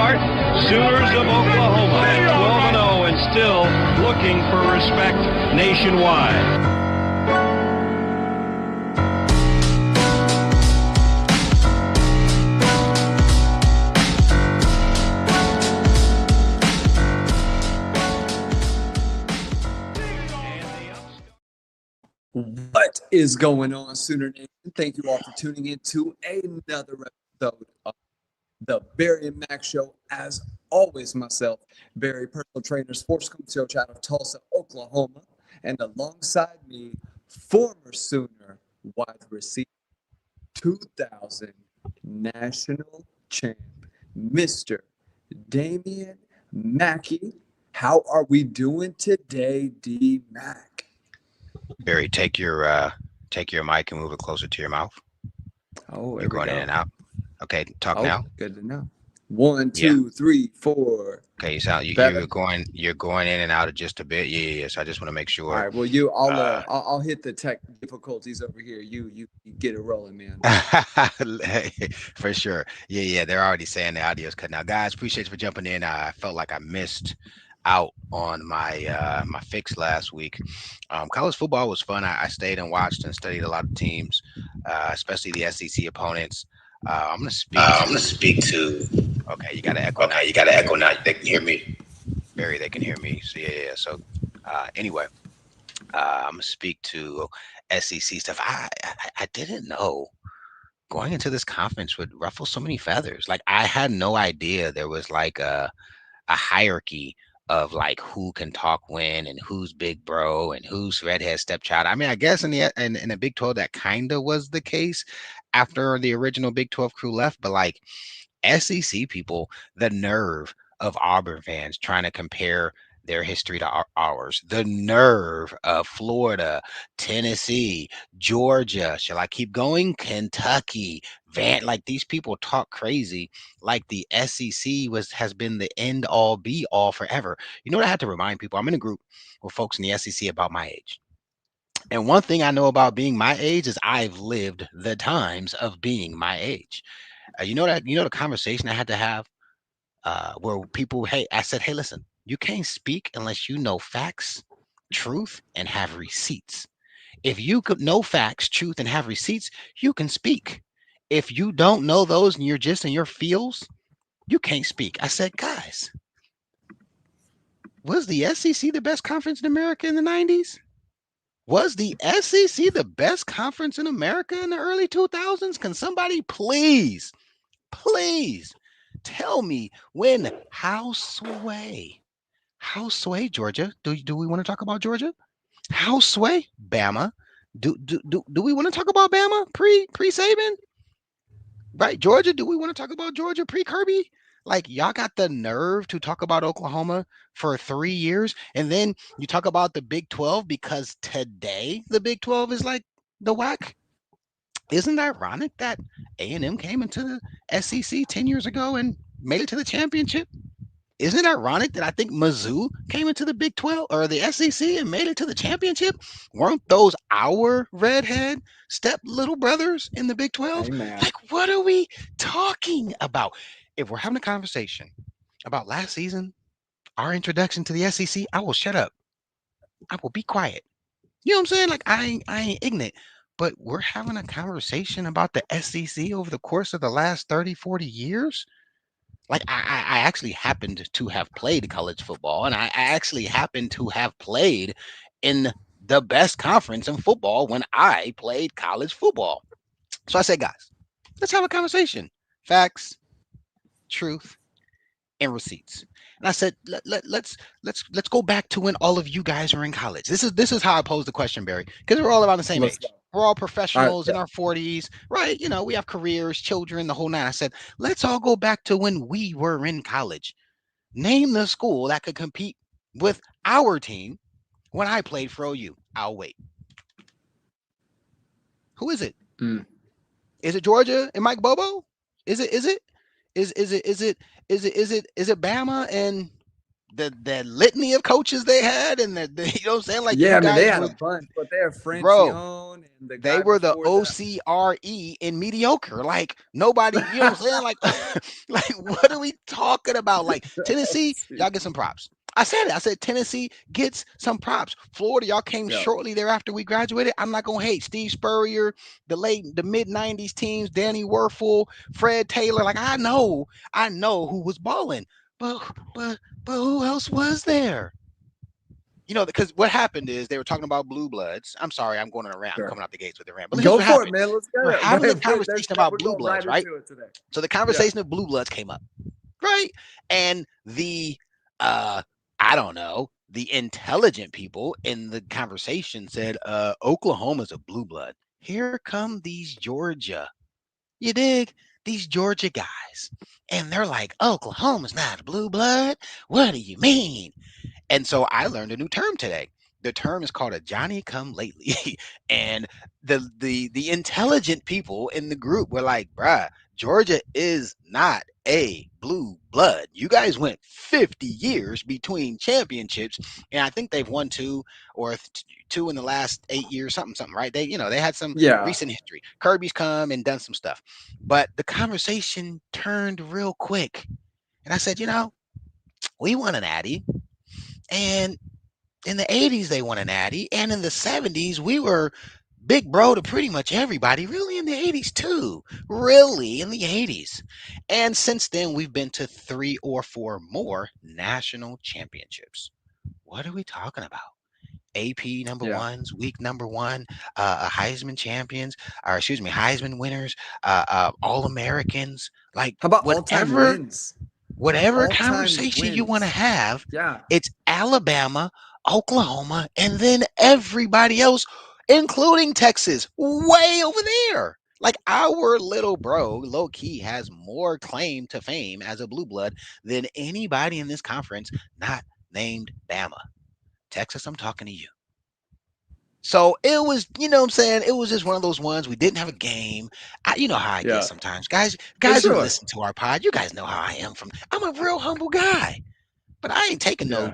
start. Sooners of Oklahoma at 12-0 and still looking for respect nationwide. What is going on, Sooner Nation? Thank you all for tuning in to another episode of the Barry and Mack Show. As always, myself, Barry, personal trainer, sports coach out of Tulsa, Oklahoma, and alongside me, former Sooner wide receiver, 2000 national champ, Mr. Damian Mackey. How are we doing today, D Mack? Barry, take your mic and move it closer to your mouth. Oh, you're going in and out. Okay, talk now. Good to know. 1, 2, 3, 4. Okay, you sound you're going in and out of just a bit. Yeah. So I just want to make sure. All right. Well, I'll hit the tech difficulties over here. You get it rolling, man. For sure. Yeah. They're already saying the audio's cut now, guys. Appreciate you for jumping in. I felt like I missed out on my my fix last week. College football was fun. I stayed and watched and studied a lot of teams, especially the SEC opponents. I'm gonna speak to. Okay, you got to echo now. They can hear me. Barry, they can hear me. So yeah. So anyway, I'm gonna speak to SEC stuff. I didn't know going into this conference would ruffle so many feathers. Like I had no idea there was like a hierarchy of like who can talk when and who's big bro and who's redhead stepchild. I mean, I guess in the Big 12 that kind of was the case after the original Big 12 crew left, but like SEC people, the nerve of Auburn fans trying to compare their history to ours, the nerve of Florida, Tennessee, Georgia, shall I keep going? Kentucky, like these people talk crazy like the SEC has been the end all be all forever. You know what I had to remind people? I'm in a group with folks in the SEC about my age. And one thing I know about being my age is I've lived the times of being my age. The conversation I had to have where people, I said, hey, listen, you can't speak unless you know facts, truth, and have receipts. If you could know facts, truth, and have receipts, you can speak. If you don't know those and you're just in your feels, you can't speak. I said, guys, was the SEC the best conference in America in the 90s? Was the SEC the best conference in America in the early 2000s? Can somebody please tell me when? How sway, Georgia? Do we want to talk about Georgia? How sway, Bama? Do we want to talk about Bama pre Saban? Right, Georgia? Do we want to talk about Georgia pre Kirby? Like y'all got the nerve to talk about Oklahoma for 3 years, and then you talk about the Big 12 because today the Big 12 is like the whack. Isn't it ironic that A&M came into the SEC 10 years ago and made it to the championship? Isn't it ironic that I think Mizzou came into the Big 12 or the SEC and made it to the championship? Weren't those our redhead step little brothers in the Big 12? Amen. Like, what are we talking about? If we're having a conversation about last season, our introduction to the SEC, I will shut up. I will be quiet. You know what I'm saying? Like, I ain't ignorant. But we're having a conversation about the SEC over the course of the last 30, 40 years. Like I actually happened to have played college football, and I actually happened to have played in the best conference in football when I played college football. So I said, guys, let's have a conversation. Facts, truth, and receipts. And I said, let's go back to when all of you guys were in college. This is how I posed the question, Barry, because we're all around the same age. We're all professionals in our 40s, right? You know, we have careers, children, the whole nine. I said, let's all go back to when we were in college. Name the school that could compete with our team when I played for OU. I'll wait. Who is it? Is it Georgia and Mike Bobo? Is it Bama and the litany of coaches they had, and you know what I'm saying? Like Yeah, you I mean they guys had were, a bunch, but they're bro. Francione and the They guy were the before that. OCRE in mediocre. Like nobody, you know what I'm saying? Like, like what are we talking about? Like Tennessee, y'all get some props. I said it. I said Tennessee gets some props. Florida, y'all came Yeah, shortly thereafter we graduated. I'm not gonna hate Steve Spurrier, the mid '90s teams, Danny Werfel, Fred Taylor. Like I know who was balling, but but but who else was there? You know, because what happened is they were talking about blue bloods. I'm sorry, I'm going on a rant. I'm sure. coming out the gates with the rant. But here's Go what for it, happened. man. Let's We're go. Go having the ahead. conversation about We're blue going right bloods, right? into it today. So the Yeah. conversation of blue bloods came up, right? And the I don't know, the intelligent people in the conversation said, Oklahoma's a blue blood. Here come these Georgia. You dig? These Georgia guys. And they're like, Oklahoma's not a blue blood. What do you mean? And so I learned a new term today. The term is called a Johnny come lately. And the intelligent people in the group were like, bruh, Georgia is not a blue blood. You guys went 50 years between championships, and I think they've won two in the last 8 years, something, right? They had some Yeah. recent history. Kirby's come and done some stuff. But the conversation turned real quick. And I said, we won an Addy. And in the 80s, they won an Addy. And in the 70s, we were big bro to pretty much everybody, really in the 80s too. Really in the 80s. And since then, we've been to 3 or 4 more national championships. What are we talking about? AP number Yeah. ones, week number one, Heisman champions, or excuse me, Heisman winners, All Americans, like How about all-time whatever wins? whatever All-time conversation you want to wins. have, Yeah. it's Alabama, Oklahoma, and then everybody else, including Texas, way over there. Like our little bro, low key, has more claim to fame as a blue blood than anybody in this conference not named Bama. Texas, I'm talking to you. So it was, you know what I'm saying? It was just one of those ones. We didn't have a game. You know how I get Yeah. sometimes. Guys, For who sure. listen to our pod, you guys know how I am I'm a real humble guy. But I ain't taking no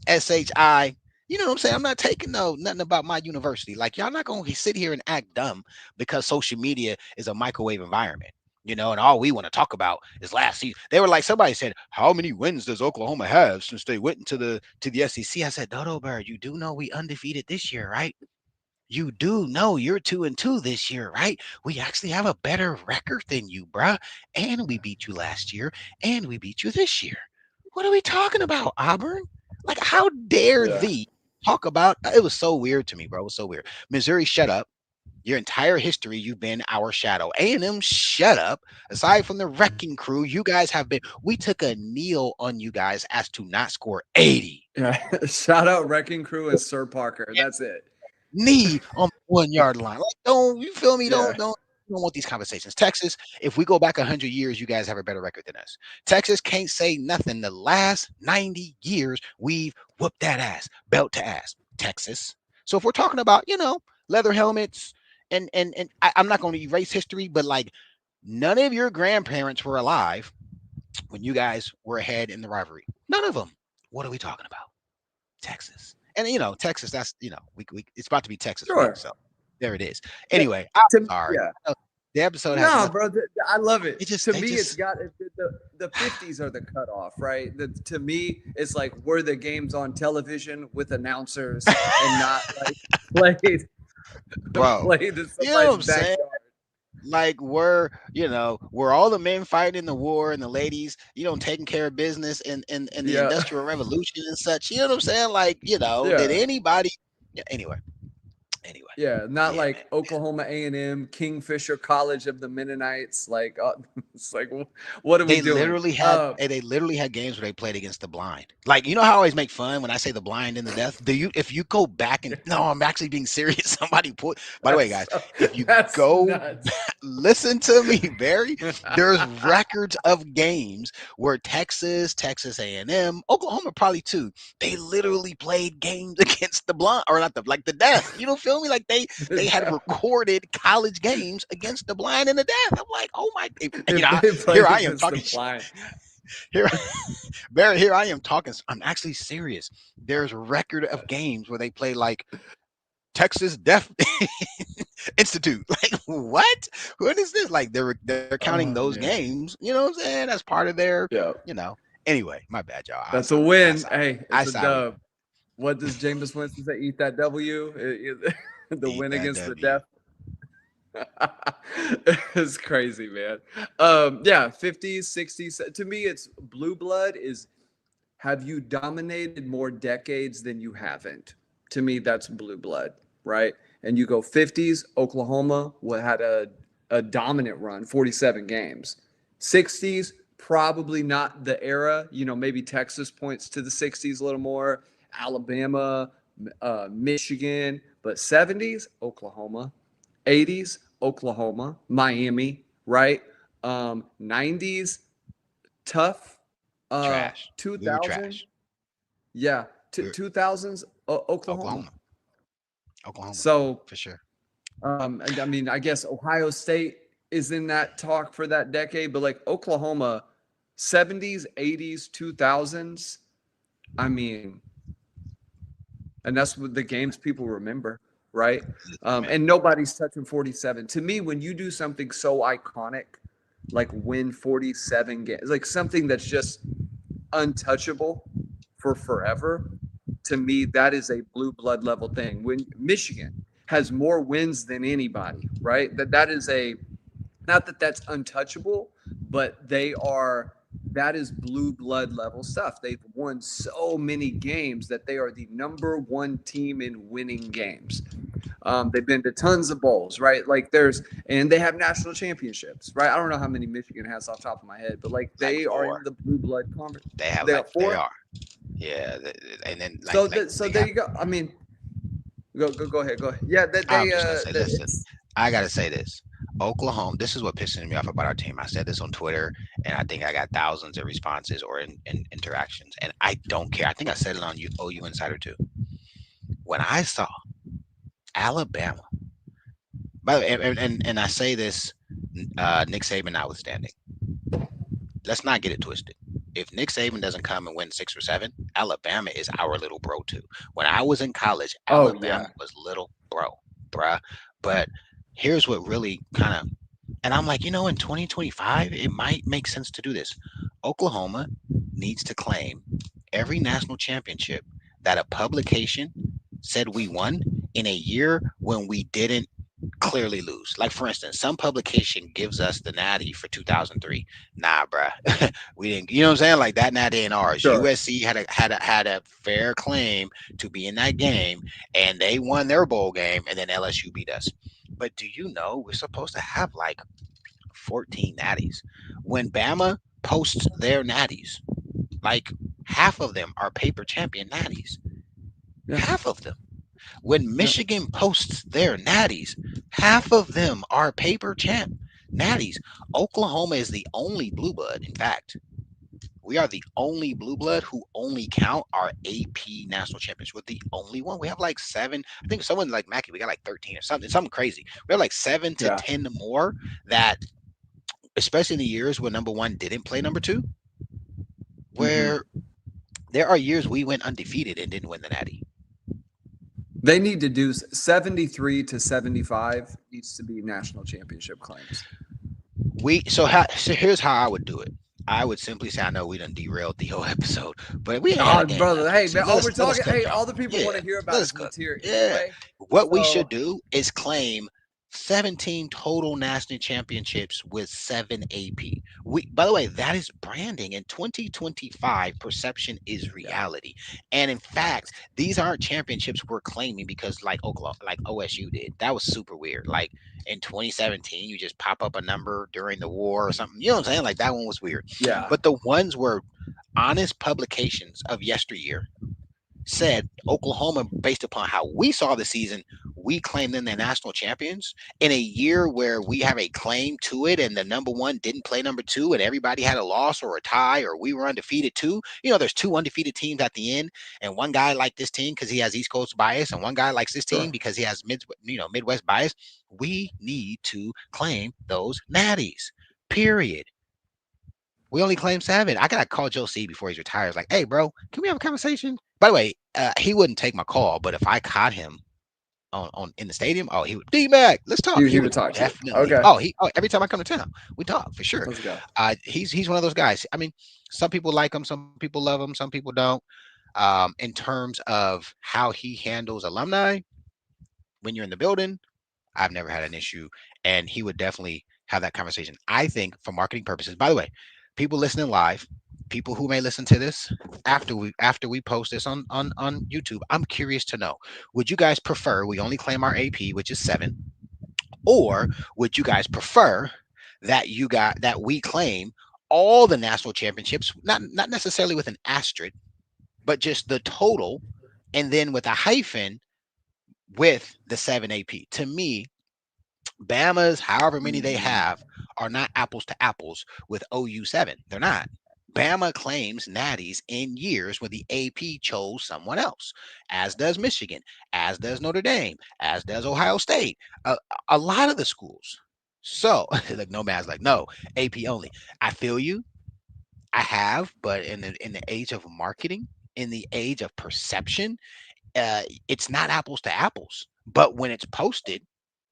Yeah. SHI. You know what I'm saying? I'm not taking nothing about my university. Like y'all not gonna sit here and act dumb because social media is a microwave environment. And all we want to talk about is last season. They were like, somebody said, how many wins does Oklahoma have since they went into the SEC? I said, Dodo Bird, you do know we undefeated this year, right? You do know you're 2-2 this year, right? We actually have a better record than you, bruh. And we beat you last year, and we beat you this year. What are we talking about, Auburn? Like, how dare Yeah. thee talk about it? Was so weird to me, bro. It was so weird. Missouri, shut up. Your entire history, you've been our shadow. A&M, shut up. Aside from the wrecking crew, you guys have been. We took a kneel on you guys as to not score 80. Yeah. Shout out Wrecking Crew and Sir Parker. That's it. Knee on the 1 yard line. Like, don't you feel me? Yeah. Don't want these conversations. Texas, if we go back 100 years, you guys have a better record than us. Texas can't say nothing. The last 90 years, we've whooped that ass, belt to ass. Texas. So if we're talking about, leather helmets, and I'm not going to erase history, but like none of your grandparents were alive when you guys were ahead in the rivalry. None of them. What are we talking about? Texas. And Texas, that's we it's about to be Texas week, Sure. so there it is. Yeah. Anyway, I'm To, sorry. yeah. The episode has No, nothing. bro. I love it. They It's just got the 50s are the cutoff, right? To me, it's like were the games on television with announcers and not like played bro. played in You know what somebody's I'm saying? backyard. Like we're all the men fighting in the war and the ladies, taking care of business in the Yeah. industrial revolution and such. You know what I'm saying? Like, did Yeah. anybody anyway. Yeah, not Yeah, man. like Oklahoma A&M, Kingfisher College of the Mennonites. Like, it's like, what are we doing? They literally had games where they played against the blind. Like, you know how I always make fun when I say the blind and the deaf? If you go back and no, I'm actually being serious. Somebody put, by the way, guys, if you That's go nuts. listen to me, Barry, there's records of games where Texas A&M, Oklahoma probably too. They literally played games against the blind or not the deaf. You don't feel me? Like they had recorded college games against the blind and the deaf. I'm like, oh my, They here played I am against the talking shit. blind. Here, Barry, here I am talking. I'm actually serious. There's a record of games where they play like Texas Deaf Institute. Like what? What is this? Like they're counting Oh those man. games. You know what I'm saying? That's part of their. Yeah. You know. Anyway, my bad, y'all. That's a win. I Hey, I it's a side with dub. What does Jameis Winston say? Eat that W. The eat win that against the W. deaf. It's crazy, man. Yeah, 50s, 60s. To me, it's blue blood is have you dominated more decades than you haven't? To me, that's blue blood, right? And you go 50s, Oklahoma had a dominant run, 47 games. 60s, probably not the era. Maybe Texas points to the 60s a little more, Alabama, Michigan, but 70s, Oklahoma, 80s, Oklahoma, Miami, right? 90s, tough. Trash. We were 2000, trash. yeah, We were 2000s, Oklahoma. Oklahoma. Oklahoma So, for sure. I mean, I guess Ohio State is in that talk for that decade, but like Oklahoma, 70s, 80s, 2000s. I mean, and that's what the games people remember, right? Listen, man. And nobody's touching 47. To me, when you do something so iconic, like win 47 games, like something that's just untouchable for forever, to me, that is a blue blood level thing. When Michigan has more wins than anybody, right? That is a not that that's untouchable, but that is blue blood level stuff. They've won so many games that they are the number one team in winning games. They've been to tons of bowls, right? And they have national championships, right? I don't know how many Michigan has off the top of my head, but like Like they are in 4. the blue blood conference. They have They are like they four. are. Yeah, and then So they there got. you go. I mean, go ahead, go ahead. Yeah, that I'm they just gonna say, listen, it's I gotta say this. Oklahoma, this is what pisses me off about our team. I said this on Twitter, and I think I got thousands of responses or in interactions, and I don't care. I think I said it on OU Insider too. When I saw Alabama, by the way, and I say this, Nick Saban notwithstanding, let's not get it twisted. If Nick Saban doesn't come and win 6 or 7, Alabama is our little bro too. When I was in college, oh Alabama yeah. was little bro, bruh. But here's what really kind of, and I'm like, in 2025, it might make sense to do this. Oklahoma needs to claim every national championship that a publication said we won in a year when we didn't clearly lose. Like for instance, some publication gives us the natty for 2003. Nah, bruh, we didn't. You know what I'm saying? Like that natty ain't ours. Sure. USC had a fair claim to be in that game, and they won their bowl game, and then LSU beat us. But do you know we're supposed to have like 14 natties? When Bama posts their natties, like half of them are paper champion natties. Yeah. Half of them. When Yeah. Michigan posts their natties, half of them are paper champ natties. Oklahoma is the only blue blood. In fact, we are the only blue blood who only count our AP national champions. We're the only one. We have like 7. I think someone like Mackey, we got like 13 or something crazy. We have like 7 to Yeah. 10 more that, especially in the years where number 1 didn't play number 2, where there are years we went undefeated and didn't win the natty. They need to do 73 to 75 needs to be national championship claims. So here's how I would do it. I would simply say, I know we done derailed the whole episode, but we ain't had a game Brother, last hey week, so man, all let we're us- let us talking, cook, hey, y'all. all the people want Yeah, to hear let about us is cook. material Yeah. anyway. What we So- should do is claim 17 total national championships with 7 AP. By the way, that is branding. In 2025, perception is reality. And in fact, these aren't championships we're claiming because like Oklahoma, like OSU did. That was super weird. Like in 2017, you just pop up a number during the war or something. You know what I'm saying? Like that one was weird. Yeah. But the ones were honest publications of yesteryear said Oklahoma, based upon how we saw the season, we claim them the national champions in a year where we have a claim to it, and the number 1 didn't play number 2, and everybody had a loss or a tie, or we were undefeated too. There's 2 undefeated teams at the end, and one guy liked this team because he has East Coast bias, and one guy likes this team because he has Midwest bias. We need to claim those natties. Period. We only claim 7. I gotta call Joe C before he retires. Like, hey, bro, can we have a conversation? By the way, he wouldn't take my call, but if I caught him on in the stadium, oh, he would D-Mac, let's talk. He He would would talk to you. definitely. Okay, Every time I come to town, we talk for sure. let's go. He's one of those guys. I mean, some people like him, some people love him, some people don't. In terms of how he handles alumni when you're in the building, I've never had an issue, and he would definitely have that conversation. I think for marketing purposes. By the way, people listening live, people who may listen to this after we post this on YouTube, I'm curious to know: would you guys prefer we only claim our AP, which is 7, or would you guys prefer that we claim all the national championships, not necessarily with an asterisk, but just the total, and then with a hyphen with the 7 AP? To me, Bama's, however many they have, are not apples to apples with OU 7. They're not. Bama claims natties in years when the AP chose someone else, as does Michigan, as does Notre Dame, as does Ohio State, a lot of the schools. So, like Nomad's like, no, AP only. I feel you. I have, but in the age of marketing, in the age of perception, it's not apples to apples. But when it's posted,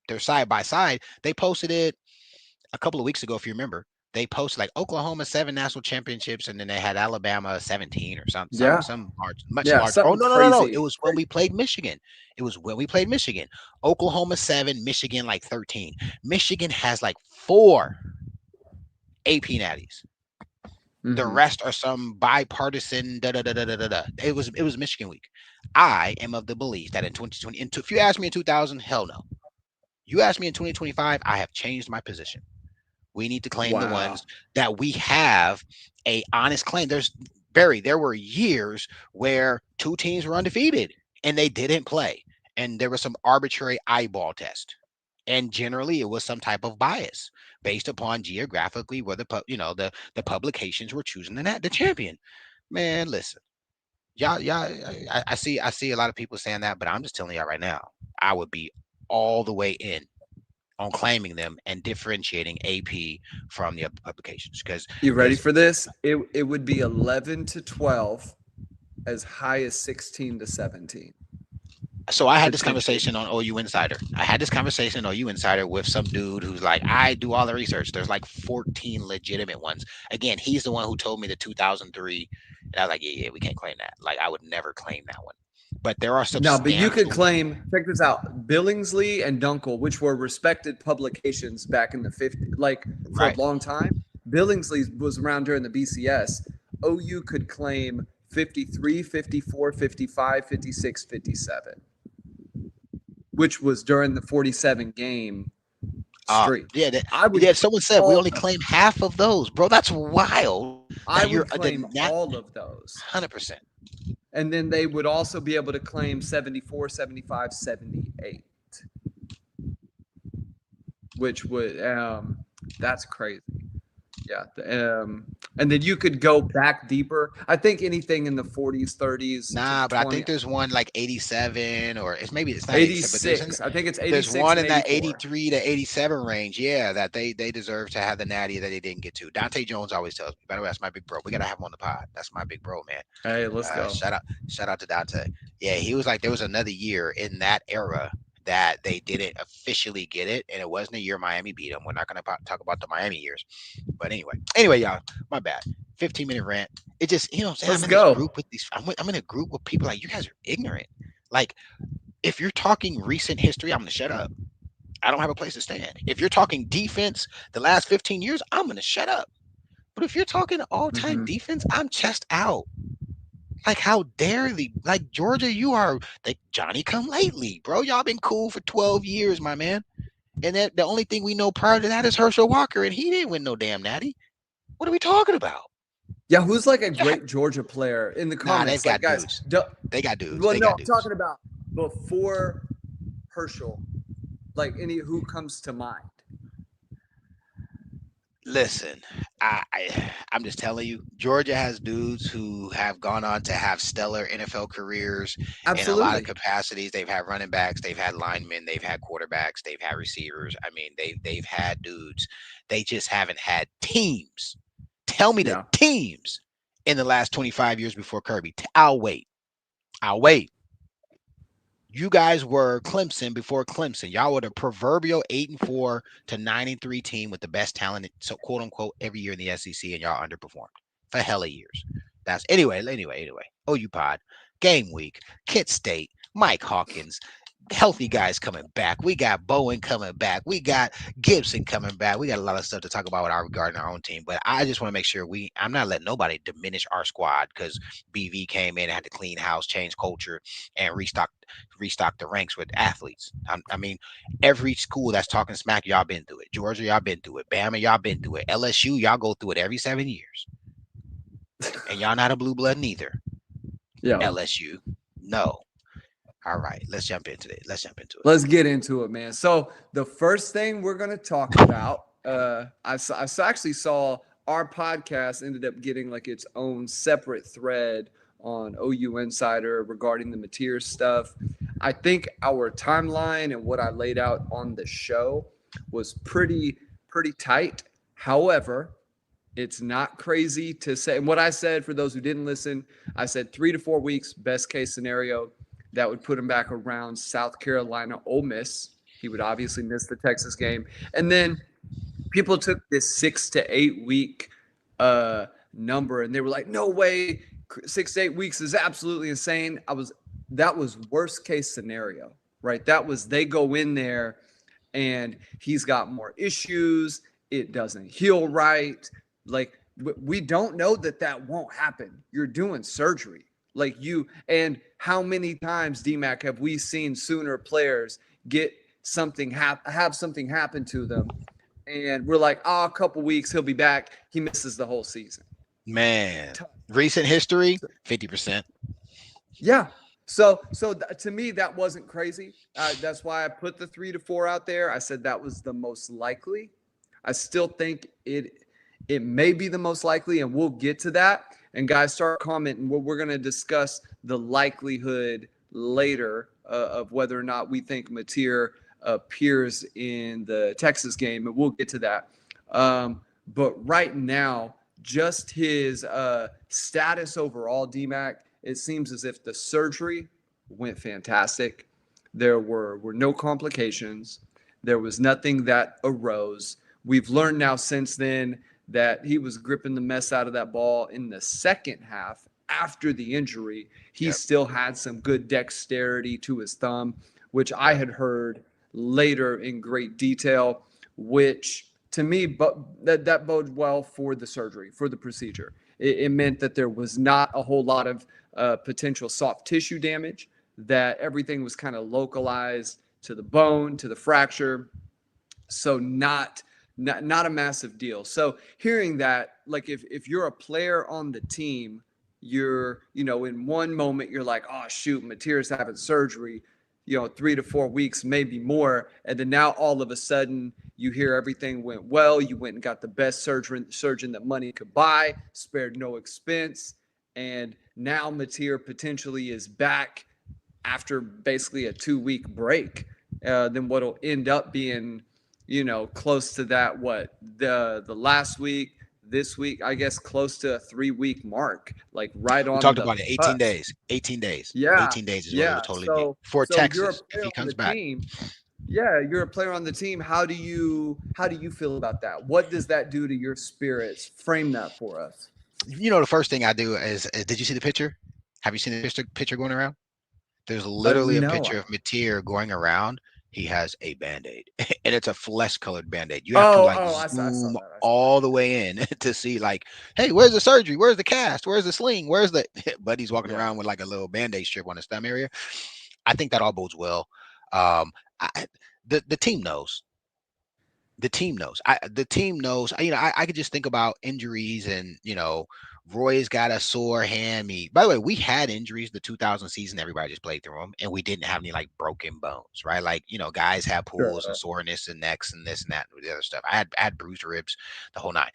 they're side by side. They posted it a couple of weeks ago, if you remember. They posted like Oklahoma 7 national championships, and then they had Alabama 17 or Yeah, some large, much yeah, larger. Oh, something no! It crazy. was when we played Michigan. It was when we played Michigan. Oklahoma 7, Michigan like 13. Michigan has like 4 AP natties. The Hmm. rest are some bipartisan da da da da da da. Da. It was Michigan week. I am of the belief that in 2020, if you ask me in 2000, hell no. You ask me in 2025, I have changed my position. We need to claim the Wow. ones that we have a honest claim. There were years where 2 teams were undefeated and they didn't play, and there was some arbitrary eyeball test. And generally, it was some type of bias based upon geographically where the publications were choosing the champion. Man, listen, y'all, I see a lot of people saying that, but I'm just telling y'all right now, I would be all the way in on claiming them and differentiating AP from the other publications. Because You ready listen, for this? It would be 11 to 12, as high as 16 to 17, so I had this potentially. conversation on OU Insider. I had this conversation on OU Insider with some dude who's like, I do all the research. There's like 14 legitimate ones. Again, he's the one who told me the 2003, and I was like, yeah, we can't claim that. Like, I would never claim that one. But there are No, but you could substantial. claim, check this out, Billingsley and Dunkel, which were respected publications back in the 50s, like for a Right. long time. Billingsley was around during the BCS. OU could claim 53, 54, 55, 56, 57, which was during the 47 game streak. Yeah, I would yeah. Someone said we all only claim half of those, bro. That's wild. I That you're would claim not all of those. 100%. And then they would also be able to claim 74, 75, 78, which would that's crazy. Yeah. And then you could go back deeper. I think anything in the 40s, 30s to Nah, but I 20, think there's one like 87, or it's not 87, but 86. I think it's there's 86 one and in that 84. 83 to 87 range. Yeah, that they deserve to have the natty that they didn't get to. Dante Jones always tells me. By the way, that's my big bro. We gotta have him on the pod. That's my big bro, man. Hey, let's go. Shout out to Dante. Yeah, he was like there was another year in that era that they didn't officially get it, and it wasn't a year Miami beat them. We're not gonna talk about the Miami years, but anyway, y'all, my bad. 15-minute rant. It just, you know what I'm saying? Let's I'm in this go. group with these. I'm in a group with people like you guys are ignorant. Like, if you're talking recent history, I'm gonna shut up. I don't have a place to stand. If you're talking defense, the last 15 years, I'm gonna shut up. But if you're talking all-time Hmm. defense, I'm chest out. Like, how dare the like Georgia? You are like Johnny come lately, bro. Y'all been cool for 12 years, my man. And that the only thing we know prior to that is Herschel Walker, and he didn't win no damn natty. What are we talking about? Yeah, who's like a Yeah, great Georgia player in the nah, they've comments? Like, got guys, dudes. They got dudes. well, They no, got I'm dudes. talking about before Herschel, like any who comes to mind. Listen, I'm just telling you, Georgia has dudes who have gone on to have stellar NFL careers in a lot of Absolutely. capacities. They've had running backs, they've had linemen, they've had quarterbacks, they've had receivers. I mean, they've had dudes. They just haven't had teams. Tell me the Yeah. teams in the last 25 years before Kirby. I'll wait. I'll wait. You guys were Clemson before Clemson. Y'all were the proverbial 8-4 to 9-3 team with the best talent, so quote unquote, every year in the SEC, and y'all underperformed for hella years. That's anyway. OU Pod, game week, Kent State, Mike Hawkins, healthy guys coming back. We got Bowen coming back. We got Gibson coming back. We got a lot of stuff to talk about with our regarding our own team. But I just want to make sure I'm not letting nobody diminish our squad because BV came in and had to clean house, change culture, and restock the ranks with athletes. I mean, every school that's talking smack, y'all been through it. Georgia, y'all been through it. Bama, y'all been through it. LSU, y'all go through it every 7 years. And y'all not a blue blood neither. Yeah. LSU, no. All right, let's jump into it. Let's get into it, man. So the first thing we're going to talk about, actually saw our podcast ended up getting like its own separate thread on OU Insider regarding the Mateer stuff. I think our timeline and what I laid out on the show was pretty tight. However, it's not crazy to say. And what I said, for those who didn't listen, I said 3 to 4 weeks, best case scenario. That would put him back around South Carolina, Ole Miss. He would obviously miss the Texas game. And then people took this 6 to 8 week number and they were like, no way, 6 to 8 weeks is absolutely insane. That was worst case scenario, right? That was, they go in there and he's got more issues. It doesn't heal right. Like, we don't know that won't happen. You're doing surgery. Like and how many times, DMAC, have we seen Sooner players get something have something happen to them, and we're like, oh, a couple weeks, he'll be back. He misses the whole season. Man, recent history, 50%. Yeah. So to me, that wasn't crazy. That's why I put the 3 to 4 out there. I said that was the most likely. I still think it may be the most likely, and we'll get to that. And guys, start commenting. We're going to discuss the likelihood later of whether or not we think Mateer appears in the Texas game, and we'll get to that. But right now, just his status overall, DMAC, it seems as if the surgery went fantastic. There were no complications. There was nothing that arose. We've learned now since then that he was gripping the mess out of that ball in the second half after the injury. He still had some good dexterity to his thumb, which I had heard later in great detail, which to me, but that boded well for the surgery, for the procedure. It meant that there was not a whole lot of potential soft tissue damage, that everything was kind of localized to the bone, to the fracture. So not a massive deal. So hearing that, like if you're a player on the team, you're, in one moment you're like, oh shoot, Mateer's having surgery, 3 to 4 weeks, maybe more. And then now all of a sudden you hear everything went well. You went and got the best surgeon that money could buy, spared no expense. And now Mateer potentially is back after basically a 2-week break. Then what'll end up being, close to that, the last week, this week, I guess, close to a 3-week mark, like right on. We talked about it. 18 days. 18 days. Yeah. 18 days is what it would totally be for So Texas if he comes back. Yeah, you're a player on the team. How do you feel about that? What does that do to your spirits? Frame that for us. The first thing I do is did you see the picture? Have you seen the picture going around? There's literally a picture of Mateer going around. He has a Band-Aid, and it's a flesh-colored Band-Aid. You have to zoom all the way in to see, like, hey, where's the surgery? Where's the cast? Where's the sling? Where's the buddy's walking around with like a little Band-Aid strip on his thumb area. I think that all bodes well. The team knows. The team knows. The team knows. I could just think about injuries, and Roy's got a sore hammy. By the way, we had injuries the 2000 season. Everybody just played through them, and we didn't have any like broken bones, right? Like guys have pulls and soreness and necks and this and that and the other stuff. I had bruised ribs, the whole nine.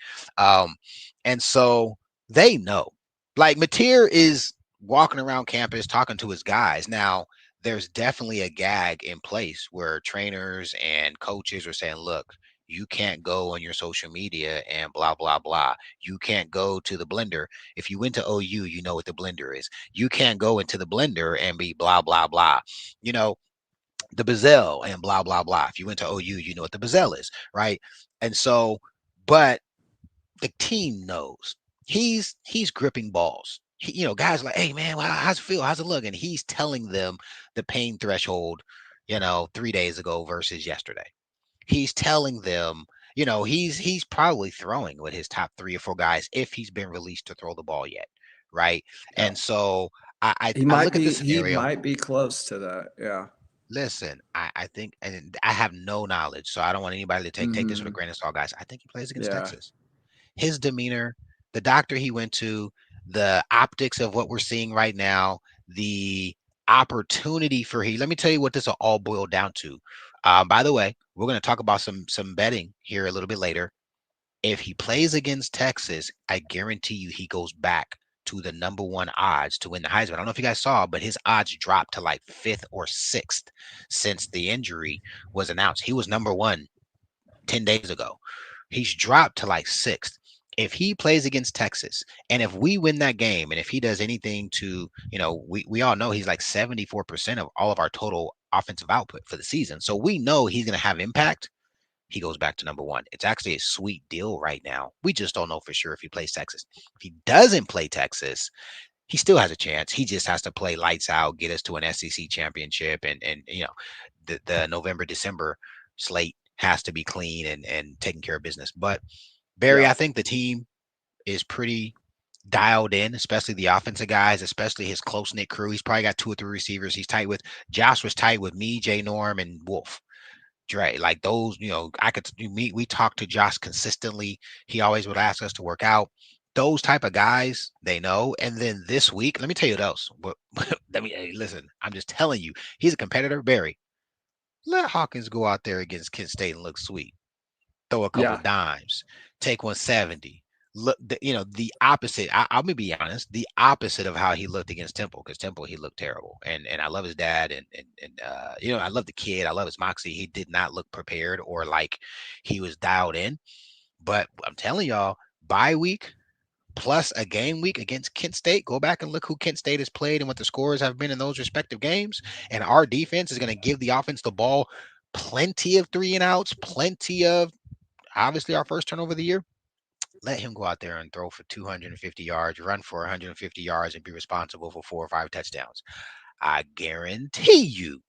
And so they know. Like Mateer is walking around campus talking to his guys now. There's definitely a gag in place where trainers and coaches are saying, look, You can't go on your social media and blah, blah, blah. You can't go to the blender. If you went to OU, you know what the blender is. You can't go into the blender and be blah, blah, blah. You know, the Bazelle and blah, blah, blah. If you went to OU, you know what the Bazelle is, right? And so, but the team knows he's gripping balls. Guys are like, hey man, how's it feel? How's it look? And he's telling them the pain threshold, 3 days ago versus yesterday. He's telling them, he's probably throwing with his top 3 or 4 guys if he's been released to throw the ball yet, right? Yeah. And so I He I might look at be this he scenario. might be close to that. Yeah. Listen, I think, and I have no knowledge, so I don't want anybody to take this with a Hmm. grain of salt, guys. I think he plays against Yeah. Texas. His demeanor, the doctor he went to, the optics of what we're seeing right now, the opportunity for let me tell you what this will all boil down to. By the way, we're going to talk about some betting here a little bit later. If he plays against Texas, I guarantee you he goes back to the number one odds to win the Heisman. I don't know if you guys saw, but his odds dropped to like fifth or sixth since the injury was announced. He was number one 10 days ago. He's dropped to like sixth. If he plays against Texas, and if we win that game, and if he does anything to, we all know he's like 74% of all of our total offensive output for the season. So we know he's going to have impact. He goes back to number one. It's actually a sweet deal right now. We just don't know for sure if he plays Texas. If he doesn't play Texas, he still has a chance. He just has to play lights out, get us to an SEC championship, and the November December slate has to be clean and taking care of business. But Barry, Yeah. I think the team is pretty dialed in, especially the offensive guys, especially his close knit crew. He's probably got 2 or 3 receivers. He's tight with Josh was tight with me, Jay Norm, and Wolf. Dre, like those, we talk to Josh consistently. He always would ask us to work out. Those type of guys, they know. And then this week, let me tell you what else. Hey, listen, I'm just telling you, he's a competitor. Barry, let Hawkins go out there against Kent State and look sweet. Throw a couple Yeah. dimes, take 170. Look, the opposite. I'm gonna be honest, the opposite of how he looked against Temple, because Temple he looked terrible, and I love his dad, and I love the kid, I love his moxie. He did not look prepared or like he was dialed in. But I'm telling y'all, bye week plus a game week against Kent State. Go back and look who Kent State has played and what the scores have been in those respective games. And our defense is going to give the offense the ball, plenty of 3 and outs, plenty of obviously our first turnover of the year. Let him go out there and throw for 250 yards, run for 150 yards, and be responsible for 4 or 5 touchdowns. I guarantee you,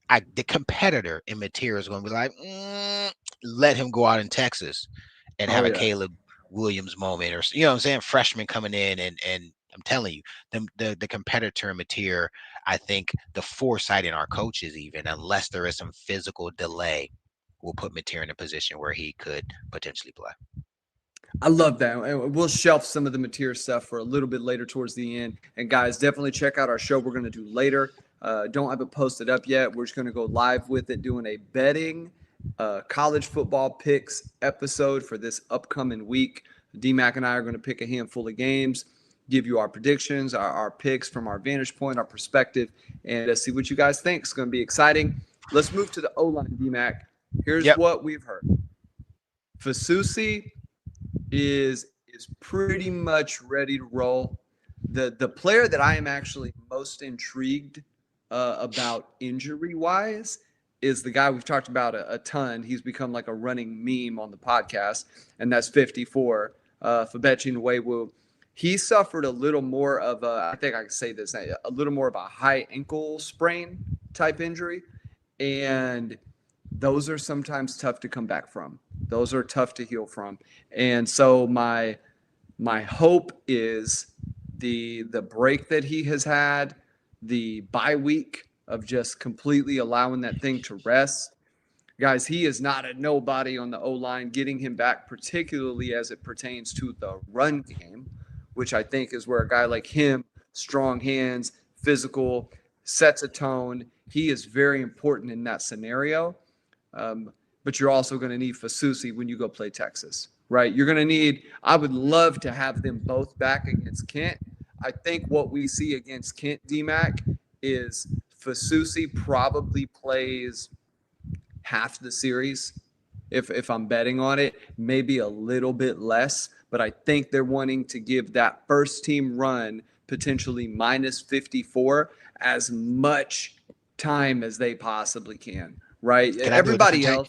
the competitor in material is going to be like, let him go out in Texas and Oh have a yeah. Caleb Williams moment, or what I'm saying, freshman coming in, and I'm telling you, the competitor in material, I think the foresight in our coaches, even unless there is some physical delay, will put material in a position where he could potentially play. I love that. And we'll shelf some of the material stuff for a little bit later towards the end. And guys, definitely check out our show we're going to do later. Don't have it posted up yet. We're just going to go live with it, doing a betting college football picks episode for this upcoming week. D-Mac and I are going to pick a handful of games, give you our predictions, our picks from our vantage point, our perspective, and see what you guys think. It's going to be exciting. Let's move to the O-line, D-Mac. Here's Yep. what we've heard. Fasusi is pretty much ready to roll. The player that I am actually most intrigued about injury wise is the guy we've talked about a ton. He's become like a running meme on the podcast, and that's 54, Fabechi Nwewu. He suffered a little more of a, I think I can say this, a little more of a high ankle sprain type injury. And those are sometimes tough to come back from. Those are tough to heal from. And so my hope is the break that he has had, the bye week of just completely allowing that thing to rest. Guys, he is not a nobody on the O line. Getting him back, particularly as it pertains to the run game, which I think is where a guy like him, strong hands, physical, sets a tone. He is very important in that scenario. But you're also going to need Fasusi when you go play Texas, right? You're going to need, I would love to have them both back against Kent. I think what we see against Kent, DMAC, is Fasusi probably plays half the series if I'm betting on it, maybe a little bit less, but I think they're wanting to give that first team run potentially minus 54 as much time as they possibly can, right? Can I do a different Everybody take? else,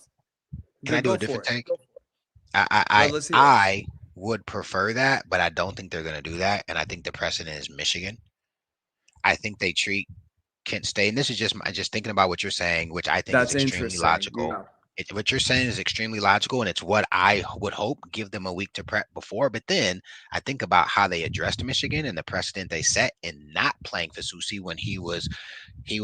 Can I do go a for different it. take? Go for it. I I I, Let's hear it. I would prefer that, but I don't think they're going to do that. And I think the precedent is Michigan. I think they treat Kent State, and this is just thinking about what you're saying, which I think is That's extremely interesting. logical. Yeah. What you're saying is extremely logical, and it's what I would hope give them a week to prep before. But then I think about how they addressed Michigan and the precedent they set in not playing Fasusi when he was, we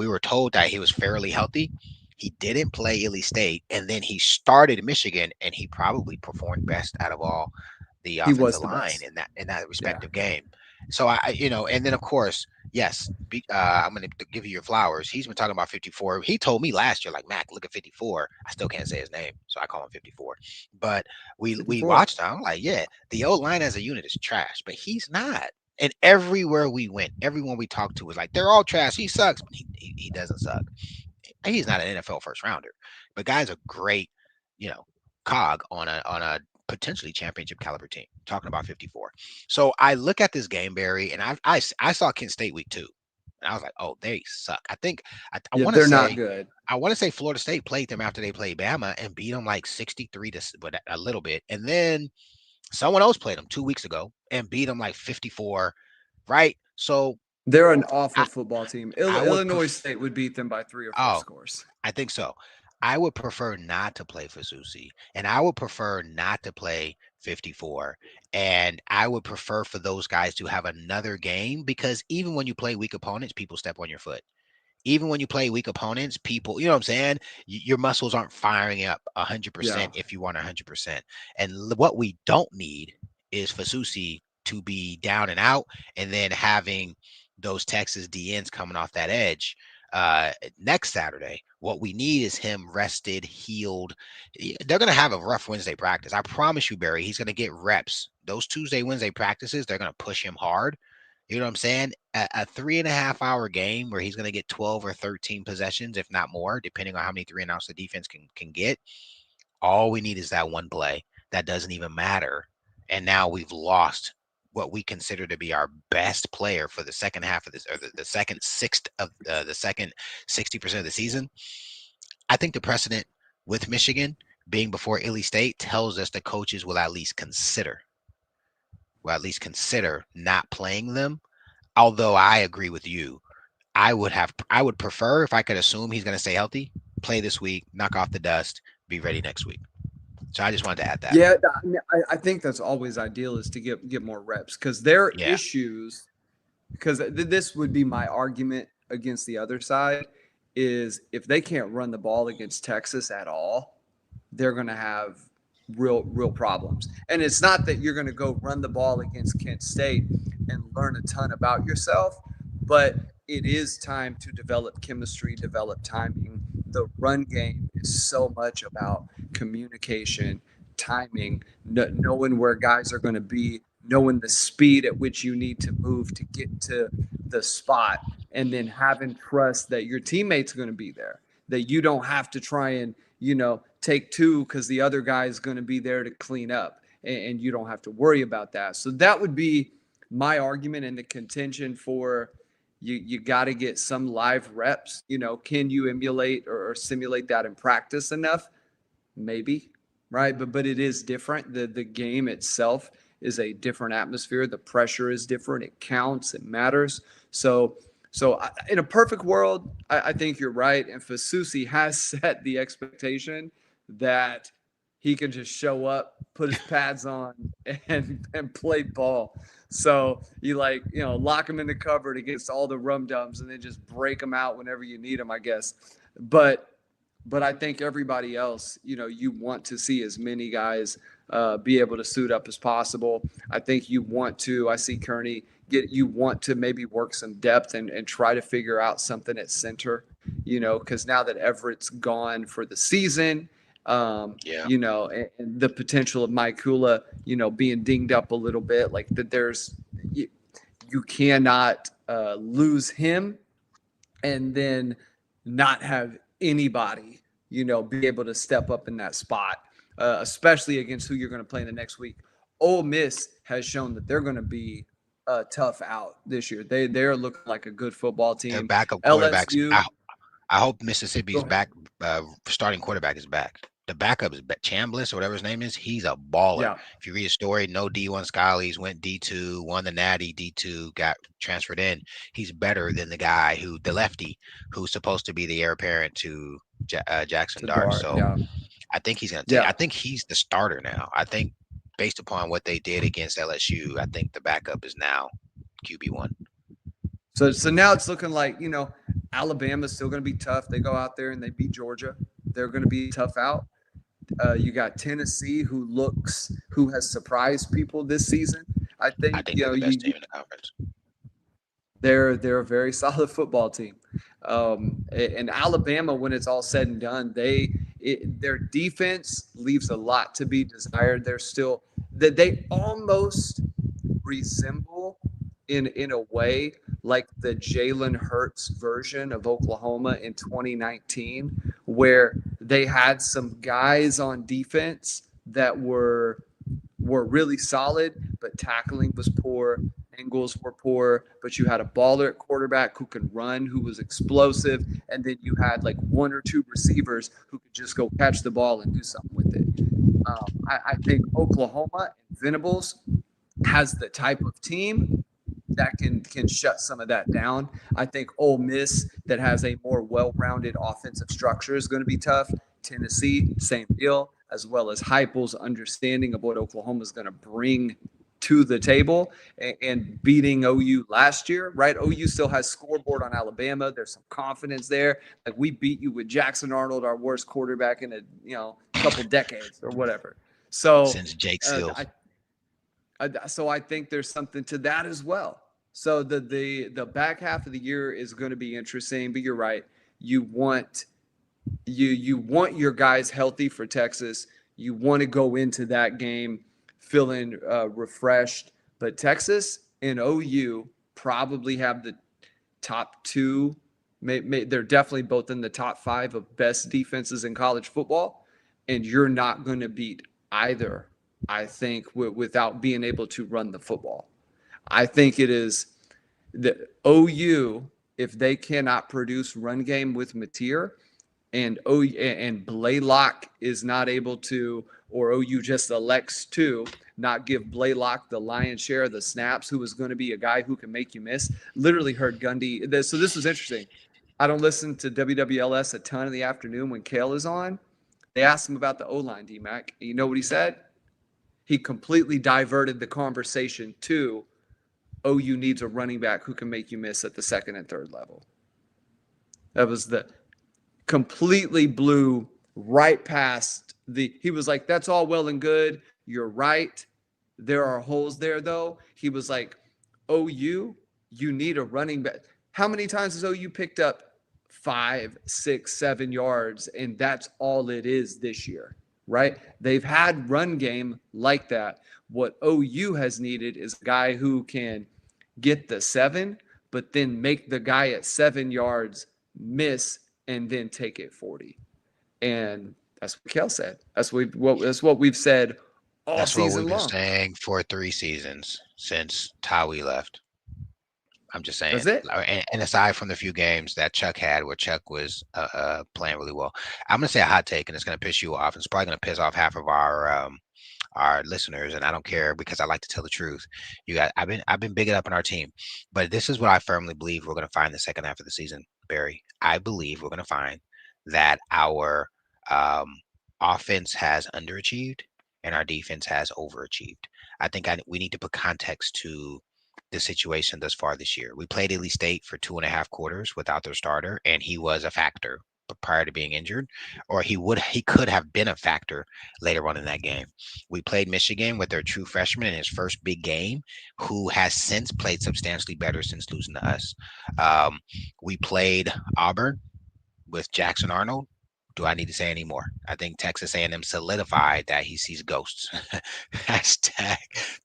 were told that he was fairly healthy. He didn't play Illy State, and then he started Michigan, and he probably performed best out of all the He was offensive the line best. in that Yeah. respective game. So and then of course, yes, I'm going to give you your flowers. He's been talking about 54. He told me last year, like, Mac, look at 54. I still can't say his name, so I call him 54. But we 54. watched him. I'm like, yeah, the old line as a unit is trash, but he's not. And everywhere we went, everyone we talked to was like, they're all trash. He sucks, but he doesn't suck. He's not an NFL first rounder, but guy's a great, you know, cog on a potentially championship caliber team. Talking about 54. So I look at this game, Barry, and I saw Kent State week 2, and I was like, oh, they suck. I think I Yeah, want to they're not say. good. I want to say Florida State played them after they played Bama and beat them like 63 to but a little bit. And then someone else played them 2 weeks ago and beat them like 54, right? So They're an awful I, football team. I would Illinois State would beat them by 3 or 4 oh, scores. I think so. I would prefer not to play for Susi, and I would prefer not to play 54. And I would prefer for those guys to have another game because even when you play weak opponents, people step on your foot. Even when you play weak opponents, people, you know what I'm saying? Your muscles aren't firing up Yeah. 100% if you want 100%. And what we don't need is for Susi to be down and out and then having those Texas DNs coming off that edge next Saturday. What we need is him rested, healed. They're going to have a rough Wednesday practice. I promise you, Barry, he's going to get reps. Those Tuesday, Wednesday practices, they're going to push him hard. You know what I'm saying? A 3.5 hour game where he's going to get 12 or 13 possessions, if not more, depending on how many 3-and-outs the defense can get. All we need is that one play that doesn't even matter. And now we've lost what we consider to be our best player for the second half of this, or the second sixth of the second 60% of the season. I think the precedent with Michigan being before Illy State tells us the coaches will at least consider not playing them. Although I agree with you, I would prefer if I could assume he's going to stay healthy, play this week, knock off the dust, be ready next week. So I just wanted to add that. Yeah, I mean, I think that's always ideal is to get more reps because their Yeah. issues. Because this would be my argument against the other side is if they can't run the ball against Texas at all, they're going to have real problems. And it's not that you're going to go run the ball against Kent State and learn a ton about yourself, but it is time to develop chemistry, develop timing. The run game is so much about communication, timing, knowing where guys are going to be, knowing the speed at which you need to move to get to the spot, and then having trust that your teammate's going to be there, that you don't have to try and, take two because the other guy is going to be there to clean up and you don't have to worry about that. So that would be my argument and the contention for you got to get some live reps. Can you emulate or simulate that in practice enough? Maybe, right? But it is different. The game itself is a different atmosphere. The pressure is different. It counts. It matters. So in a perfect world, I think you're right. And Fasusi has set the expectation that he can just show up, put his pads on, and play ball. So you lock him in the cupboard against all the rum dums, and then just break them out whenever you need them, I guess. But I think everybody else, you want to see as many guys be able to suit up as possible. I think I see Kearney you want to maybe work some depth and try to figure out something at center, because now that Everett's gone for the season, Yeah. and the potential of Mike Kula, being dinged up a little bit, like that you cannot lose him and then not have anybody, be able to step up in that spot, especially against who you're going to play in the next week. Ole Miss has shown that they're going to be a tough out this year. They're looking like a good football Their team. backup quarterbacks. LSU, I hope go Mississippi's ahead. back. Starting quarterback is back. The backup is Chambliss or whatever his name is. He's a baller. Yeah, If you read his story, no D1 Scullies, went D2, won the Natty D2, got transferred in. He's better than the lefty, who's supposed to be the heir apparent to Jackson to Dart. Dart. So Yeah, I think he's gonna take. yeah. I think he's the starter now. I think based upon what they did against LSU, I think the backup is now QB1. So now it's looking like, Alabama's still going to be tough. They go out there and they beat Georgia. They're going to be tough out. You got Tennessee, who has surprised people this season. I I think think they're the best team in the conference. they're a very solid football team. And Alabama, when it's all said and done, their defense leaves a lot to be desired. They're still that they almost resemble in a way like the Jalen Hurts version of Oklahoma in 2019, where they had some guys on defense that were really solid, but tackling was poor. Angles were poor, but you had a baller at quarterback who could run, who was explosive, and then you had like one or two receivers who could just go catch the ball and do something with it. I think Oklahoma and Venables has the type of team that can shut some of that down. I think Ole Miss, that has a more well-rounded offensive structure, is going to be tough. Tennessee, same deal, as well as Heupel's understanding of what Oklahoma is going to bring to the table and beating OU last year, right? OU still has scoreboard on Alabama. There's some confidence there. Like, we beat you with Jackson Arnold, our worst quarterback in a couple decades or whatever. So Since Jake Seals. So I think there's something to that as well. So the back half of the year is going to be interesting, but you're right. You want your guys healthy for Texas. You want to go into that game feeling refreshed. But Texas and OU probably have the top two. They're definitely both in the top 5 of best defenses in college football, and you're not going to beat either, I think, without being able to run the football. I think it is the OU, if they cannot produce run game with Mateer, and Blaylock is not able to, or OU just elects to not give Blaylock the lion's share of the snaps, who is going to be a guy who can make you miss. Literally heard Gundy. So this was interesting. I don't listen to WWLS a ton in the afternoon when Kale is on. They asked him about the O-line, D-Mac. You know what he said? He completely diverted the conversation to OU needs a running back who can make you miss at the second and third level. That was the completely blew right past he was like, that's all well and good. You're right. There are holes there, though. He was like, OU, you need a running back. How many times has OU picked up 5, 6, 7 yards? And that's all it is this year, right? They've had run game like that. What OU has needed is a guy who can get the 7, but then make the guy at 7 yards miss and then take it 40. And that's what Kel said. That's what we've said all season long. That's what we've been saying for 3 seasons since Tawi left. I'm just saying. That's it. And aside from the few games that Chuck had where Chuck was playing really well, I'm going to say a hot take, and it's going to piss you off. It's probably going to piss off half of our listeners, and I don't care because I like to tell the truth. I've been bigging up on our team, but this is what I firmly believe we're going to find the second half of the season, Barry. I believe we're going to find that our offense has underachieved and our defense has overachieved. I think we need to put context to the situation thus far this year. We played Ely State for 2.5 quarters without their starter, and he was a factor prior to being injured, or he could have been a factor later on in that game. We played Michigan with their true freshman in his first big game, who has since played substantially better since losing to us. We played Auburn with Jackson Arnold, Do I need to say any more? I think Texas A&M solidified that he sees ghosts. Hashtag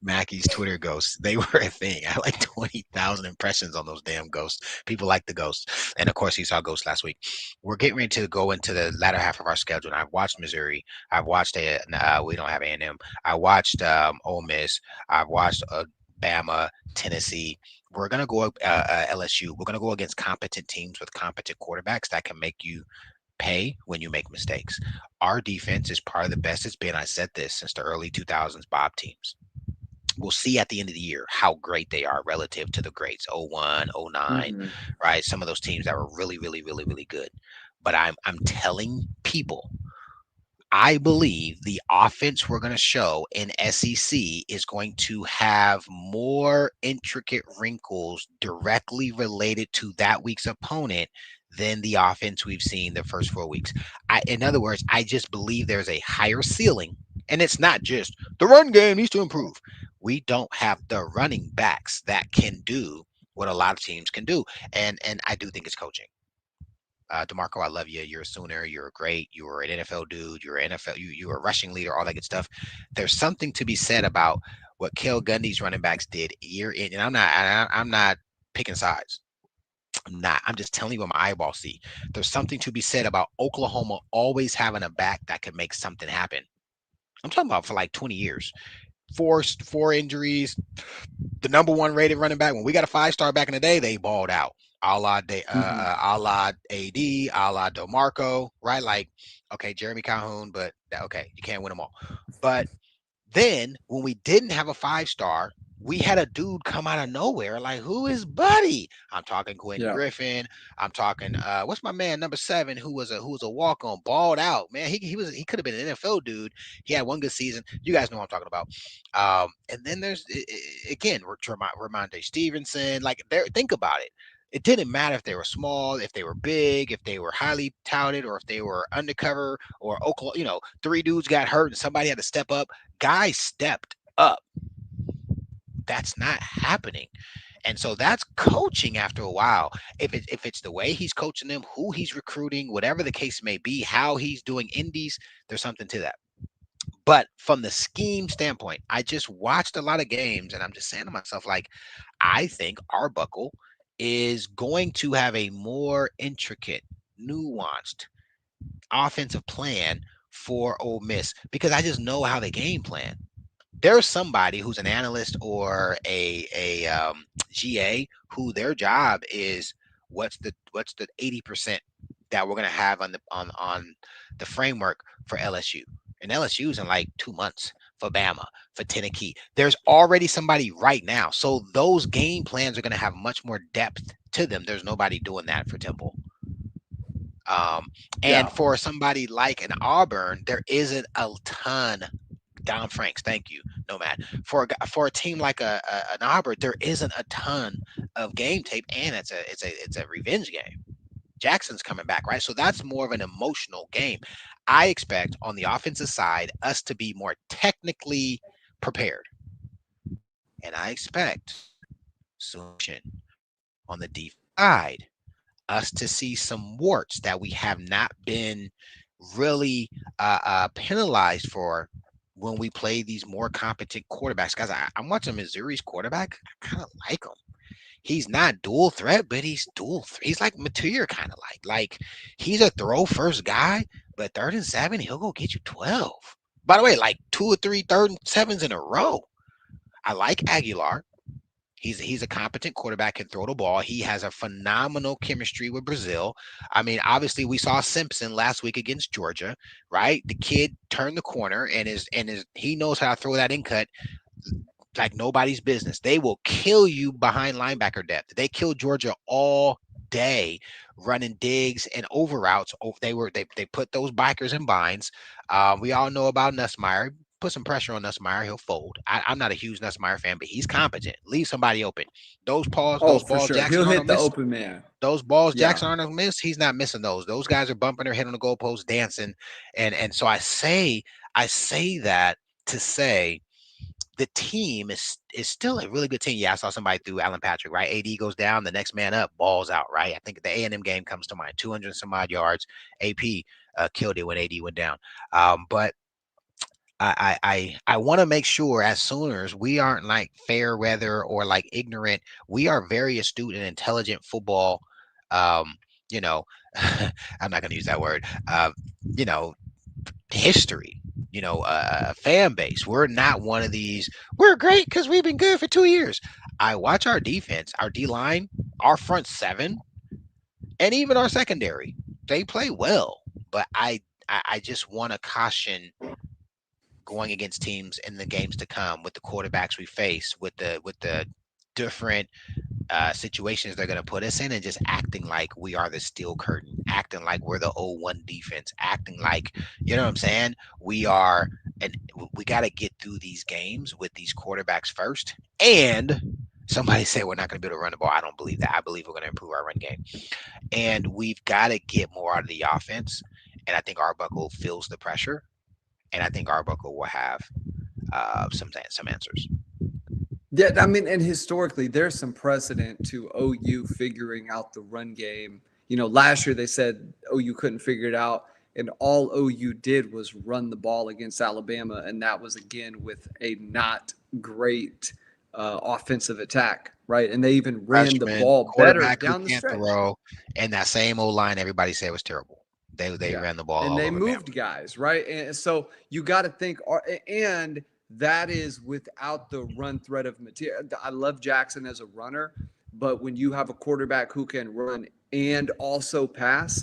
Mackey's Twitter ghosts. They were a thing. I had like 20,000 impressions on those damn ghosts. People like the ghosts. And of course, he saw ghosts last week. We're getting ready to go into the latter half of our schedule. And I've watched Missouri. I've watched we don't have A&M. I watched Ole Miss. I've watched Bama, Tennessee. We're going to go LSU. We're going to go against competent teams with competent quarterbacks that can make you pay when you make mistakes. Our defense is part of the best it's been. I said this since the early 2000s Bob teams. We'll see at the end of the year how great they are relative to the greats, 01, 09, Mhm. right? Some of those teams that were really, really, really, really good. But I'm telling people, I believe the offense we're going to show in SEC is going to have more intricate wrinkles directly related to that week's opponent than the offense we've seen the first 4 weeks. In other words, I just believe there's a higher ceiling, and it's not just the run game needs to improve. We don't have the running backs that can do what a lot of teams can do, and I do think it's coaching. DeMarco, I love you. You're a Sooner. You're great. You were an NFL dude. You're an NFL. You were a rushing leader. All that good stuff. There's something to be said about what Cale Gundy's running backs did year in, and I'm not picking sides. I'm not. I'm just telling you what my eyeballs see. There's something to be said about Oklahoma always having a back that can make something happen. I'm talking about for like 20 years. Four injuries, the number one rated running back. When we got a 5-star back in the day, they balled out. A la AD, a la DeMarco, right? Like, okay, Jeremy Calhoun, but okay, you can't win them all. But then when we didn't have a 5-star, we had a dude come out of nowhere. Like, who is Buddy? I'm talking Quentin Yeah. Griffin. I'm talking what's my man number 7 who was a walk on, balled out. Man, he could have been an NFL dude. He had one good season. You guys know what I'm talking about. And then there's again Ramondre Stevenson. Like, there, think about it. It didn't matter if they were small, if they were big, if they were highly touted, or if they were undercover, or Oklahoma. 3 dudes got hurt and somebody had to step up. Guys stepped up. That's not happening. And so that's coaching after a while. If it's the way he's coaching them, who he's recruiting, whatever the case may be, how he's doing indies, there's something to that. But from the scheme standpoint, I just watched a lot of games and I'm just saying to myself, like, I think Arbuckle is going to have a more intricate, nuanced offensive plan for Ole Miss because I just know how they game plan. There's somebody who's an analyst or a GA who their job is what's the 80% that we're gonna have on the framework for LSU, and LSU's in like 2 months for Bama, for Tennessee. There's already somebody right now, so those game plans are gonna have much more depth to them. There's nobody doing that for Temple. And Yeah. for somebody like an Auburn, there isn't a ton. Don Franks, thank you, Nomad. For a team like an Auburn, there isn't a ton of game tape, and it's a revenge game. Jackson's coming back, right? So that's more of an emotional game. I expect on the offensive side us to be more technically prepared, and I expect solution on the defense side us to see some warts that we have not been really penalized for when we play these more competent quarterbacks. Guys, I'm watching Missouri's quarterback. I kind of like him. He's not dual threat, but he's he's like Mateer kind of like he's a throw first guy, but 3rd and 7, he'll go get you 12. By the way, like 2 or 3 3rd and 7s in a row. I like Aguilar. He's a competent quarterback, can throw the ball. He has a phenomenal chemistry with Brazil. I mean, obviously, we saw Simpson last week against Georgia, right? The kid turned the corner and he knows how to throw that in cut like nobody's business. They will kill you behind linebacker depth. They killed Georgia all day running digs and over routes. They put those bikers in binds. We all know about Nussmeier. Put some pressure on Nussmeier, he'll fold. I'm not a huge Nussmeier fan, but he's competent. Leave somebody open. Those Oh, for balls sure. Jackson He'll hit Arnold the missed. open man. Those balls Yeah. Jackson Arnold missed. He's not missing those. Those guys are bumping their head on the goalpost, dancing, and so I say that to say the team is still a really good team. Yeah, I saw somebody threw Alan Patrick, right? AD goes down, the next man up, balls out, right? I think the A&M game comes to mind, 200 some odd yards. AP killed it when AD went down. But I want to make sure as Sooners we aren't like fair weather or like ignorant. We are very astute and intelligent football. Um, you know, I'm not going to use that word. You know, history. Fan base. We're not one of these. We're great because we've been good for 2 years. I watch our defense, our D line, our front seven, and even our secondary. They play well, but I just want to caution going against teams in the games to come with the quarterbacks we face, with the different situations they're going to put us in, and just acting like we are the steel curtain, acting like we're the 0-1 defense, acting like, you know what I'm saying? We are, and we got to get through these games with these quarterbacks first. And somebody said we're not going to be able to run the ball. I don't believe that. I believe we're going to improve our run game. And we've got to get more out of the offense. And I think Arbuckle feels the pressure. And I think Arbuckle will have some answers. Yeah, I mean, and historically, there's some precedent to OU figuring out the run game. Last year they said OU couldn't figure it out, and all OU did was run the ball against Alabama, and that was again with a not great offensive attack, right? And they even ran the Freshman ball better quarterback who down the can't stretch. throw, and that same old line everybody said was terrible. They Yeah. ran the ball And all they over Bama. moved guys, right? And so you got to think, and that is without the run threat of material. I love Jackson as a runner, but when you have a quarterback who can run and also pass,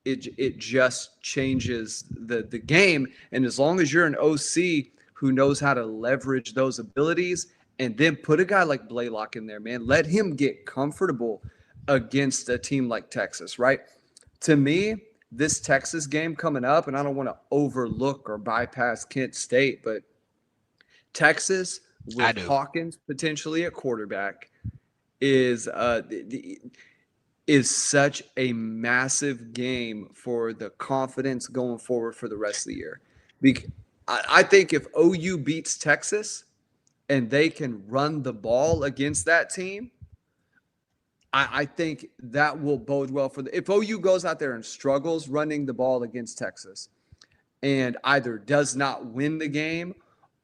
it just changes the game. And as long as you're an OC who knows how to leverage those abilities, and then put a guy like Blaylock in there, man, let him get comfortable against a team like Texas, right? To me, this Texas game coming up, and I don't want to overlook or bypass Kent State, but Texas I with do. Hawkins potentially at quarterback is is such a massive game for the confidence going forward for the rest of the year. I think if OU beats Texas and they can run the ball against that team, I think that will bode well for if OU goes out there and struggles running the ball against Texas and either does not win the game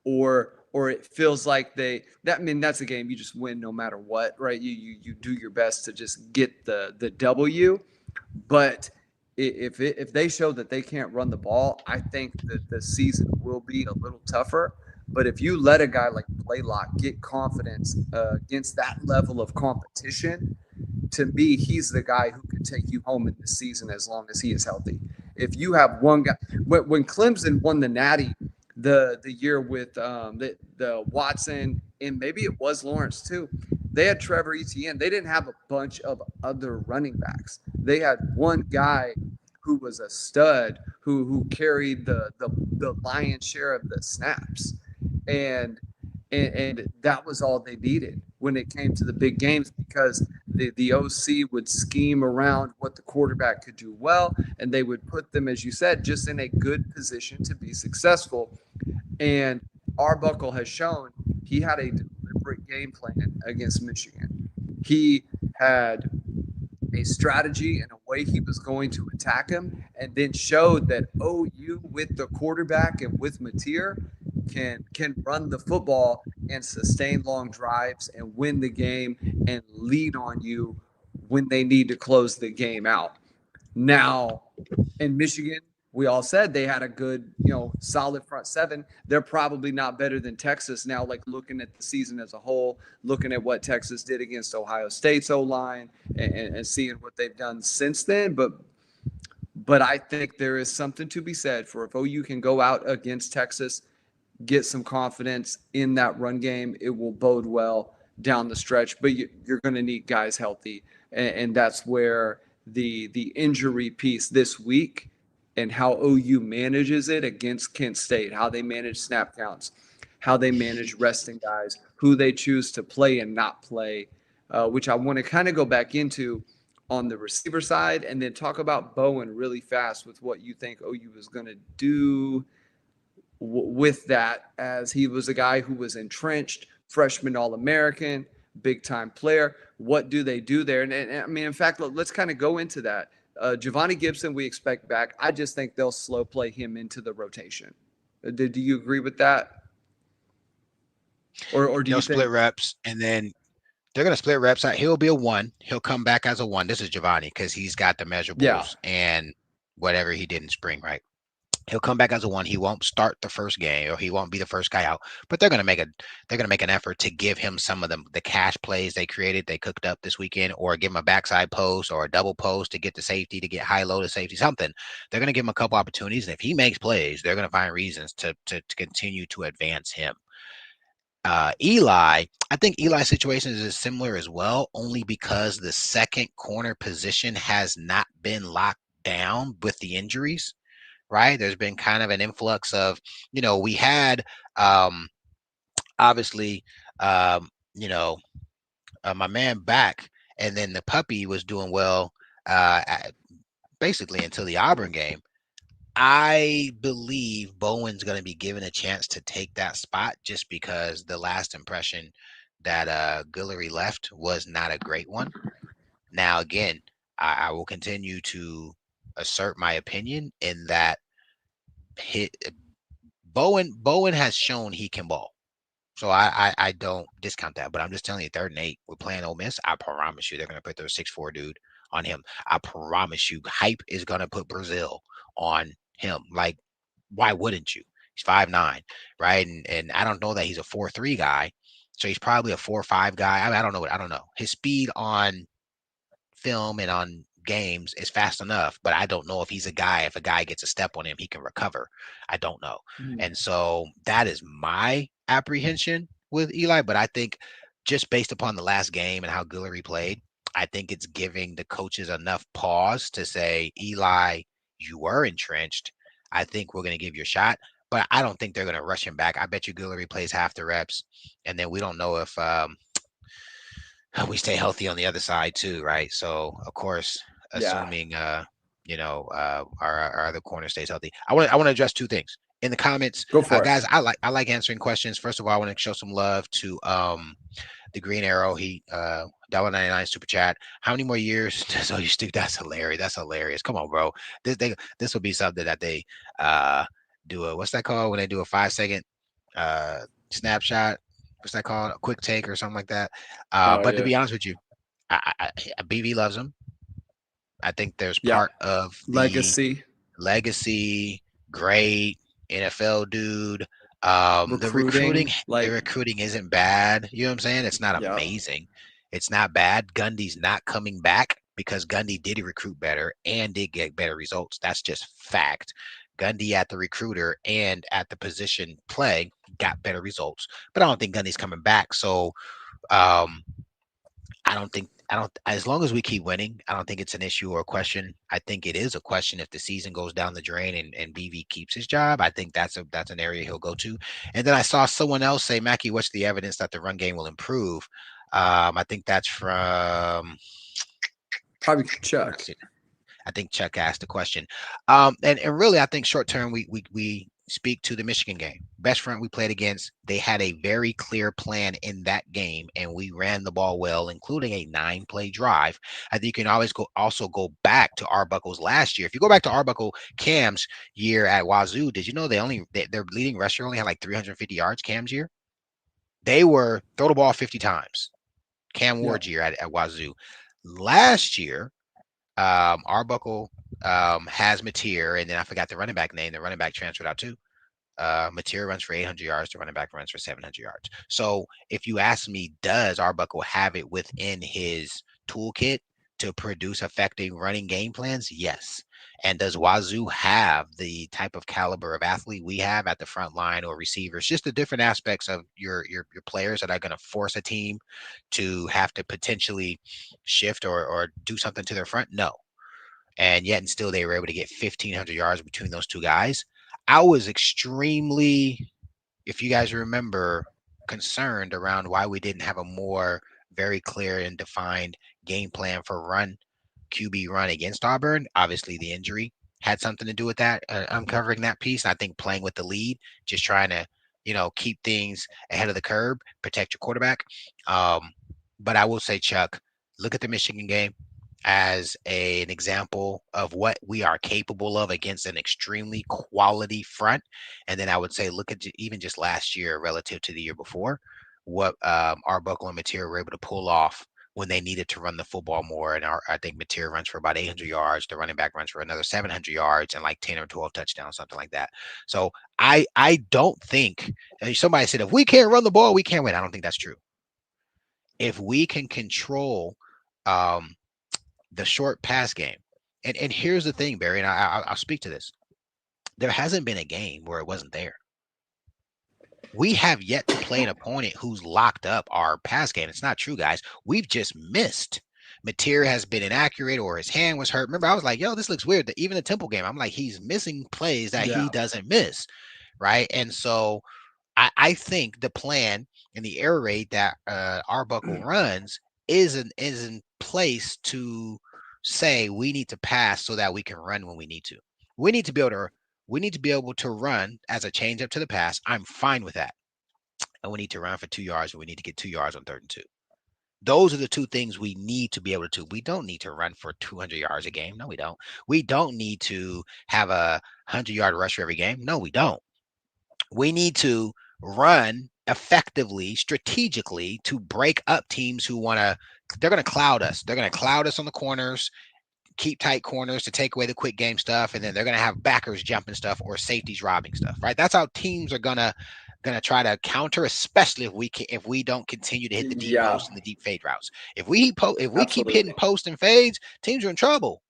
or it feels like that's a game you just win no matter what, right? You do your best to just get the W. But if they show that they can't run the ball, I think that the season will be a little tougher. But if you let a guy like Blaylock get confidence against that level of competition, to me, he's the guy who can take you home in the season as long as he is healthy. If you have one guy, when Clemson won the Natty the year with the Watson, and maybe it was Lawrence too, they had Trevor Etienne. They didn't have a bunch of other running backs. They had one guy who was a stud who carried the lion's share of the snaps, and and that was all they needed when it came to the big games, because the OC would scheme around what the quarterback could do well, and they would put them, as you said, just in a good position to be successful. And Arbuckle has shown he had a deliberate game plan against Michigan. He had a strategy and a way he was going to attack him, and then showed that OU with the quarterback and with Mateer can run the football and sustain long drives and win the game and lead on you when they need to close the game out. Now, in Michigan, we all said they had a good, solid front seven. They're probably not better than Texas now, like looking at the season as a whole, looking at what Texas did against Ohio State's O-line and seeing what they've done since then. But I think there is something to be said for if OU can go out against Texas, get some confidence in that run game, it will bode well down the stretch. But you're going to need guys healthy, and that's where the injury piece this week and how OU manages it against Kent State, how they manage snap counts, how they manage resting guys, who they choose to play and not play, which I want to kind of go back into on the receiver side, and then talk about Bowen really fast with what you think OU is going to do with that, as he was a guy who was entrenched, freshman All-American, big time player. What do they do there? And I mean, in fact, let's kind of go into that. Giovanni Gibson, we expect back. I just think they'll slow play him into the rotation. Do you agree with that? Or do They'll you split think, reps, and then they're going to split reps out. He'll be a one. He'll come back as a one. This is Giovanni because he's got the yeah, measurables and whatever he did in spring, right? He'll come back as a one. He won't start the first game, or he won't be the first guy out. But they're gonna make an effort to give him some of the cash plays they cooked up this weekend, or give him a backside post or a double post to get the safety, to get high low to safety, something. They're gonna give him a couple opportunities, and if he makes plays, they're gonna find reasons to continue to advance him. Eli, I think Eli's situation is similar as well, only because the second corner position has not been locked down with the injuries, right? There's been kind of an influx of, we had obviously, um, you know, my man back, and then the puppy was doing well, basically until the Auburn game. I believe Bowen's going to be given a chance to take that spot, just because the last impression that Guillory left was not a great one. Now, again, I will continue to assert my opinion in that hit, Bowen has shown he can ball. So I don't discount that, but I'm just telling you, 3rd and 8, we're playing Ole Miss. I promise you, they're gonna put their 6'4" dude on him. I promise you, hype is gonna put Brazil on him. Like, why wouldn't you? He's 5'9", right? And I don't know that he's a 4'3" guy, so he's probably a 4'5" guy. I mean, I don't know. His speed on film and on games is fast enough, but I don't know if he's a guy. If a guy gets a step on him, he can recover. I don't know. And so that is my apprehension with Eli. But I think, just based upon the last game and how Guillory played, I think it's giving the coaches enough pause to say, Eli, you were entrenched. I think we're going to give you a shot. But I don't think they're going to rush him back. I bet you Guillory plays half the reps, and then we don't know if we stay healthy on the other side too, right? So, of course, yeah, assuming our other corner stays healthy. I want to address 2 things in the comments, go for it. guys. I like answering questions. First of all, I want to show some love to the Green Arrow. He $1.99 super chat. How many more years? So you Stu, that's hilarious. That's hilarious. Come on, bro. This will be something that they do a, what's that called when they do a 5-second snapshot? What's that called? A quick take or something like that. Oh But to yeah, be honest with you, BV loves him. I think there's yeah. part of the Legacy, legacy, great NFL dude. The recruiting, recruiting, the like, recruiting isn't bad. You know what I'm saying? It's not yeah, amazing. It's not bad. Gundy's not coming back because Gundy did recruit better and did get better results. That's just fact. Gundy at the recruiter and at the position play got better results, but I don't think Gundy's coming back. So um, I don't, as long as we keep winning, I don't think it's an issue or a question. I think it is a question if the season goes down the drain and BV keeps his job. I think that's an area he'll go to. And then I saw someone else say, Mackey, what's the evidence that the run game will improve? I think that's from, probably Chuck. I think Chuck asked the question. And really, I think short term, we speak to the Michigan game. Best front we played against, they had a very clear plan in that game, and we ran the ball well, including a 9-play drive. I think you can always also go back to Arbuckle's last year. If you go back to Arbuckle Cam's year at Wazoo, did you know their leading rusher only had like 350 yards Cam's year? They were throw the ball 50 times. Cam Yeah, Ward's year at Wazoo. Last year, Arbuckle has Mateer, and then I forgot the running back name. The running back transferred out too. Mateer runs for 800 yards. The running back runs for 700 yards. So if you ask me, does Arbuckle have it within his toolkit to produce effective running game plans? Yes. And does Wazoo have the type of caliber of athlete we have at the front line or receivers? Just the different aspects of your players that are going to force a team to have to potentially shift or do something to their front? No. And yet and still they were able to get 1,500 yards between those 2 guys. I was extremely, if you guys remember, concerned around why we didn't have a more very clear and defined game plan for QB run against Auburn. Obviously the injury had something to do with that, uncovering that piece. I think playing with the lead, just trying to, keep things ahead of the curve, protect your quarterback. Um, but I will say, Chuck, look at the Michigan game as an example of what we are capable of against an extremely quality front. And then I would say, look at even just last year relative to the year before, what Arbuckle and Mateer were able to pull off when they needed to run the football more. And I think Mateer runs for about 800 yards. The running back runs for another 700 yards and like 10 or 12 touchdowns, something like that. So I don't think somebody said, if we can't run the ball, we can't win. I don't think that's true. If we can control um, the short pass game, and here's the thing, Barry, and I'll speak to this. There hasn't been a game where it wasn't there. We have yet to play an opponent who's locked up our pass game. It's not true, guys. We've just missed. Mateer has been inaccurate or his hand was hurt. Remember, I was like, yo, this looks weird. Even the Temple game, I'm like, he's missing plays that he Yeah. doesn't miss. Right. And so I think the plan and the air raid that Arbuckle runs is in place to say we need to pass so that we can run when we need to. We need to be able to we need to be able to run as a change up to the pass. I'm fine with that. And we need to run for 2 yards and we need to get 2 yards on 3rd and 2. Those are the two things we need to be able to do. We don't need to run for 200 yards a game. No, we don't. We don't need to have a 100-yard rush every game. No, we don't. We need to run effectively, strategically to break up teams who they're going to cloud us. They're going to cloud us on the corners, keep tight corners to take away the quick game stuff, and then they're going to have backers jumping stuff or safeties robbing stuff, right? That's how teams are gonna try to counter, especially if we don't continue to hit the deep Yeah, post and the deep fade routes. If we keep hitting absolutely. post and fades, teams are in trouble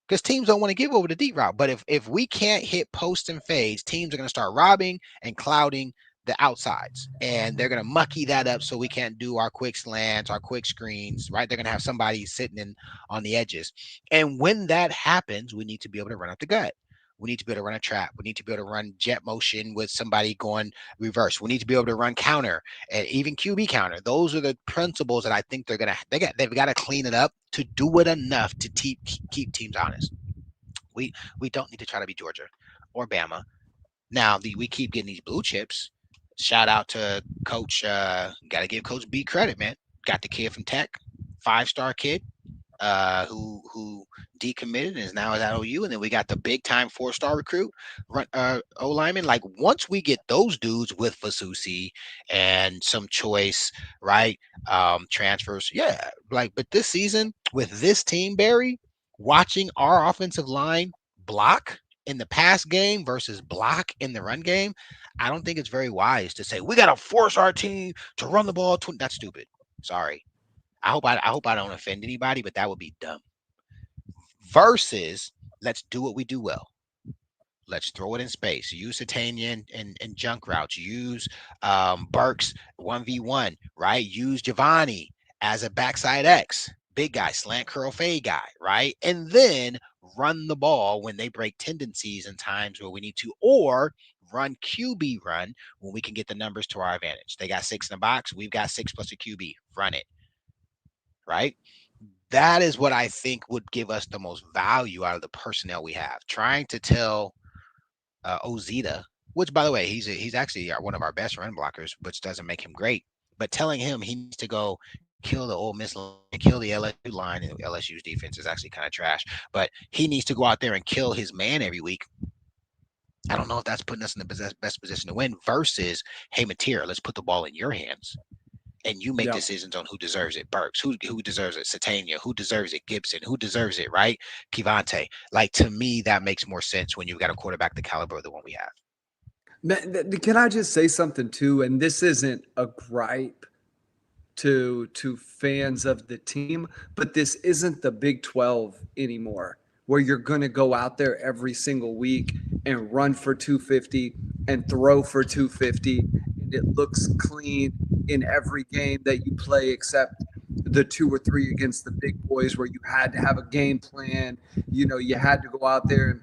because teams don't want to give over the deep route. But if we can't hit post and fades, teams are going to start robbing and clouding the outsides, and they're going to mucky that up so we can't do our quick slants, our quick screens, right? They're going to have somebody sitting in on the edges, and when that happens, we need to be able to run up the gut. We need to be able to run a trap. We need to be able to run jet motion with somebody going reverse. We need to be able to run counter and even QB counter. Those are the principles that I think they've got to clean it up to do it enough to keep teams honest. We don't need to try to be Georgia or Bama. Now we keep getting these blue chips. Shout out to Coach. Got to give Coach B credit, man. Got the kid from Tech, 5-star kid, who decommitted and is now at OU, and then we got the big time 4-star recruit, O lineman. Like once we get those dudes with Fasusi and some choice, right? Transfers, yeah. Like, but this season with this team, Barry, watching our offensive line block in the pass game versus block in the run game, I don't think it's very wise to say we got to force our team to run the ball. That's stupid. Sorry. I hope I don't offend anybody, but that would be dumb. Versus, let's do what we do well. Let's throw it in space. Use Titania and junk routes. Use Burks 1v1, right? Use Giovanni as a backside X, big guy, slant curl fade guy, right? And then run the ball when they break tendencies in times where we need to, or run QB run when we can get the numbers to our advantage. They got 6 in the box. We've got 6 plus a QB. Run it, right? That is what I think would give us the most value out of the personnel we have. Trying to tell Ozita, which by the way, he's actually one of our best run blockers, which doesn't make him great. But telling him he needs to go kill the Ole Miss line, kill the LSU line, and LSU's defense is actually kind of trash. But he needs to go out there and kill his man every week. I don't know if that's putting us in the best position to win. Versus, hey, Mateer, let's put the ball in your hands and you make Yeah. decisions on who deserves it. Burks, who deserves it? Satania, who deserves it? Gibson, who deserves it? Right? Kivante. Like to me, that makes more sense when you've got a quarterback the caliber of the one we have. Can I just say something too? And this isn't a gripe to fans of the team, but this isn't the Big 12 anymore, where you're going to go out there every single week and run for 250 and throw for 250, and it looks clean in every game that you play except the 2 or 3 against the big boys where you had to have a game plan. You had to go out there and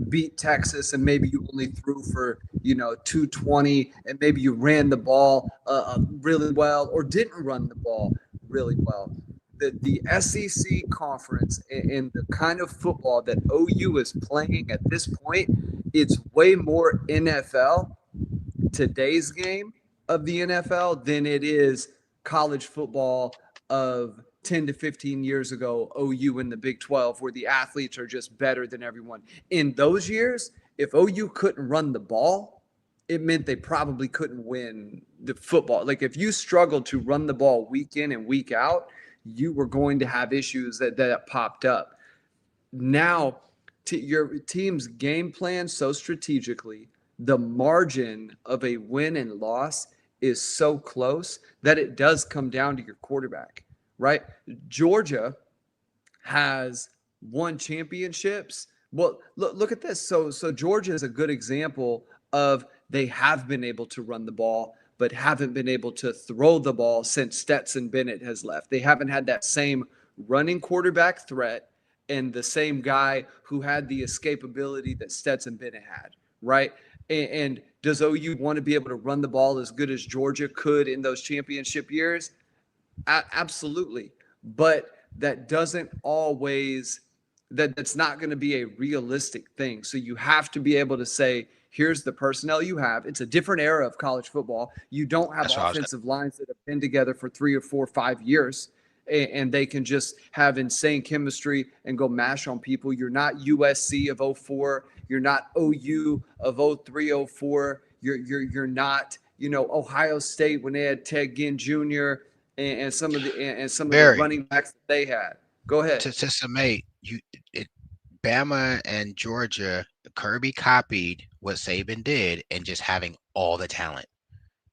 beat Texas, and maybe you only threw for 220, and maybe you ran the ball really well or didn't run the ball really well. the SEC conference and the kind of football that OU is playing at this point, it's way more NFL today's game of the NFL than it is college football of 10 to 15 years ago, OU in the Big 12, where the athletes are just better than everyone. In those years, if OU couldn't run the ball, it meant they probably couldn't win the football. Like if you struggled to run the ball week in and week out, you were going to have issues that popped up. Now, your team's game plan so strategically, the margin of a win and loss is so close that it does come down to your quarterback, right? Georgia has won championships. Well, look at this. So Georgia is a good example of they have been able to run the ball, but haven't been able to throw the ball since Stetson Bennett has left. They haven't had that same running quarterback threat and the same guy who had the escapability that Stetson Bennett had, right? And does OU want to be able to run the ball as good as Georgia could in those championship years? Absolutely. But that doesn't always, that's not going to be a realistic thing. So you have to be able to say, here's the personnel you have. It's a different era of college football. You don't have offensive lines that have been together for 3 or 4 or 5 years and they can just have insane chemistry and go mash on people. You're not USC of 04. You're not OU of 03, 04. You're not, Ohio State when they had Ted Ginn Jr. and some of the running backs that they had. Go ahead. To summate, Bama and Georgia, Kirby copied what Saban did and just having all the talent.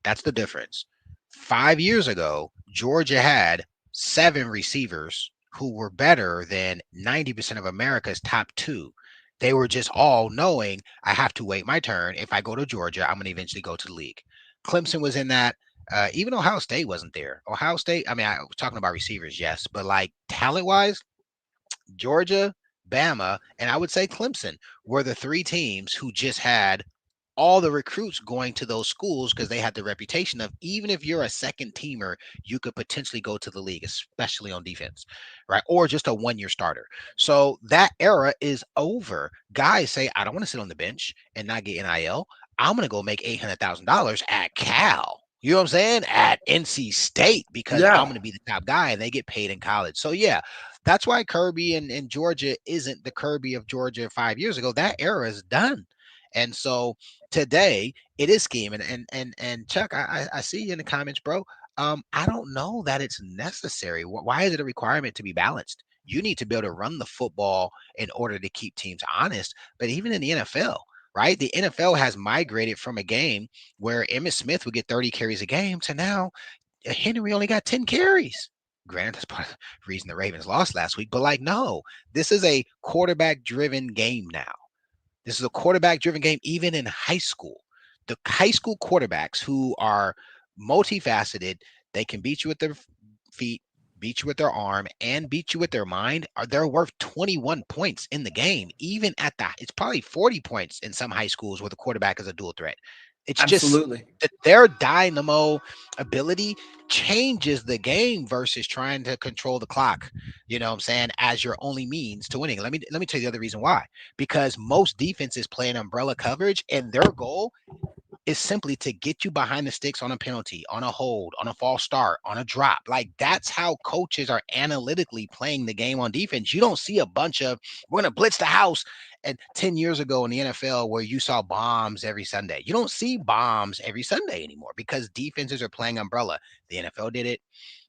That's the difference. 5 years ago, Georgia had 7 receivers who were better than 90% of America's top 2. They were just all knowing, I have to wait my turn. If I go to Georgia, I'm going to eventually go to the league. Clemson was in that. Even Ohio State wasn't there. Ohio State, I was talking about receivers, yes, but like talent-wise, Georgia, Bama, and I would say Clemson were the 3 teams who just had all the recruits going to those schools because they had the reputation of, even if you're a second teamer, you could potentially go to the league, especially on defense, right? Or just a 1-year starter. So that era is over. Guys say, I don't want to sit on the bench and not get NIL. I'm going to go make $800,000 at Cal. You know what I'm saying? At NC State, because I'm going to be the top guy, and they get paid in college. So yeah, that's why Kirby and Georgia isn't the Kirby of Georgia 5 years ago. That era is done. And so today it is scheme. And Chuck, I see you in the comments, bro. I don't know that it's necessary. Why is it a requirement to be balanced? You need to be able to run the football in order to keep teams honest. But even in the NFL, right? The NFL has migrated from a game where Emmitt Smith would get 30 carries a game to now Henry only got 10 carries. Granted, that's part of the reason the Ravens lost last week. But no, this is a quarterback-driven game now. This is a quarterback-driven game, even in high school. The high school quarterbacks who are multifaceted, they can beat you with their feet, beat you with their arm, and beat you with their mind. They're worth 21 points in the game. Even at it's probably 40 points in some high schools where the quarterback is a dual threat. It's Absolutely. just that their dynamo ability changes the game versus trying to control the clock, you know what I'm saying, as your only means to winning. Let me tell you the other reason why. Because most defenses play an umbrella coverage, and their goal is simply to get you behind the sticks on a penalty, on a hold, on a false start, on a drop. Like, that's how coaches are analytically playing the game on defense. You don't see a bunch of, we're going to blitz the house. And 10 years ago in the NFL, where you saw bombs every Sunday, you don't see bombs every Sunday anymore because defenses are playing umbrella. The NFL did it.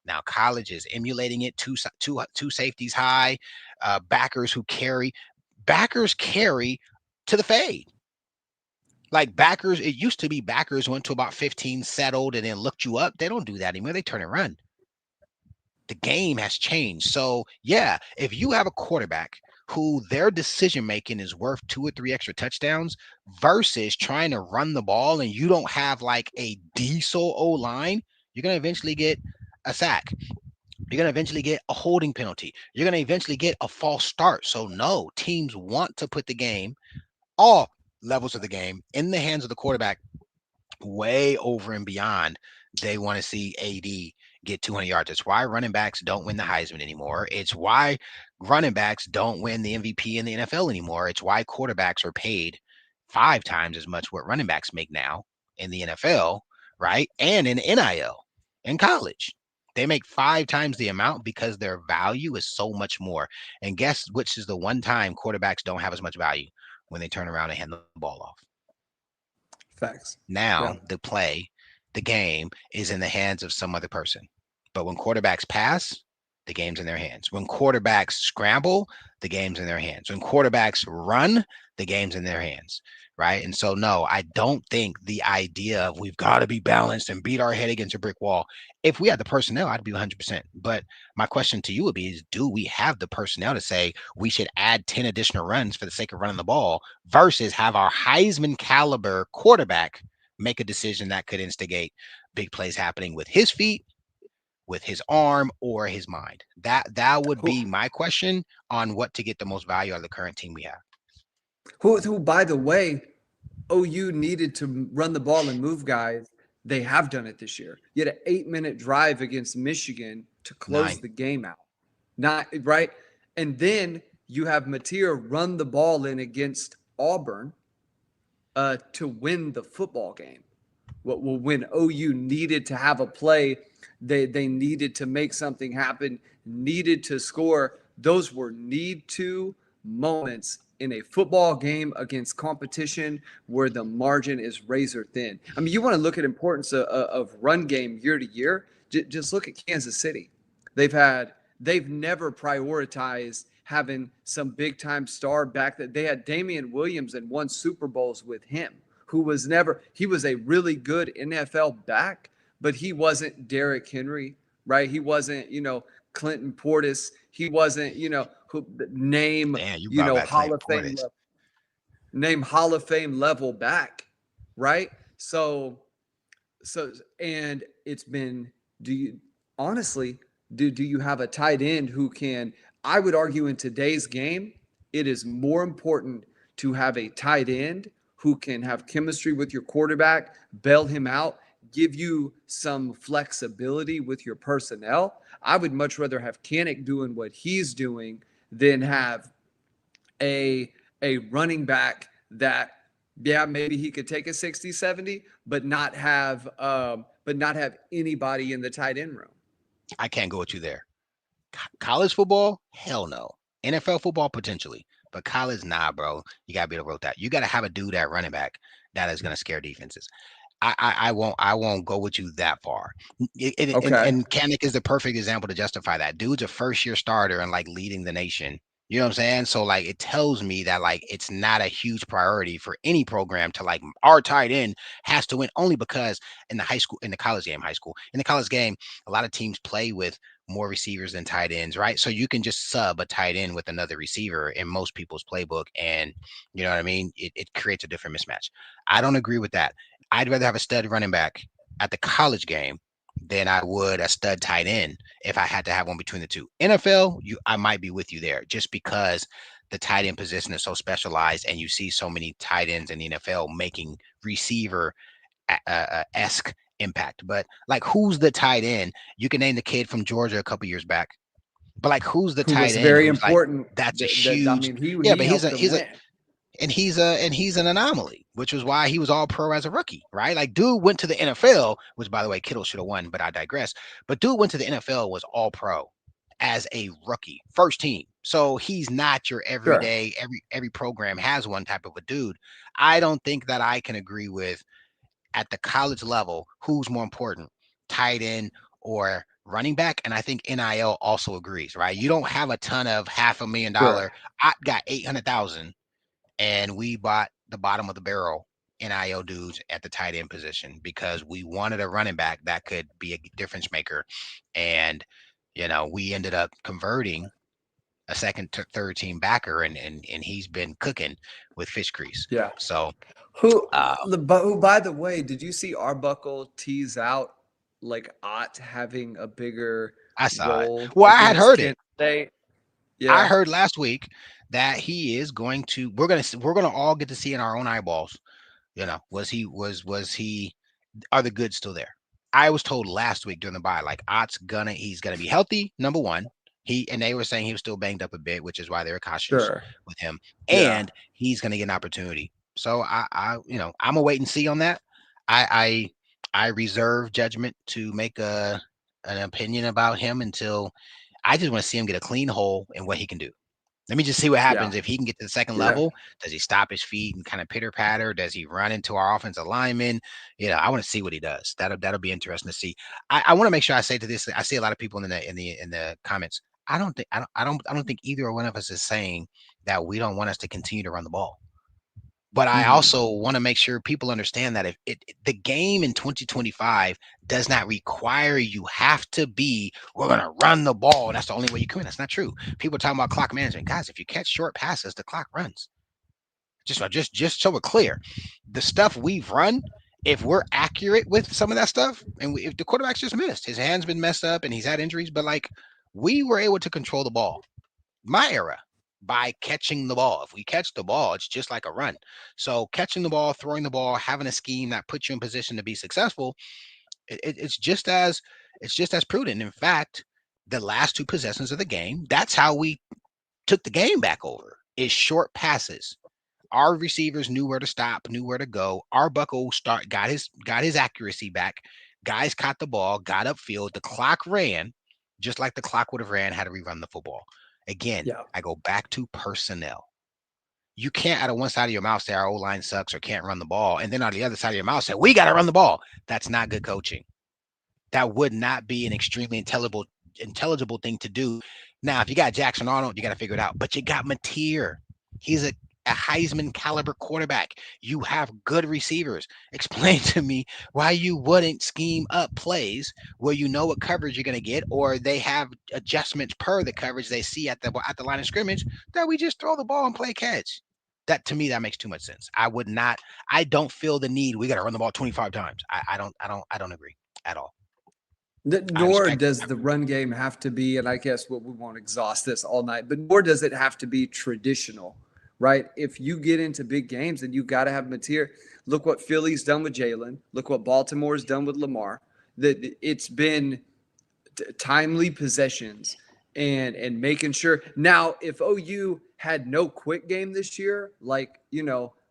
Now college is emulating it. Two safeties high, backers carry to the fade. Like backers, it used to be backers went to about 15, settled, and then looked you up. They don't do that anymore. They turn and run. The game has changed. So yeah, if you have a quarterback who their decision making is worth 2 or 3 extra touchdowns versus trying to run the ball, and you don't have like a diesel O line, you're gonna eventually get a sack. You're going to eventually get a holding penalty. You're going to eventually get a false start. So no, teams want to put the game, all levels of the game, in the hands of the quarterback way over and beyond. They want to see AD get 200 yards. It's why running backs don't win the Heisman anymore. It's why running backs don't win the MVP in the NFL anymore. It's why quarterbacks are paid 5 times as much what running backs make now in the NFL, right? And in NIL in college. They make 5 times the amount because their value is so much more. And guess which is the one time quarterbacks don't have as much value? When they turn around and hand the ball off. Facts. Now Yeah. the game is in the hands of some other person. But when quarterbacks pass, the game's in their hands. When quarterbacks scramble, the game's in their hands. When quarterbacks run, the game's in their hands. Right. And so, no, I don't think the idea of we've got to be balanced and beat our head against a brick wall. If we had the personnel, I'd be 100%. But my question to you would be is, do we have the personnel to say we should add 10 additional runs for the sake of running the ball versus have our Heisman caliber quarterback make a decision that could instigate big plays happening with his feet, with his arm, or his mind? That would Who, be my question on what to get the most value out of the current team we have. who, by the way, OU needed to run the ball and move guys. They have done it this year. You had an 8-minute drive against Michigan to close 9. the game out. Not right. And then you have Mateer run the ball in against Auburn to win the football game. When OU needed to have a play, they needed to make something happen, needed to score. Those were need to moments in a football game against competition where the margin is razor thin. I mean, you want to look at importance of run game year to year. Just look at Kansas City. They've never prioritized having some big time star back. That they had Damian Williams and won Super Bowls with him, who was never, he was a really good NFL back, but he wasn't Derrick Henry, right? He wasn't, Clinton Portis. He wasn't, who name, Damn, you brought back Hall Clinton of Fame Portis. name Hall of Fame level back, right? So and it's been, do you honestly, do you have a tight end who can, I would argue in today's game, it is more important to have a tight end who can have chemistry with your quarterback, bail him out, give you some flexibility with your personnel. I would much rather have Kanik doing what he's doing than have a running back that, yeah, maybe he could take a 60, 70, but not have anybody in the tight end room. I can't go with you there. College football, hell no. NFL football, potentially. But college, nah, bro. You gotta be able to rotate that. You gotta have a dude at running back that is gonna scare defenses. I won't go with you that far. Okay. And Kanik is the perfect example to justify that. Dude's a first year starter and like leading the nation. You know what I'm saying? So like it tells me that like it's not a huge priority for any program to like our tight end has to win only because in the college game, a lot of teams play with more receivers than tight ends, right? So you can just sub a tight end with another receiver in most people's playbook. And you know what I mean? It creates a different mismatch. I don't agree with that. I'd rather have a stud running back at the college game than I would a stud tight end if I had to have one between the two. NFL, I might be with you there just because the tight end position is so specialized and you see so many tight ends in the NFL making receiver esque impact. But like, who's the tight end? You can name the kid from Georgia a couple years back, but like, who's the Who tight was end very who's like important. that's a I huge mean, yeah, he but helped them win. he's an anomaly, which was why he was all pro as a rookie, right? Like, dude went to the NFL, which by the way, Kittle should have won, but I digress. But dude went to the NFL, was all pro as a rookie, first team. So he's not your Sure. everyday, every program has one type of a dude. I don't think that I can agree with at the college level who's more important, tight end or running back. And I think NIL also agrees, right? You don't have a ton of $500,000. Sure. I got 800,000 and we bought the bottom of the barrel NIL dudes at the tight end position because we wanted a running back that could be a difference maker. And, we ended up converting a second to third team backer and he's been cooking with fish grease. Yeah. So, Who, uh, who, by the way, did you see Arbuckle tease out like Ott having a bigger I saw it. role Well, I had against heard it. Kent State? I Yeah. heard last week that he is going to, we're going to all get to see in our own eyeballs, was he, are the goods still there? I was told last week during the bye, like he's gonna be healthy. Number one, and they were saying he was still banged up a bit, which is why they were cautious Sure. with him. Yeah. And he's gonna get an opportunity. So I'm a wait and see on that. I reserve judgment to make an opinion about him until I just want to see him get a clean hole in what he can do. Let me just see what Yeah. happens. If he can get to the second Yeah. level, does he stop his feet and kind of pitter patter? Does he run into our offensive lineman? I want to see what he does. That'll be interesting to see. I want to make sure I say to this. I see a lot of people in the comments. I don't think either one of us is saying that we don't want us to continue to run the ball. But I Mhm. also want to make sure people understand that if the game in 2025 does not require you have to be, we're going to run the ball. That's the only way you can win. That's not true. People are talking about clock management. Guys, if you catch short passes, the clock runs. Just so we're clear, the stuff we've run, if we're accurate with some of that stuff, and if the quarterback's just missed, his hand's been messed up and he's had injuries, but like we were able to control the ball. My era, by catching the ball. If we catch the ball, it's just like a run. So catching the ball, throwing the ball, having a scheme that puts you in position to be successful, it's just as prudent. In fact, the last two possessions of the game, that's how we took the game back over. Is short passes. Our receivers knew where to stop, knew where to go. Our bucko got his accuracy back. Guys caught the ball, got upfield. The clock ran, just like the clock would have ran had we run the football. Again, Yeah. I go back to personnel. You can't out of one side of your mouth say our O line sucks or can't run the ball, and then on the other side of your mouth say we got to run the ball. That's not good coaching. That would not be an extremely intelligible thing to do. Now, if you got Jackson Arnold, you got to figure it out. But you got Mateer. He's a Heisman caliber quarterback. You have good receivers. Explain to me why you wouldn't scheme up plays where you know what coverage you're going to get, or they have adjustments per the coverage they see at the line of scrimmage, that we just throw the ball and play catch. That to me, that makes too much sense. I would not. I don't feel the need. We got to run the ball 25 times. I don't agree at all. I Nor respect. does the run game have to be, and I guess what we won't exhaust this all night, but nor does it have to be traditional, right? If you get into big games, then you got to have material. Look what Philly's done with Jalen. Look what Baltimore's done with Lamar. That it's been timely possessions and making sure. Now, if OU had no quick game this year, like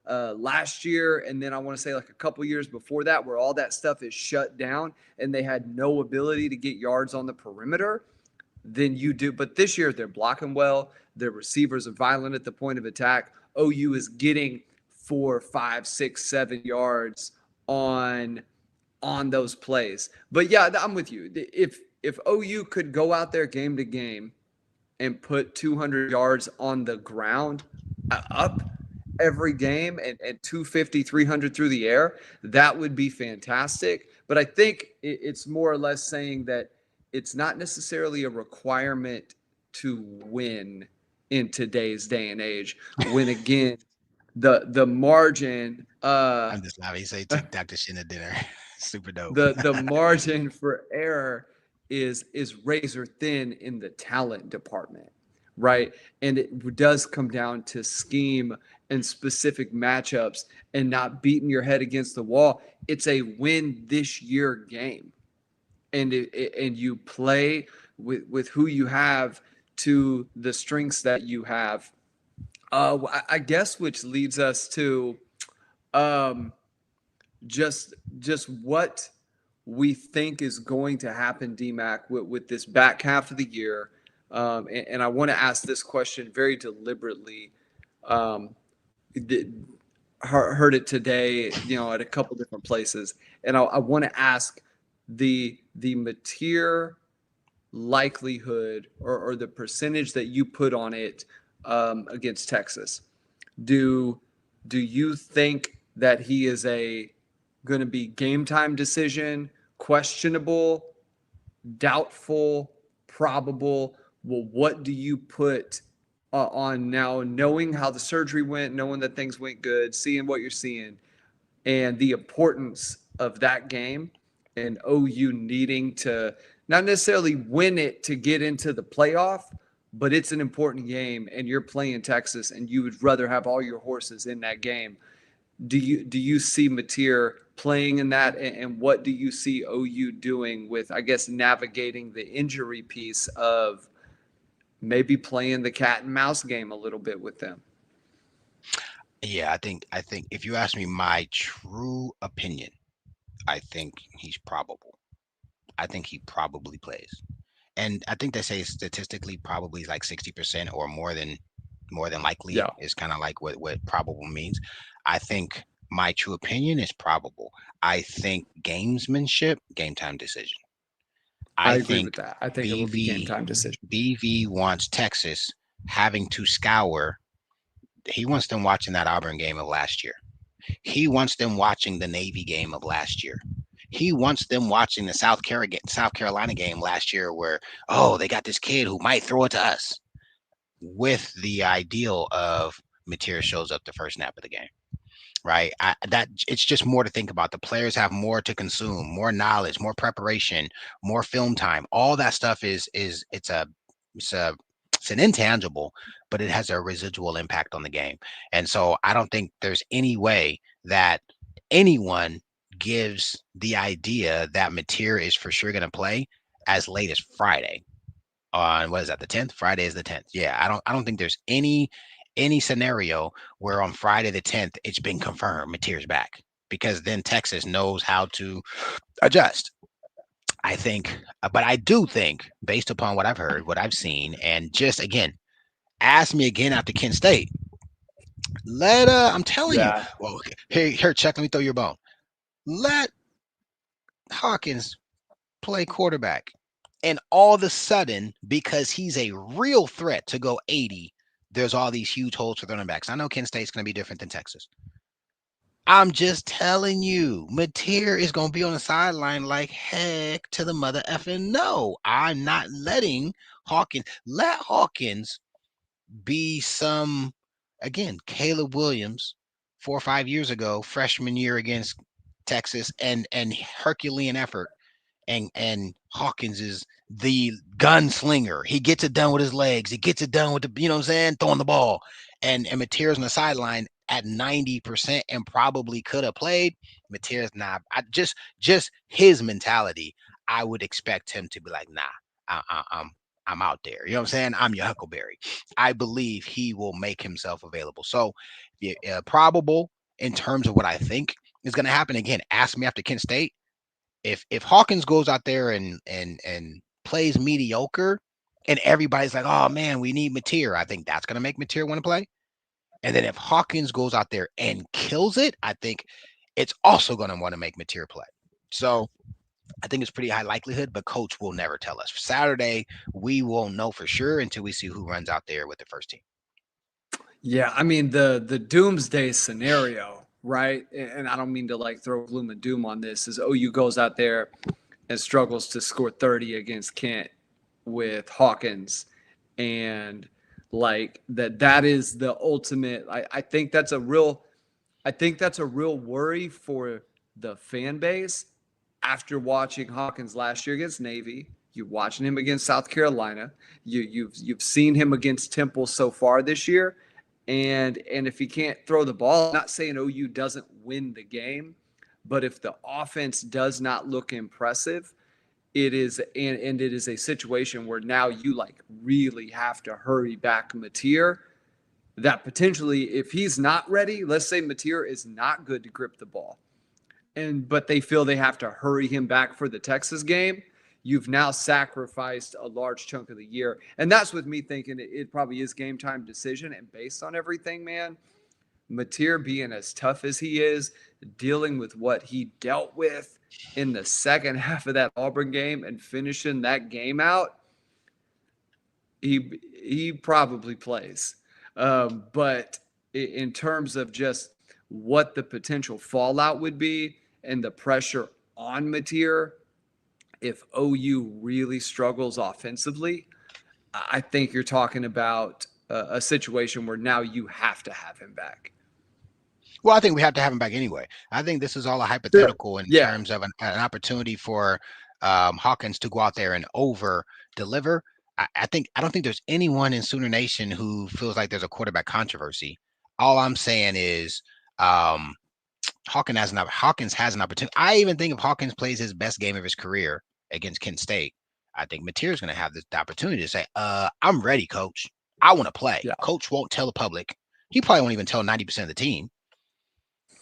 last year, and then I want to say like a couple years before that, where all that stuff is shut down and they had no ability to get yards on the perimeter, then you do. But this year they're blocking well. Their receivers are violent at the point of attack. OU is getting 4, 5, 6, 7 yards on those plays. But yeah, I'm with you. If OU could go out there game to game and put 200 yards on the ground up every game and 250, 300 through the air, that would be fantastic. But I think it's more or less saying that it's not necessarily a requirement to win in today's day and age. When again, the margin I'm just laughing. He say took Dr. Shin to dinner. Super dope. the margin for error is razor thin in the talent department, right? And it does come down to scheme and specific matchups and not beating your head against the wall. It's a win this year game, and and you play with who you have to the strengths that you have. I guess which leads us to um, just what we think is going to happen, DMAC, with this back half of the year. And I want to ask this question very deliberately. Um, heard it today, at a couple different places, and I want to ask the material likelihood or the percentage that you put on it against Texas. Do you think that he is going to be game time decision, questionable, doubtful, probable? Well, what do you put on now, knowing how the surgery went, knowing that things went good, seeing what you're seeing, and the importance of that game, and OU needing to not necessarily win it to get into the playoff, but it's an important game, and you're playing Texas, and you would rather have all your horses in that game. Do you see Mateer playing in that, and what do you see OU doing with, I guess, navigating the injury piece of maybe playing the cat and mouse game a little bit with them? Yeah, I think if you ask me my true opinion, I think he's probable. I think he probably plays. And I think they say statistically probably like 60% or more than likely Yeah, is kind of like what probable means. I think my true opinion is probable. I think gamesmanship, game time decision. I I agree think with that. I think it will be game BV time decision. BV wants Texas having to scour. He wants them watching that Auburn game of last year. He wants them watching the Navy game of last year. He wants them watching the South Carolina game last year where, oh, they got this kid who might throw it to us, with the ideal of Mateer shows up the first snap of the game. Right. That it's just more to think about. The players have more to consume, more knowledge, more preparation, more film time. All that stuff is it's a it's an intangible, but it has a residual impact on the game. And so I don't think there's any way that anyone gives the idea that Mateer is for sure going to play as late as Friday. On what is that, the 10th? Friday is the 10th. Yeah, I don't think there's any scenario where on Friday the 10th it's been confirmed Mateer's back, because then Texas knows how to adjust. I think, but I do think, based upon what I've heard, what I've seen, and just again, ask me again after Kent State. I'm telling you. Yeah. Well, okay, here, check. Let me throw your bone. Let Hawkins play quarterback. And all of a sudden, because he's a real threat to go 80, there's all these huge holes for running backs. I know Kent State's going to be different than Texas. I'm just telling you, Mateer is going to be on the sideline like heck to the mother effing no. I'm not letting Hawkins, let Hawkins be some, again, Caleb Williams 4 or 5 years ago, freshman year against Texas, and Herculean effort, and Hawkins is the gunslinger. He gets it done with his legs. He gets it done with the, what I'm saying, throwing the ball. And Mateer's on the sideline at 90% and probably could have played. Mateer's not. Just his mentality, I would expect him to be like, nah, I'm out there. You know what I'm saying? I'm your Huckleberry. I believe he will make himself available. So probable in terms of what I think is going to happen. Again, ask me after Kent State. If Hawkins goes out there and plays mediocre, and everybody's like, oh man, we need Mateer, I think that's gonna make Mateer want to play. And then if Hawkins goes out there and kills it, I think it's also gonna want to make Mateer play. So I think it's pretty high likelihood, but coach will never tell us. Saturday, we won't know for sure until we see who runs out there with the first team. Yeah, I mean the doomsday scenario, right? And I don't mean to like throw gloom and doom on this, is OU goes out there and struggles to score 30 against Kent with Hawkins, and like that is the ultimate. I think that's a real worry for the fan base after watching Hawkins last year against Navy. You're watching him against South Carolina. You've seen him against Temple so far this year. And if he can't throw the ball, I'm not saying OU doesn't win the game, but if the offense does not look impressive, it is and it is a situation where now you like really have to hurry back Mateer. That potentially, if he's not ready, let's say Mateer is not good to grip the ball, but they feel they have to hurry him back for the Texas game, you've now sacrificed a large chunk of the year. And that's with me thinking it probably is game time decision. And based on everything, man, Mateer being as tough as he is, dealing with what he dealt with in the second half of that Auburn game and finishing that game out, he probably plays. But in terms of just what the potential fallout would be and the pressure on Mateer, if OU really struggles offensively, I think you're talking about a situation where now you have to have him back. Well, I think we have to have him back anyway. I think this is all a Sure. hypothetical in Yeah. terms of an opportunity for Hawkins to go out there and over deliver. I don't think there's anyone in Sooner Nation who feels like there's a quarterback controversy. All I'm saying is, um, Hawkins has an opportunity. I even think if Hawkins plays his best game of his career against Kent State, I think Mateer's going to have the opportunity to say, I'm ready, coach. I want to play. Yeah. Coach won't tell the public. He probably won't even tell 90% of the team.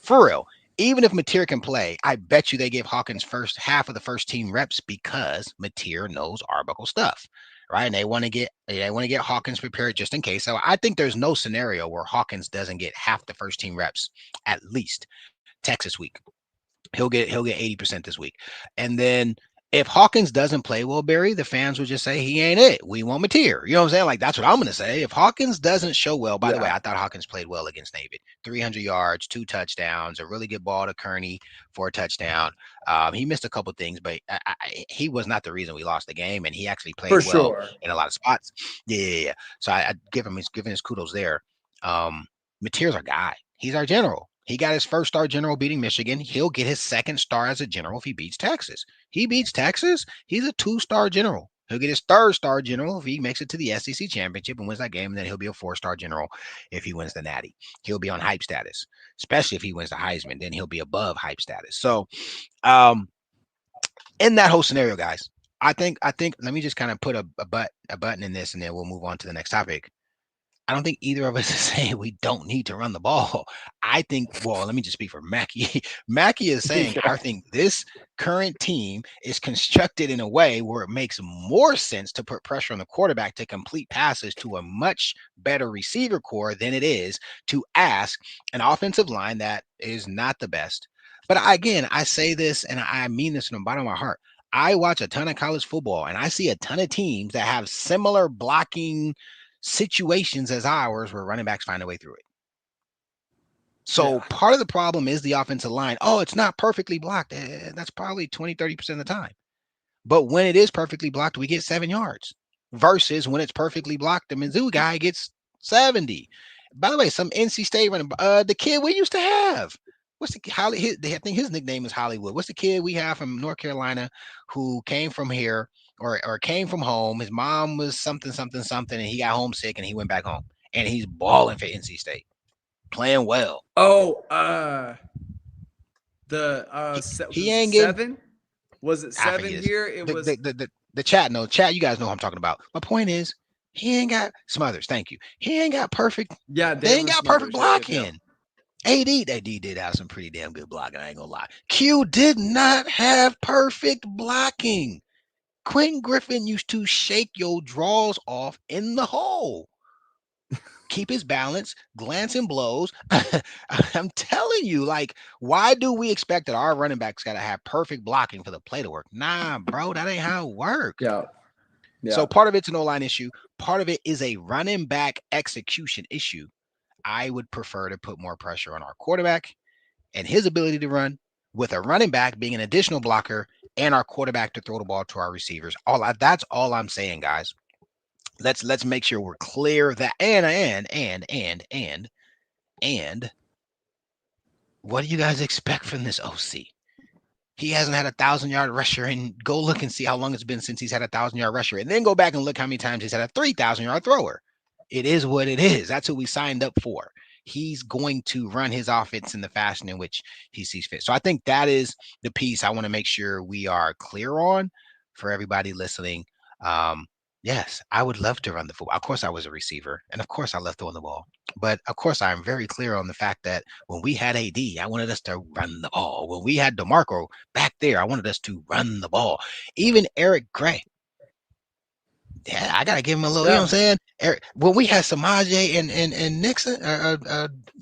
For real. Even if Mateer can play, I bet you they give Hawkins first half of the first team reps because Mateer knows Arbuckle stuff, right? And they want to get Hawkins prepared just in case. So I think there's no scenario where Hawkins doesn't get half the first team reps at least. Texas week. He'll get 80% this week. And then if Hawkins doesn't play well, Barry, the fans will just say he ain't it. We want Mateer. You know what I'm saying? Like, that's what I'm going to say. If Hawkins doesn't show well, by the way, I thought Hawkins played well against Navy. 300 yards, 2 touchdowns, a really good ball to Kearney for a touchdown. He missed a couple things, but he was not the reason we lost the game, and he actually played well in a lot of spots. Yeah. So I give him his kudos there. Mateer's our guy. He's our general. He got his first star general beating Michigan. He'll get his second star as a general if he beats Texas. He beats Texas, he's a 2-star general. He'll get his 3rd-star general if he makes it to the SEC championship and wins that game. And then he'll be a 4-star general if he wins the Natty. He'll be on hype status, especially if he wins the Heisman. Then he'll be above hype status. So, in that whole scenario, guys, I think. Let me just kind of put a button in this, and then we'll move on to the next topic. I don't think either of us is saying we don't need to run the ball. I think, well, let me just speak for Mackey. Mackey is saying, I think this current team is constructed in a way where it makes more sense to put pressure on the quarterback to complete passes to a much better receiver core than it is to ask an offensive line that is not the best. But I say this, and I mean this from the bottom of my heart. I watch a ton of college football, and I see a ton of teams that have similar blocking situations as ours where running backs find a way through it. So part of the problem is the offensive line. Oh, it's not perfectly blocked. That's probably 20-30% of the time. But when it is perfectly blocked, we get 7 yards versus when it's perfectly blocked, the Mizzou guy gets 70. By the way, some NC State running, the kid we used to have, what's the I think his nickname is Hollywood. What's the kid we have from North Carolina who came from here or came from home? His mom was something, and he got homesick and he went back home. And he's balling for NC State, playing well. Oh, he ain't 7? Was it 7 here? It was the chat. No, chat. You guys know what I'm talking about. My point is, he ain't got Smothers. Thank you. He ain't got perfect. Yeah, they ain't got perfect blocking. AD did have some pretty damn good blocking. I ain't gonna lie. Q did not have perfect blocking. Quentin Griffin used to shake your draws off in the hole. Keep his balance, glancing blows. I'm telling you, like, why do we expect that our running backs got to have perfect blocking for the play to work? Nah, bro, that ain't how it works. Yeah. So part of it's an O-line issue. Part of it is a running back execution issue. I would prefer to put more pressure on our quarterback and his ability to run, with a running back being an additional blocker and our quarterback to throw the ball to our receivers. That's all I'm saying, guys. Let's make sure we're clear that and what do you guys expect from this OC? He hasn't had a 1,000-yard rusher, and go look and see how long it's been since he's had a 1,000-yard rusher, and then go back and look how many times he's had a 3,000-yard thrower. It is what it is. That's who we signed up for. He's going to run his offense in the fashion in which he sees fit. So I think that is the piece I want to make sure we are clear on for everybody listening. Yes, I would love to run the football. Of course, I was a receiver, and of course, I love throwing the ball. But of course, I'm very clear on the fact that when we had AD, I wanted us to run the ball. When we had DeMarco back there, I wanted us to run the ball. Even Eric Gray. Yeah, I gotta give him a little. You know what I'm saying? Eric, when we had Samaje and Nixon,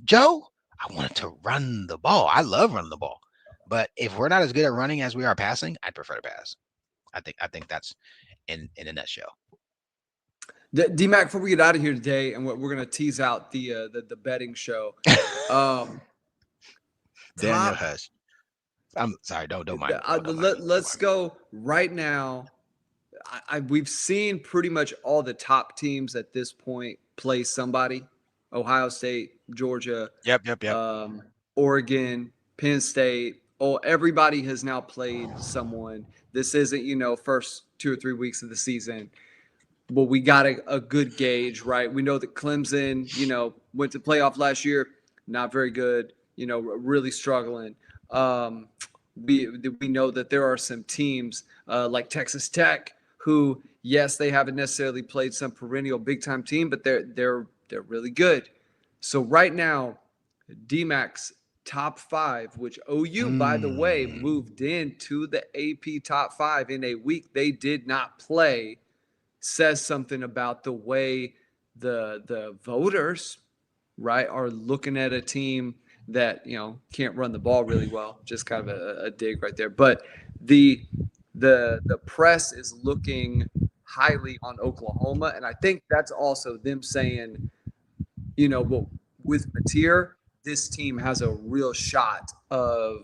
Joe, I wanted to run the ball. I love running the ball. But if we're not as good at running as we are passing, I'd prefer to pass. I think that's in a nutshell. D-Mac, before we get out of here today, and we're going to tease out the betting show. Daniel Hush. I'm sorry. Don't mind. Let's go right now. We've seen pretty much all the top teams at this point play somebody. Ohio State, Georgia. Yep. Oregon, Penn State. Oh, everybody has now played someone. This isn't, first 2 or 3 weeks of the season. But we got a good gauge, right? We know that Clemson, went to playoff last year, not very good. really struggling. Um, we know that there are some teams like Texas Tech who, yes, they haven't necessarily played some perennial big time team, but they're really good. So right now, DMAC's top five, which OU, by the way, Mm. moved into the AP top five in a week they did not play, says something about the way the voters, right, are looking at a team that can't run the ball really well. Just kind of a dig right there. But the the press is looking highly on Oklahoma, and I think that's also them saying, well, with Mateer, this team has a real shot of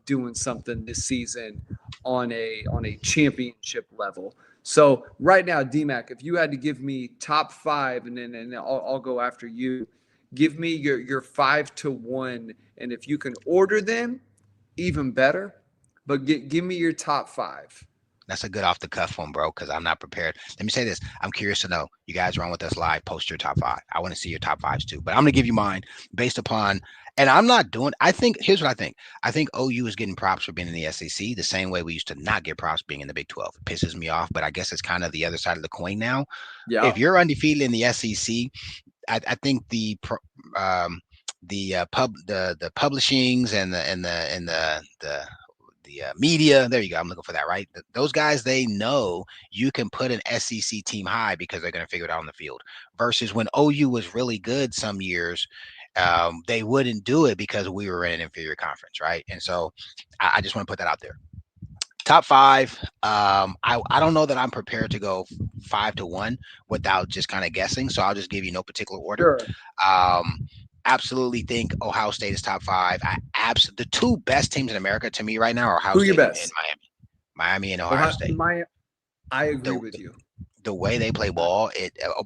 doing something this season on a championship level. So right now, DMAC, if you had to give me top five, and I'll go after you, give me your 5 to 1, and if you can order them, even better. But give me your top five. That's a good off the cuff one, bro, because I'm not prepared. Let me say this. I'm curious to know. You guys are on with us live. Post your top five. I want to see your top fives too. But I'm going to give you mine based upon, and I'm not doing, I think, here's what I think. I think OU is getting props for being in the SEC the same way we used to not get props being in the Big 12. It pisses me off, but I guess it's kind of the other side of the coin now. Yeah. If you're undefeated in the SEC, I think the publishings and the media. There you go. I'm looking for that, right? Those guys, they know you can put an SEC team high because they're going to figure it out on the field. Versus when OU was really good some years, they wouldn't do it because we were in an inferior conference, right? And so I just want to put that out there. Top five. I don't know that I'm prepared to go 5 to 1 without just kind of guessing. So I'll just give you no particular order. Sure. Absolutely think Ohio State is top five. The two best teams in America to me right now are Ohio Who your State and best? Miami. Miami and Ohio State. I agree The, with you. the way they play ball,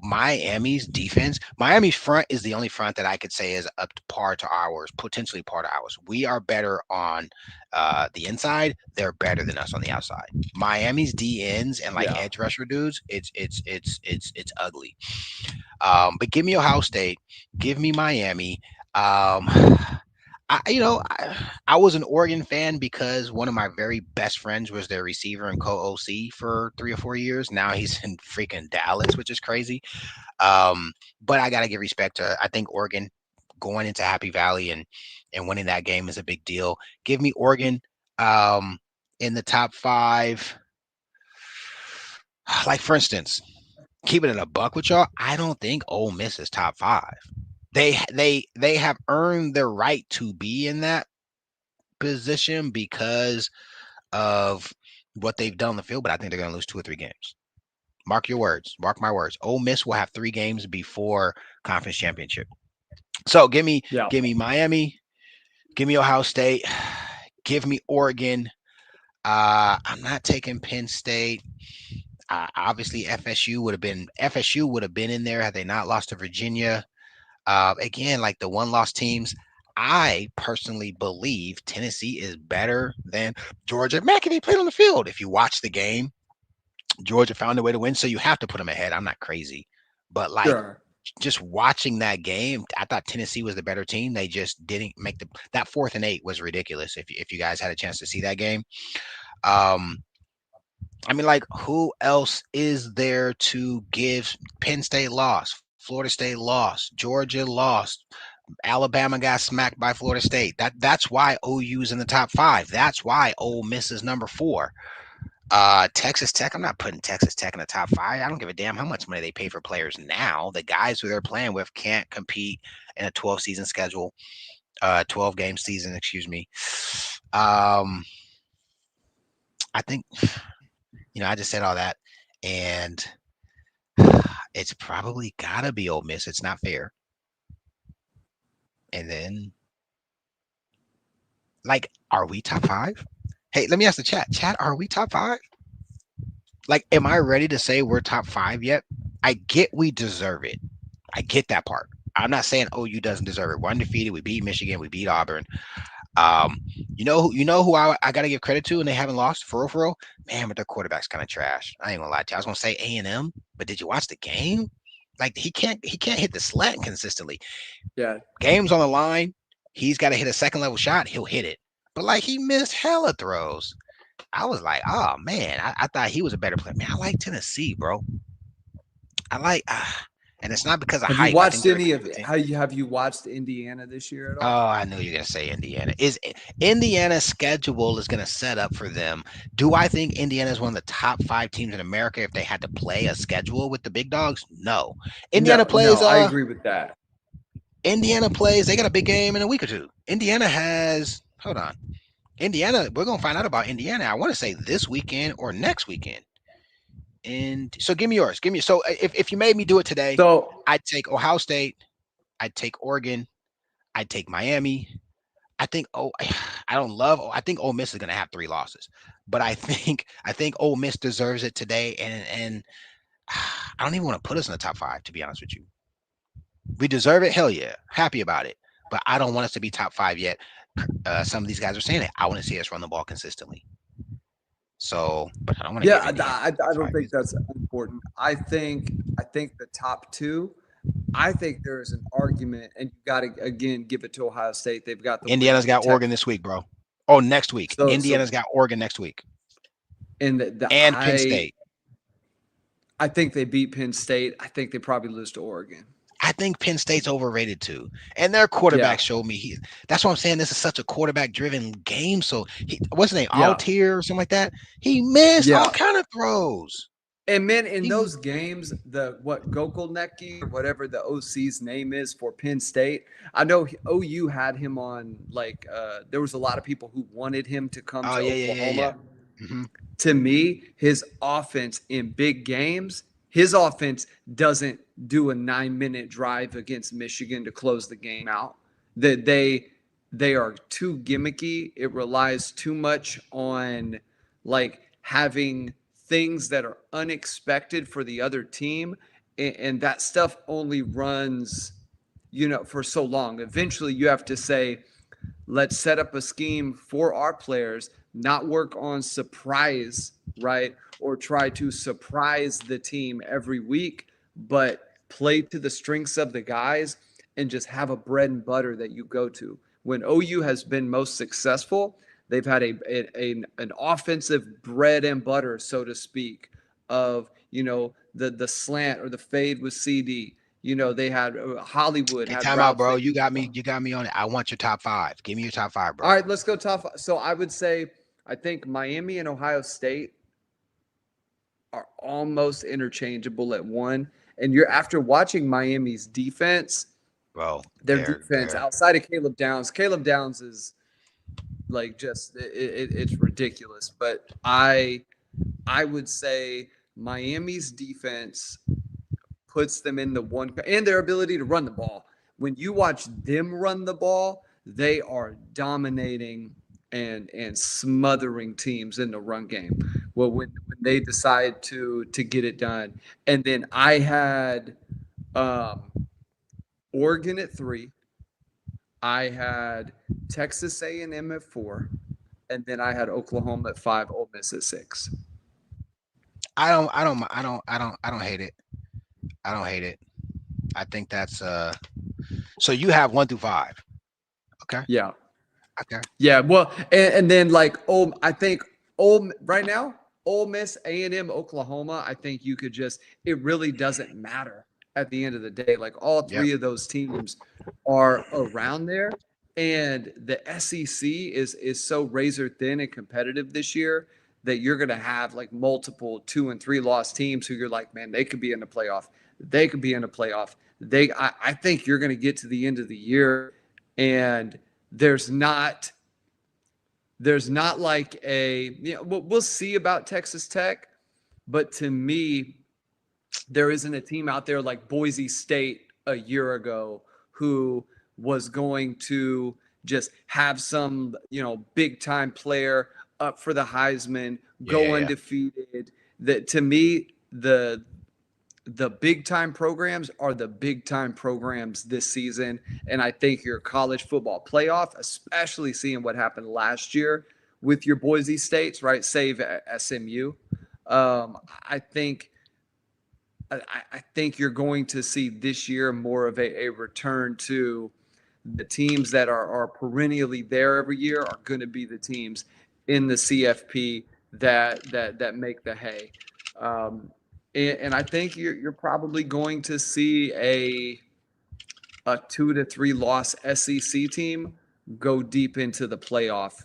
Miami's defense, Miami's front is the only front that I could say is up to par to ours, potentially par to ours. We are better on the inside. They're better than us on the outside. Miami's D ends and like edge rusher dudes, it's ugly. But give me Ohio State, give me Miami. I was an Oregon fan because one of my very best friends was their receiver and co-OC for 3 or 4 years. Now he's in freaking Dallas, which is crazy. But I got to give respect to, I think Oregon going into Happy Valley and winning that game is a big deal. Give me Oregon in the top five. Like, for instance, keep it in a buck with y'all. I don't think Ole Miss is top five. They have earned their right to be in that position because of what they've done on the field, but I think they're going to lose 2 or 3 games. Mark your words. Mark my words. Ole Miss will have 3 games before conference championship. So give me Miami, give me Ohio State, give me Oregon. I'm not taking Penn State. Obviously, FSU would have been in there had they not lost to Virginia. Again, like the one-loss teams, I personally believe Tennessee is better than Georgia. Mack, they played on the field. If you watch the game, Georgia found a way to win, so you have to put them ahead. I'm not crazy, but like just watching that game, I thought Tennessee was the better team. They just didn't make that 4th and 8 was ridiculous. If you guys had a chance to see that game, I mean, like, who else is there to give? Penn State lost, Florida State lost, Georgia lost, Alabama got smacked by Florida State. That's why OU's in the top five. That's why Ole Miss is number 4. Texas Tech, I'm not putting Texas Tech in the top 5. I don't give a damn how much money they pay for players now. The guys who they're playing with can't compete in a 12-season schedule, 12-game season, excuse me. I think, I just said all that, and it's probably gotta be Ole Miss. It's not fair. And then, like, are we top 5? Hey, let me ask the chat. Chat, are we top 5? Like, am I ready to say we're top 5 yet? I get we deserve it. I get that part. I'm not saying OU doesn't deserve it. We're undefeated. We beat Michigan. We beat Auburn. You know who I gotta give credit to, and they haven't lost for real. Man, but their quarterback's kind of trash. I ain't gonna lie to you. I was gonna say A&M, but did you watch the game? Like, he can't hit the slant consistently. Yeah. Game's on the line. He's got to hit a second level shot. He'll hit it. But like he missed hella throws. I was like, oh man, I thought he was a better player. Man, I like Tennessee, bro. I like, and it's not because of Have you hype. I think watched they're a any good of it? team. Have you watched Indiana this year at all? Oh, I knew you were gonna say Indiana. Is Indiana's schedule is gonna set up for them? Do I think Indiana is one of the top 5 teams in America if they had to play a schedule with the big dogs? No. Indiana No, plays. no, I agree with that. Indiana plays. They got a big game in a week or two. Indiana has. Hold on. Indiana. We're gonna find out about Indiana. I want to say this weekend or next weekend. And so, give me yours. Give me. So, if you made me do it today, So I'd take Ohio State. I'd take Oregon. I'd take Miami. I think I don't love. I think Ole Miss is going to have 3 losses, but I think Ole Miss deserves it today, and I don't even want to put us in the top 5 to be honest with you. We deserve it, hell yeah, happy about it, but I don't want us to be top 5 yet. Some of these guys are saying it. I want to see us run the ball consistently. So, but I don't want to yeah, give Indiana I top don't 5 think either. that's important. I think the top two. I think there is an argument, and you got to again give it to Ohio State. They've got the win Indiana's over got Oregon Texas. this week, bro. Oh, next week. So Indiana's got Oregon next week, and and Penn State. I think they beat Penn State. I think they probably lose to Oregon. I think Penn State's overrated too. And their Yeah, quarterback showed me that's what I'm saying. This is such a quarterback driven game. So what's his name? yeah, Altier or something like that. He missed all yeah. kind of throws. And man, in He those games, the what Gokolnecki or whatever the OC's name is for Penn State, I know OU had him on like there was a lot of people who wanted him to come oh to yeah. Oklahoma. Hmm. To me, his offense in big games, his offense doesn't do a 9-minute drive against Michigan to close the game out. That they are too gimmicky. It relies too much on like having things that are unexpected for the other team, and that stuff only runs, for so long. Eventually, you have to say, let's set up a scheme for our players, not work on surprise, right? Or try to surprise the team every week, but play to the strengths of the guys and just have a bread and butter that you go to. When OU has been most successful, they've had an offensive bread and butter, so to speak, of the slant or the fade with CD. They had Hollywood Hey, had time out, routes bro. that You you got me. You got me on it. I want your top 5. Give me your top 5, all bro. right, let's go top five. So I would say I think Miami and Ohio State are almost interchangeable at one. And you're after watching Miami's defense, Bro, their defense they're outside of Caleb Downs is like just it's ridiculous. But I would say Miami's defense puts them in the one and their ability to run the ball. When you watch them run the ball, they are dominating and smothering teams in the run game. Well, when they decide to get it done, and then I had um, Oregon at 3, I had Texas A&M at 4, and then I had Oklahoma at 5, Ole Miss at 6. I don't hate it. I don't hate it. I think that's so you have 1 through 5. Okay. Yeah. Okay. Yeah, well, and then like I think right now, Ole Miss, A&M, Oklahoma. I think you could just it really doesn't matter at the end of the day. Like all Yep. three of those teams are around there, and the SEC is so razor thin and competitive this year that you're going to have like multiple 2 and 3 loss teams who you're like, man, they could be in the playoff. They could be in a playoff. I think you're going to get to the end of the year and there's not like we'll see about Texas Tech, but to me, there isn't a team out there like Boise State a year ago who was going to just have some, big time player up for the Heisman, go Yeah. undefeated. That to me, the big time programs are the big time programs this season. And I think your college football playoff, especially seeing what happened last year with your Boise States, right? Save SMU. I think you're going to see this year more of a return to the teams that are perennially there every year are going to be the teams in the CFP that make the hay. And I think you're probably going to see a 2 to 3 loss SEC team go deep into the playoff,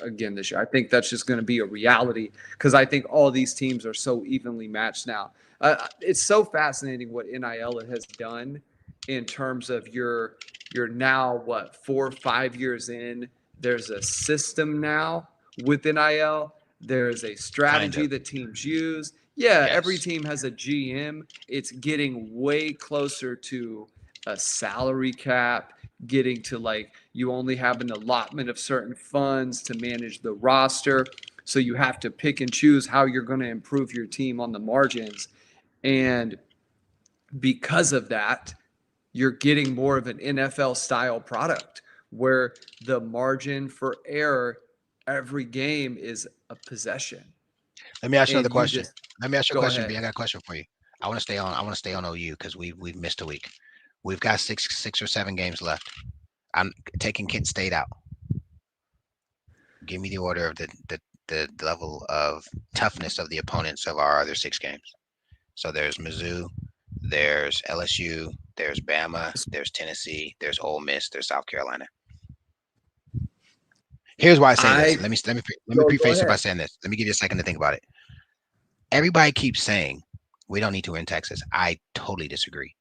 again this year. I think that's just going to be a reality because I think all these teams are so evenly matched now. It's so fascinating what NIL has done in terms of you're now what 4 or 5 years in. There's a system now with NIL. There's a Kind strategy of. that teams use. Yeah, every Yes. team has a GM. It's getting way closer to a salary cap, getting to like you only have an allotment of certain funds to manage the roster. So you have to pick and choose how you're going to improve your team on the margins. And because of that, you're getting more of an NFL style product where the margin for error every game is a possession. Let me ask you another And you question. just Let me ask you a go question, B. ahead. I got a question for you. I want to stay on. I want to stay on OU because we've missed a week. We've got six or seven games left. I'm taking Kent State out. Give me the order of the level of toughness of the opponents of our other 6 games. So there's Mizzou, there's LSU, there's Bama, there's Tennessee, there's Ole Miss, there's South Carolina. Here's why I say this. I Let me go preface it by ahead. saying this. Let me give you a second to think about it. Everybody keeps saying we don't need to win Texas. I totally disagree.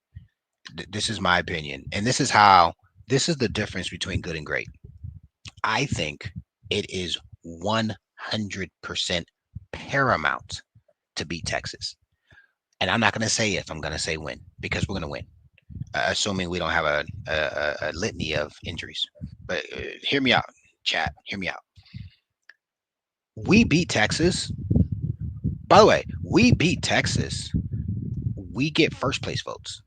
This is my opinion, and this is the difference between good and great. I think it is 100% paramount to beat Texas. And I'm not going to say if, I'm going to say when, because we're going to win, assuming we don't have a litany of injuries. But hear me out, chat. Hear me out. We beat Texas. By the way, we beat Texas. We get first place votes.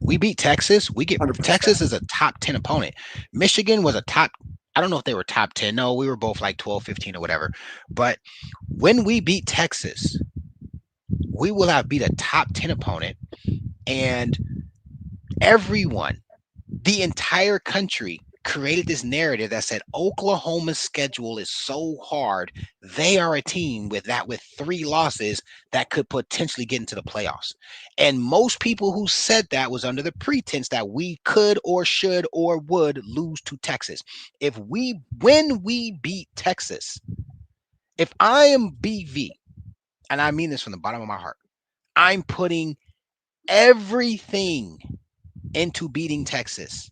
We beat Texas. We get 100%. Texas is a top 10 opponent. Michigan was a top, I don't know if they were top 10. No, we were both like 12, 15 or whatever. But when we beat Texas, we will have beat a top 10 opponent, and everyone, the entire country created this narrative that said Oklahoma's schedule is so hard. They are a team with 3 losses that could potentially get into the playoffs. And most people who said that was under the pretense that we could or should or would lose to Texas. When we beat Texas, if I am BV, and I mean this from the bottom of my heart, I'm putting everything into beating Texas.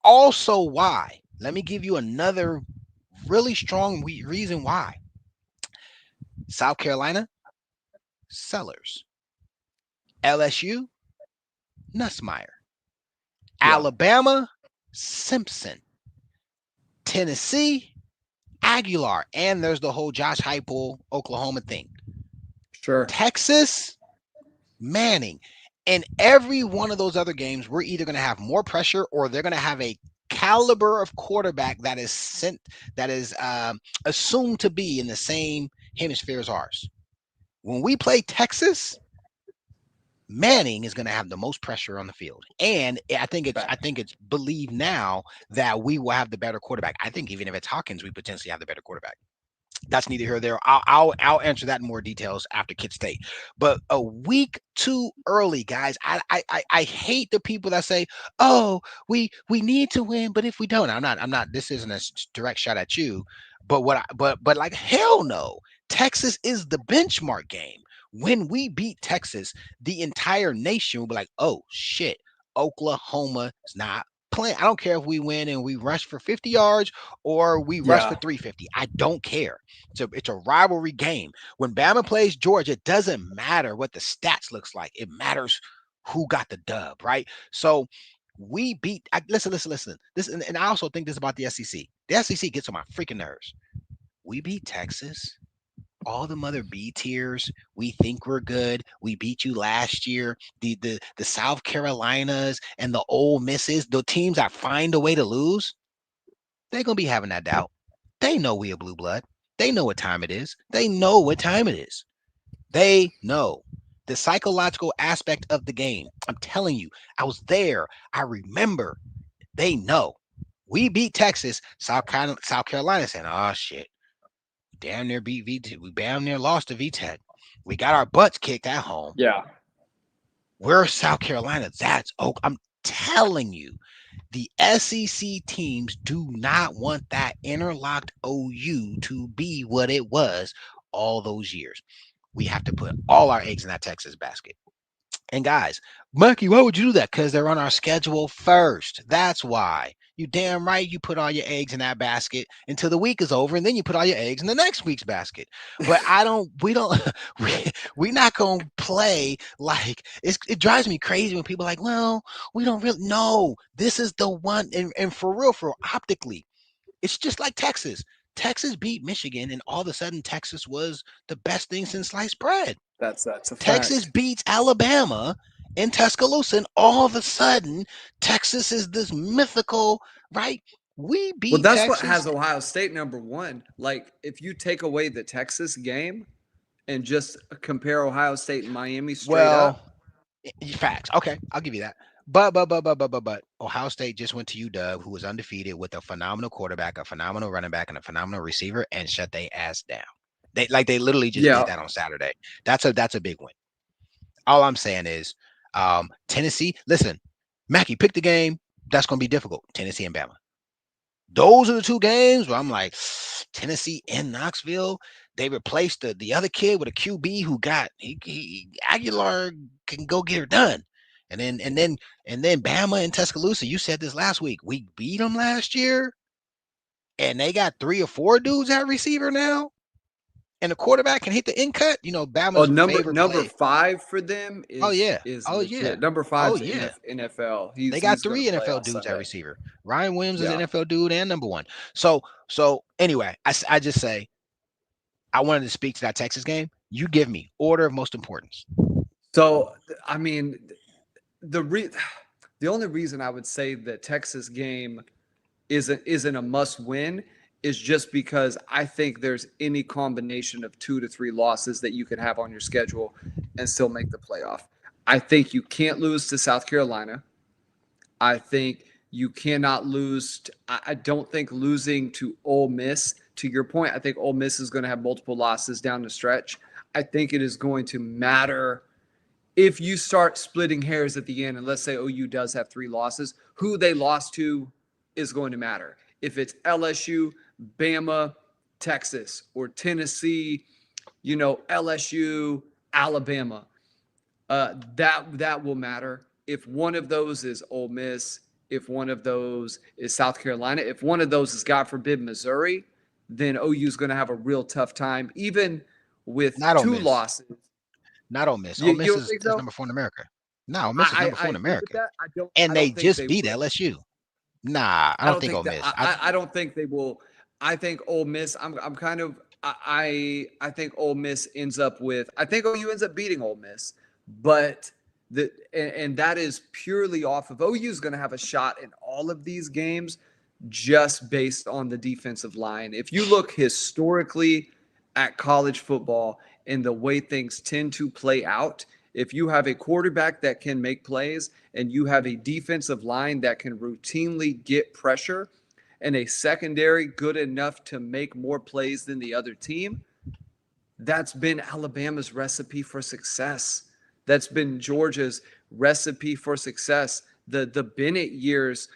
Also, why? Let me give you another really strong reason why. South Carolina, Sellers. LSU, Nussmeier. Yeah, Alabama, Simpson. Tennessee, Aguilar. And there's the whole Josh Heupel, Oklahoma thing. sure. Texas, Manning. In every one of those other games, we're either going to have more pressure or they're going to have a caliber of quarterback that is assumed to be in the same hemisphere as ours. When we play Texas, Manning is going to have the most pressure on the field, and I think it's believed now that we will have the better quarterback. I think even if it's Hawkins, we potentially have the better quarterback. That's neither here nor there. I'll answer that in more details after Kid State. But a week too early, guys. I hate the people that say, "Oh, we need to win," but if we don't, I'm not. This isn't a direct shot at you. But but like hell no. Texas is the benchmark game. When we beat Texas, the entire nation will be like, "Oh shit, Oklahoma is not playing." I don't care if we win and we rush for 50 yards or we rush for Yeah, 350. I don't care. It's a rivalry game. When Bama plays Georgia, it doesn't matter what the stats looks like. It matters who got the dub, right? So we beat. Listen. This, and I also think this about the SEC. The SEC gets on my freaking nerves. We beat Texas. All the other B tiers, we think we're good. We beat you last year. The South Carolinas and the Ole Misses, the teams that find a way to lose, they're gonna be having that doubt. They know we a blue blood. They know what time it is. They know what time it is. They know. The psychological aspect of the game. I'm telling you, I was there. I remember. They know. We beat Texas. South Carolina saying, "Oh shit, damn near beat VT. We damn near lost to VTech. We got our butts kicked at home. Yeah. We're South Carolina. That's oh, I'm telling you, the SEC teams do not want that interlocked OU to be what it was all those years. We have to put all our eggs in that Texas basket. And guys, Monkey, why would you do that? Because they're on our schedule first. That's why. You damn right you put all your eggs in that basket until the week is over, and then you put all your eggs in the next week's basket. But we're not gonna play like it drives me crazy when people are like, well, we don't really know. This is the one, and for real, optically, it's just like Texas. Texas beat Michigan, and all of a sudden Texas was the best thing since sliced bread. That's a Texas fact. beats Alabama in Tuscaloosa, and all of a sudden, Texas is this mythical, right? We Well, beat that's what Texas. has Ohio State #1. Like, if you take away the Texas game and just compare Ohio State and Miami straight Well, up, facts. Okay, I'll give you that. But Ohio State just went to UW, who was undefeated with a phenomenal quarterback, a phenomenal running back, and a phenomenal receiver, and shut their ass down. They literally just yeah. did that on Saturday. That's a big win. All I'm saying is, Tennessee. Listen, Mackey, pick the game. That's going to be difficult. Tennessee and Bama. Those are the two games where I'm like, Tennessee in Knoxville. They replaced the other kid with a QB who got Aguilar can go get her done. And then Bama and Tuscaloosa. You said this last week. We beat them last year, and they got 3 or 4 dudes at receiver now, and the quarterback can hit the in cut. Oh, Bama's favorite number play. 5 for them Oh is yeah. is Oh yeah. legit. Number Oh 5's yeah. NFL. They got He's gonna 3 play NFL on dudes at Sunday. receiver. Ryan Williams is Yeah. NFL dude and #1. So anyway, I just say I wanted to speak to that Texas game. You give me order of most importance. So I mean, the only reason I would say the Texas game isn't a must win is just because I think there's any combination of 2 to 3 losses that you can have on your schedule and still make the playoff. I think you can't lose to South Carolina. I think you cannot lose. I don't think losing to Ole Miss, to your point, I think Ole Miss is going to have multiple losses down the stretch. I think it is going to matter if you start splitting hairs at the end, and let's say OU does have 3 losses, who they lost to is going to matter. If it's LSU, Bama, Texas, or Tennessee, LSU, Alabama, that will matter. If one of those is Ole Miss, if one of those is South Carolina, if one of those is, God forbid, Missouri, then OU is going to have a real tough time, even with Not Ole 2 Miss. losses. Not Ole Miss. Ole You Miss don't is, think is so? number 4 in America. No, Ole Miss is number I 4 in agree with America. that. I And they don't think just they beat will. LSU. Nah, I I don't don't think think Ole that. Miss. I don't think they will. I think Ole Miss. I'm kind of. I think Ole Miss ends up with. I think OU ends up beating Ole Miss, but and that is purely off of OU is going to have a shot in all of these games, just based on the defensive line. If you look historically at college football and the way things tend to play out, if you have a quarterback that can make plays and you have a defensive line that can routinely get pressure and a secondary good enough to make more plays than the other team, that's been Alabama's recipe for success. That's been Georgia's recipe for success. The Bennett years,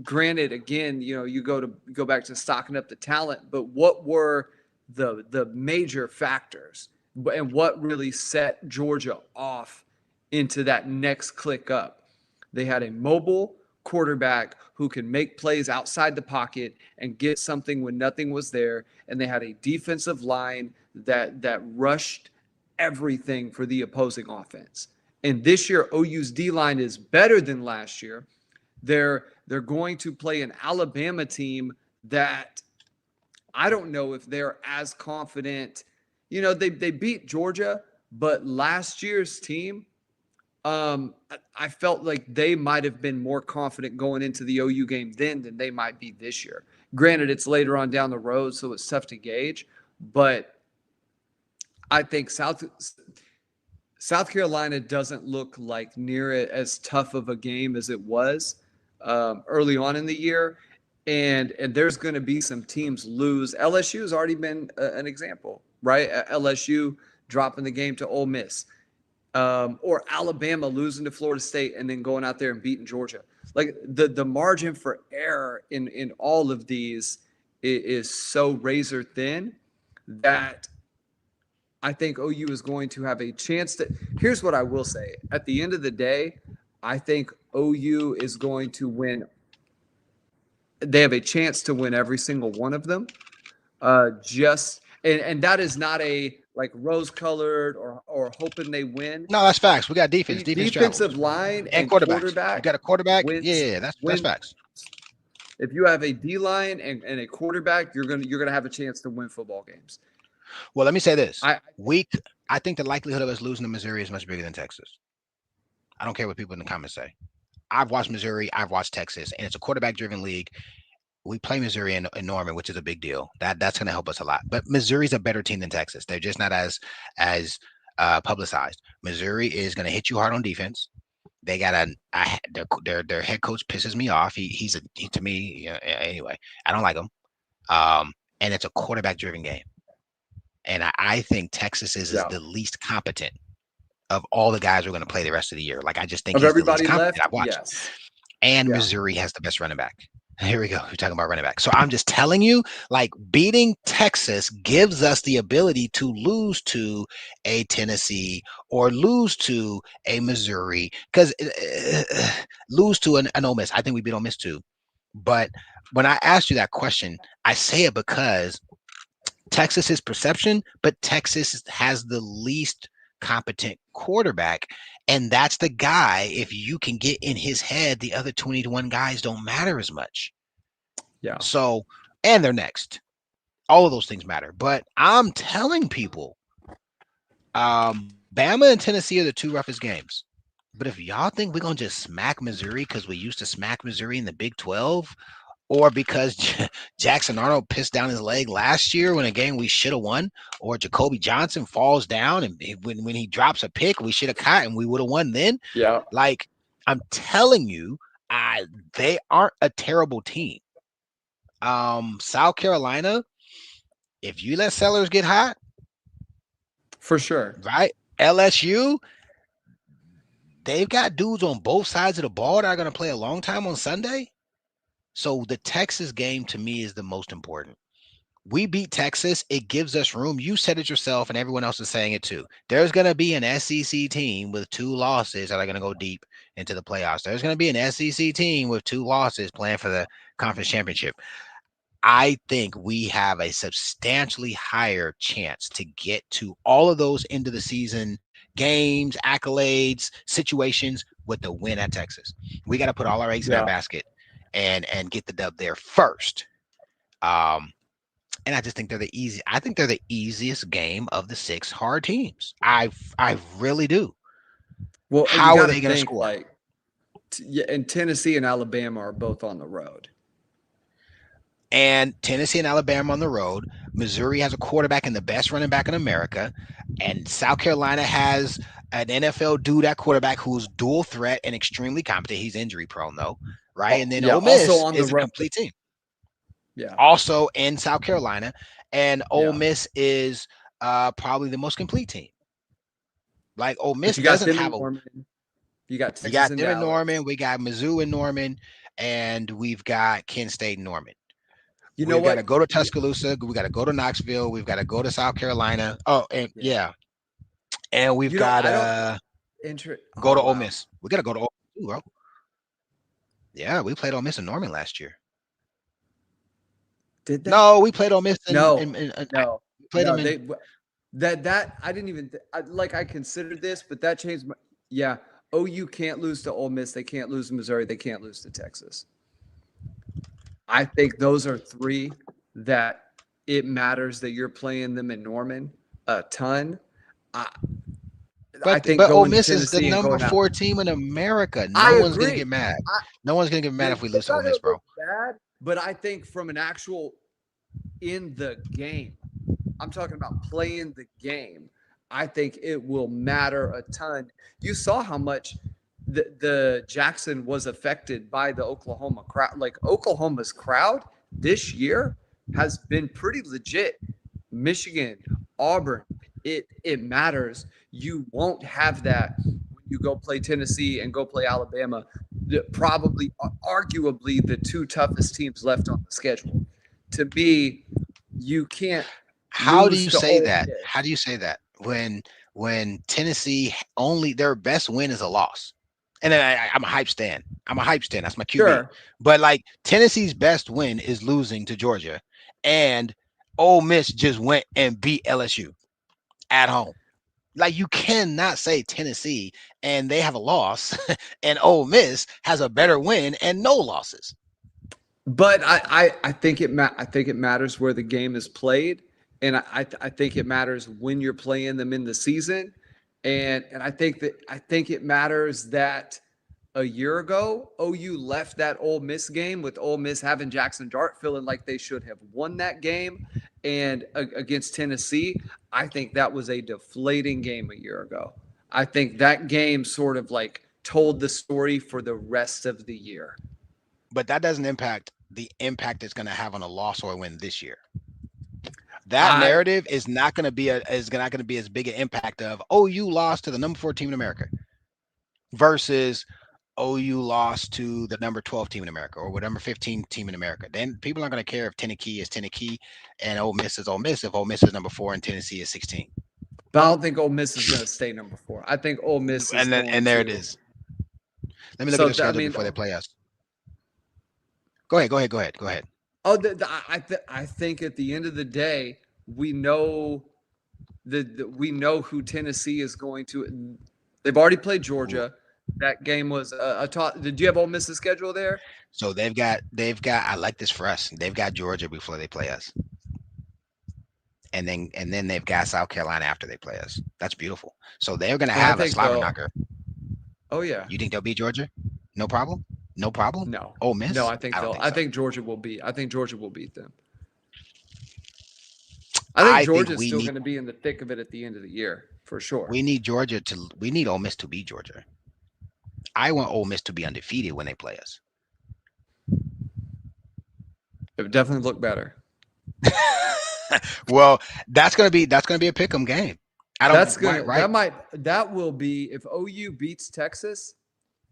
granted, again, you go back to stocking up the talent, but what were the major factors and what really set Georgia off into that next click up? They had a mobile quarterback who can make plays outside the pocket and get something when nothing was there, and they had a defensive line that rushed everything for the opposing offense. And this year, OU's D line is better than last year. They're going to play an Alabama team that I don't know if they're as confident. They beat Georgia, but last year's team, I felt like they might have been more confident going into the OU game then than they might be this year. Granted, it's later on down the road, so it's tough to gauge, but I think South Carolina doesn't look like near as tough of a game as it was early on in the year, and there's going to be some teams lose. LSU has already been an example, right? LSU dropping the game to Ole Miss, or Alabama losing to Florida State and then going out there and beating Georgia. Like the margin for error in all of these is so razor thin that I think OU is going to have a chance to. Here's what I will say. At the end of the day, I think OU is going to win. They have a chance to win every single one of them. And that is not a like rose-colored or hoping they win. No, that's facts. We got defense. Defense Defensive travels. line And and quarterbacks. quarterback. You got a quarterback? Wins, Yeah, that's facts. If you have a D line and a quarterback, you're gonna have a chance to win football games. Well, let me say this. I think the likelihood of us losing to Missouri is much bigger than Texas. I don't care what people in the comments say. I've watched Missouri, I've watched Texas, and it's a quarterback-driven league. We play Missouri in Norman, which is a big deal. That's going to help us a lot. But Missouri's a better team than Texas. They're just not as publicized. Missouri is going to hit you hard on defense. They got their head coach pisses me off. He to me anyway. I don't like him. And it's a quarterback-driven game. And I think Texas is the least competent of all the guys who are going to play the rest of the year. Like, I just think of he's everybody the least competent left. I've watched. Yes. And Missouri has the best running back. Here we go. We're talking about running back. So I'm just telling you, like, beating Texas gives us the ability to lose to a Tennessee or lose to a Missouri, because lose to an Ole Miss. I think we beat Ole Miss too. But when I asked you that question, I say it because Texas is perception, but Texas has the least competent quarterback. And that's the guy, if you can get in his head, the other 21 guys don't matter as much. Yeah. So, and they're next. All of those things matter. But I'm telling people, Bama and Tennessee are the two roughest games. But if y'all think we're going to just smack Missouri because we used to smack Missouri in the Big 12, or because Jackson Arnold pissed down his leg last year when a game we should have won, or Jacoby Johnson falls down and when he drops a pick, we should have caught and we would have won then. Yeah. Like, I'm telling you, they aren't a terrible team. South Carolina, if you let Sellers get hot, for sure. Right? LSU, they've got dudes on both sides of the ball that are going to play a long time on Sunday. So the Texas game to me is the most important. We beat Texas. It gives us room. You said it yourself, and everyone else is saying it too. There's going to be an SEC team with 2 losses that are going to go deep into the playoffs. There's going to be an SEC team with 2 losses playing for the conference championship. I think we have a substantially higher chance to get to all of those end of the season games, accolades, situations with the win at Texas. We got to put all our eggs in our basket and get the dub there first. And I just think they're the easiest game of the 6 hard teams. I really do. Well, how are they going to score? Like, and Tennessee and Alabama are both on the road. And Tennessee and Alabama on the road. Missouri has a quarterback and the best running back in America. And South Carolina has an NFL dude at quarterback who's dual threat and extremely competent. He's injury prone though, right? And then Ole Miss is a complete team. Yeah. Also in South Carolina. And Ole Miss is probably the most complete team. Like, Ole Miss doesn't have you got Texas you got and them in Dallas. Norman, we got Mizzou in Norman, and we've got Kent State in Norman. You know what? We've got to go to Tuscaloosa. We got to go to Knoxville. We've got to go to South Carolina. Oh, and and we've got to go to Ole Miss. We got to go to Ole Miss, bro. Yeah, we played Ole Miss in Norman last year. Did they? No, we played Ole Miss. No. We played them in. That I didn't even I considered this, but that changed my. Yeah, OU can't lose to Ole Miss. They can't lose to Missouri. They can't lose to Texas. I think those are 3 that it matters that you're playing them in Norman a ton. But Ole Miss is the number 4 team in America. No one's going to get mad. No one's going to get mad if we lose to Ole Miss, bro. Bad, but I think from an actual in the game, I'm talking about playing the game. I think it will matter a ton. You saw how much the Jackson was affected by the Oklahoma crowd. Like Oklahoma's crowd this year has been pretty legit. Michigan, Auburn, it matters. You won't have that when you go play Tennessee and go play Alabama. Probably, arguably, the two toughest teams left on the schedule. To me, you can't How do lose you to say Ole that? Miss. How do you say that when Tennessee only their best win is a loss? And then I'm a hype stan. I'm a hype stan. That's my QB. Sure. But like Tennessee's best win is losing to Georgia, and Ole Miss just went and beat LSU at home. Like you cannot say Tennessee and they have a loss, and Ole Miss has a better win and no losses. But I think I think it matters where the game is played, and I think it matters when you're playing them in the season, and I think it matters that a year ago OU left that Ole Miss game with Ole Miss having Jackson Dart feeling like they should have won that game, and against Tennessee, I think that was a deflating game a year ago. I think that game sort of like told the story for the rest of the year. But that doesn't impact the impact it's going to have on a loss or a win this year. That narrative is not going to be as big an impact of OU lost to the number 4 team in America versus OU lost to the number 12 team in America or number 15 team in America. Then people aren't going to care if Tennessee is Tennessee and Ole Miss is Ole Miss if Ole Miss is number 4 and Tennessee is 16. But I don't think Ole Miss is going to stay number 4. I think Ole Miss is and there it is. Let me look at the schedule before they play us. Go ahead. Oh, I think at the end of the day, we know who Tennessee is going to. They've already played Georgia. That game was a top. Did you have Ole Miss's schedule there? So they've got. I like this for us. They've got Georgia before they play us, and then they've got South Carolina after they play us. That's beautiful. So they're going to have a slobber knocker. Oh yeah. You think they'll beat Georgia? No problem. No problem. No. Ole Miss. No, I think so. think Georgia will beat. I think Georgia will beat them. I think Georgia's still going to be in the thick of it at the end of the year for sure. We need Ole Miss to beat Georgia. I want Ole Miss to be undefeated when they play us. It would definitely look better. Well, that's gonna be a pick'em game. That will be if OU beats Texas.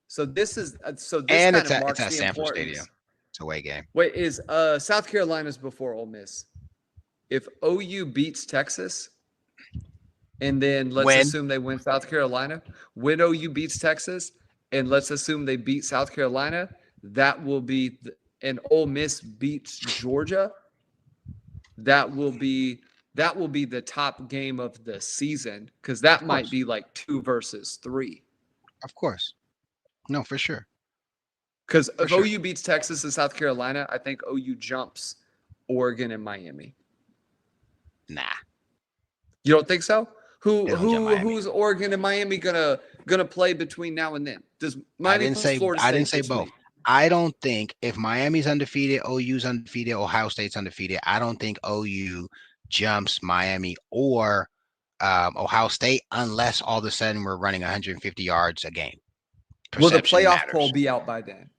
So this marks it's at Sanford Stadium. It's a away game. Wait, is South Carolina's before Ole Miss? If OU beats Texas, and then let's assume they win South Carolina, when OU beats Texas, and let's assume they beat South Carolina, that will be and Ole Miss beats Georgia. That will be the top game of the season because that might be like 2 versus 3. Of course. No, for sure. Because if OU beats Texas and South Carolina, I think OU jumps Oregon and Miami. Nah. You don't think so? Who's Oregon and Miami gonna play between now and then? Does Miami Florida State I didn't say both. I don't think if Miami's undefeated, OU's undefeated, Ohio State's undefeated, I don't think OU jumps Miami or Ohio State unless all of a sudden we're running 150 yards a game. Will the playoff poll be out by then?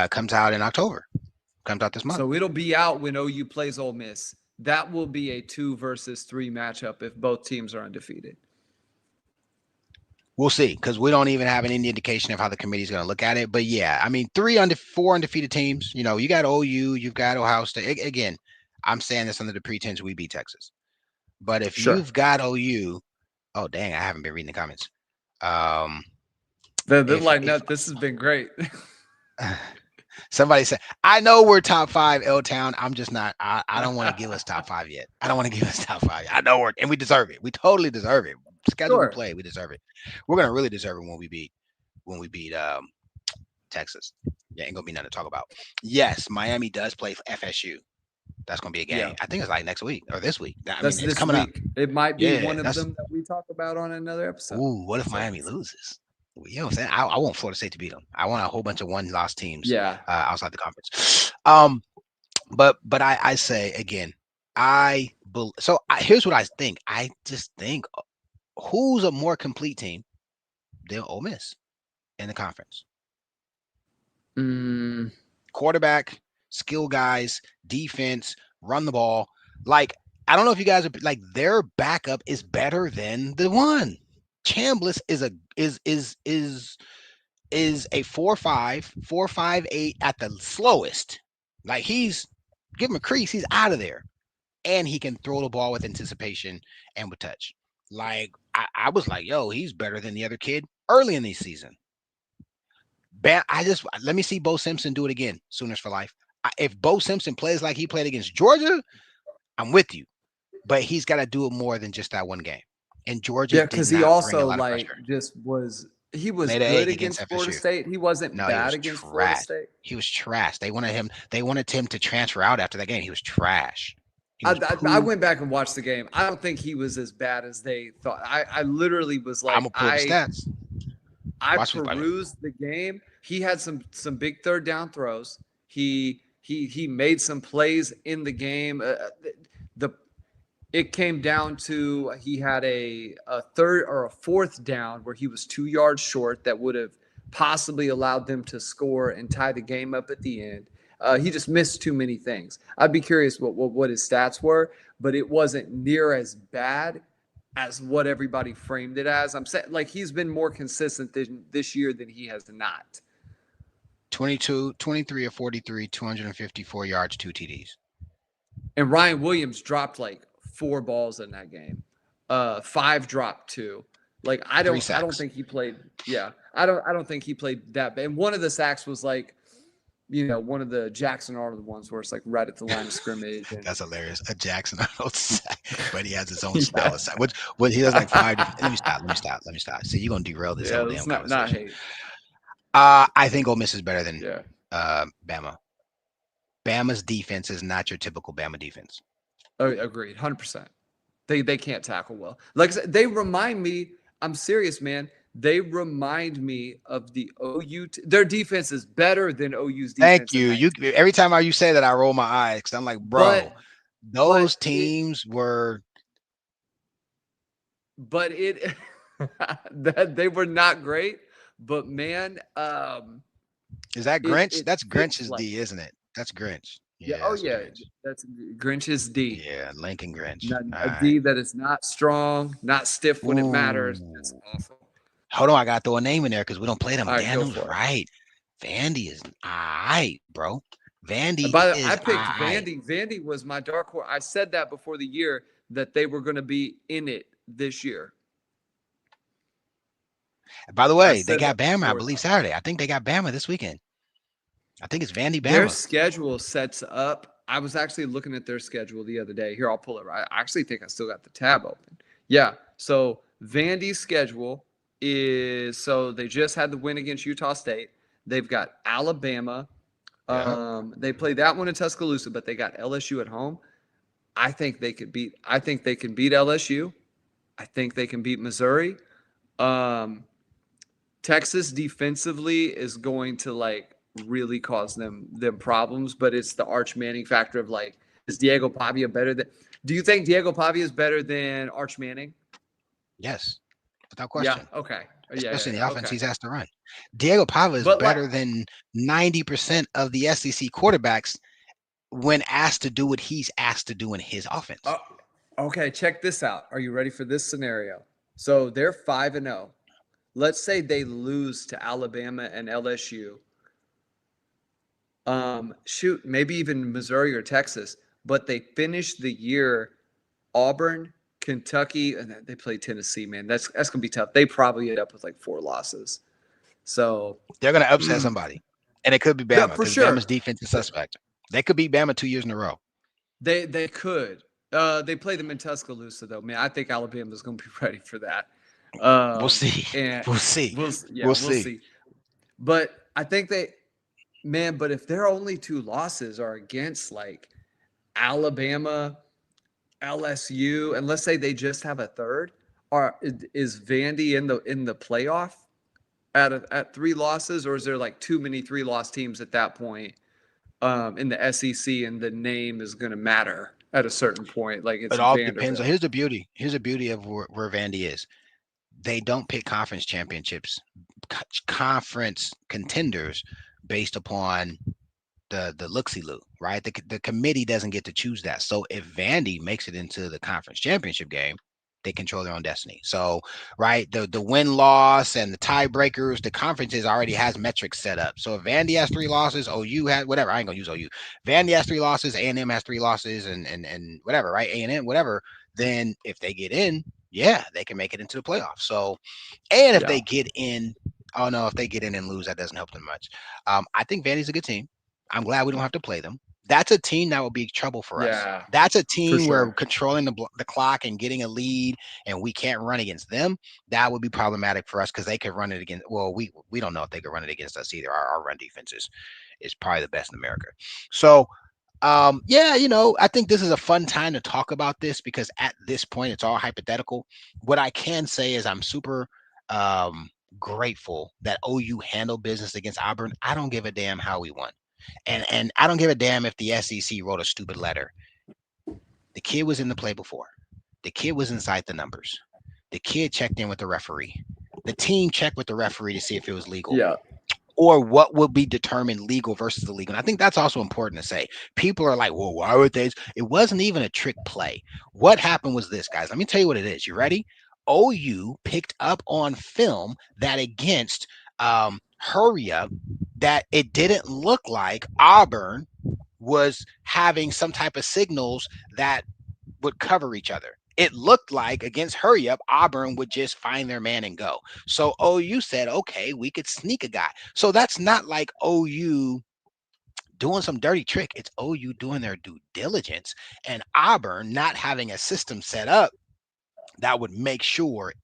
Comes out in October. Comes out this month. So it'll be out when OU plays Ole Miss. That will be a 2 versus 3 matchup if both teams are undefeated. We'll see, because we don't even have any indication of how the committee is going to look at it. But yeah, I mean, 4 undefeated teams. You know, you got OU, you've got Ohio State. Again, I'm saying this under the pretense we beat Texas. But if you've got OU, oh dang, I haven't been reading the comments. This has been great. Somebody said, I know we're top 5 L-Town. I'm just not. I don't want to give us top 5 yet. I don't want to give us top 5. I know and we deserve it. We totally deserve it. Schedule to play, we deserve it. We're gonna really deserve it when we beat Texas. Yeah, ain't gonna be nothing to talk about. Yes, Miami does play FSU. That's gonna be a game. Yeah. I think it's like next week or this week. It's coming up. It might be one of them that we talk about on another episode. Ooh, what if Miami loses? You know what I'm saying? I want Florida State to beat them. I want a whole bunch of one-loss teams. Outside the conference. But I say again, I Here's what I think. I just think who's a more complete team than Ole Miss in the conference? Mm, Quarterback, skill guys, defense, run the ball. Like, I don't know if you guys are like, their backup is better than the one. Chambliss is a 4.5, 4.58 at the slowest. Like, give him a crease, he's out of there. And he can throw the ball with anticipation and with touch. Like, I was like, yo, he's better than the other kid early in the season. Let me see Bo Simpson do it again. Sooners for life. If Bo Simpson plays like he played against Georgia, I'm with you. But he's got to do it more than just that one game. And Georgia yeah, did because he not bring a also lot of like pressure. he was Laid an good egg against against Florida FSU. State. He wasn't No, he bad was against Florida trash. State. He was trash. They wanted him to transfer out after that game. He was trash. He was I went back and watched the game. I don't think he was as bad as they thought. I literally was I'm like, gonna pull the stats. I Watch this, buddy. perused the game. He had some big third down throws. He made some plays in the game. The It came down to he had a third or a fourth down where he was 2 yards short that would have possibly allowed them to score and tie the game up at the end. He just missed too many things. I'd be curious what his stats were, but it wasn't near as bad as what everybody framed it as. I'm saying like he's been more consistent this year than he has not. 23 of 43, 254 yards, 2 TDs. And Ryan Williams dropped like 4 balls in that game. 5 dropped 2. Like I don't think he played. Yeah, I don't think he played that bad. And one of the sacks was like, one of the Jackson Arnold ones where it's like right at the line of scrimmage. And, That's hilarious. A Jackson Arnold sack, but he has his own style of sack. What he does like 5 different. Let me stop. See, you're gonna derail this whole damn conversation. Not hate. I think Ole Miss is better than Bama. Bama's defense is not your typical Bama defense. Oh, agreed, 100%. They can't tackle well. Like I said, they remind me. I'm serious, man. They remind me of the OU. Their defense is better than OU's defense. Thank you. Every time you say that, I roll my eyes because I'm like, bro, those teams were. But that they were not great. But man, is that Grinch? That's Grinch's like, D, isn't it? That's Grinch. Yeah. Oh yeah, Grinch. That's Grinch's D. Yeah, Lincoln Grinch. D that is not strong, not stiff when it matters. That's awful. Hold on, I gotta throw a name in there because we don't play them. Right, Daniel's right. Vandy is alright, bro. Vandy. I picked Vandy. Vandy was my dark horse. I said that before the year that they were going to be in it this year. By the way, they got Bama, I believe, Saturday. I think they got Bama this weekend. I think it's Vandy Bama. Their schedule sets up. I was actually looking at their schedule the other day. Here, I'll pull it. I actually think I still got the tab open. Yeah. So Vandy's schedule is they just had the win against Utah State. They've got Alabama. They played that one in Tuscaloosa, but they got LSU at home. I think they can beat LSU. I think they can beat Missouri. Texas defensively is going to really cause them problems, but it's the Arch Manning factor of is Diego Pavia better than? Do you think Diego Pavia is better than Arch Manning? Yes, without question. Yeah. Okay. Especially in the offense he's asked to run. Diego Pavia is better than 90% of the SEC quarterbacks when asked to do what he's asked to do in his offense. Okay, check this out. Are you ready for this scenario? So they're 5-0. Let's say they lose to Alabama and LSU. Maybe even Missouri or Texas, but they finish the year Auburn, Kentucky, and they play Tennessee, man. That's gonna be tough. They probably end up with 4 losses. So they're gonna upset somebody. And it could be Bama for sure. Bama's defense is suspect. They could beat Bama 2 years in a row. They could. They play them in Tuscaloosa though, man. I think Alabama's gonna be ready for that. We'll see. We'll see. We'll see. But I think but if their only 2 losses are against Alabama, LSU, and let's say they just have a third, is Vandy in the playoff at 3 losses, or is there too many 3-loss teams at that point in the SEC, and the name is going to matter at a certain point. Like it's It all depends on. Vanderbilt. Here's the beauty. Here's the beauty of where Vandy is. They don't pick conference championships, conference contenders based upon the looksy-loo, right? The committee doesn't get to choose that. So if Vandy makes it into the conference championship game, they control their own destiny. So, right, the win-loss and the tiebreakers, the conferences already has metrics set up. So if Vandy has 3 losses, OU has whatever. I ain't gonna use OU. Vandy has 3 losses, A&M has 3 losses, and whatever, right? A&M, whatever. Then if they get in, yeah, they can make it into the playoffs. So, and if Yeah. they get in, oh no, if they get in and lose, that doesn't help them much. I think Vandy's a good team. I'm glad we don't have to play them. That's a team that will be trouble for us. Yeah. That's a For team where sure. controlling the clock and getting a lead, and we can't run against them. That would be problematic for us because they could run it against. Well, we don't know if they could run it against us either. Our run defense is probably the best in America. So yeah, I think this is a fun time to talk about this because at this point it's all hypothetical. What I can say is I'm super grateful that OU handled business against Auburn. I don't give a damn how we won. And I don't give a damn if the SEC wrote a stupid letter. The kid was in the play before. The kid was inside the numbers. The kid checked in with the referee. The team checked with the referee to see if it was legal. Yeah. Or what will be determined legal versus illegal. And I think that's also important to say. People are like, well, why would they? It wasn't even a trick play. What happened was this, guys. Let me tell you what it is. You ready? OU picked up on film that against Hurry Up, that it didn't look like Auburn was having some type of signals that would cover each other. It looked like against Hurry Up, Auburn would just find their man and go. So OU said, okay, we could sneak a guy. So that's not like OU doing some dirty trick. It's OU doing their due diligence and Auburn not having a system set up that would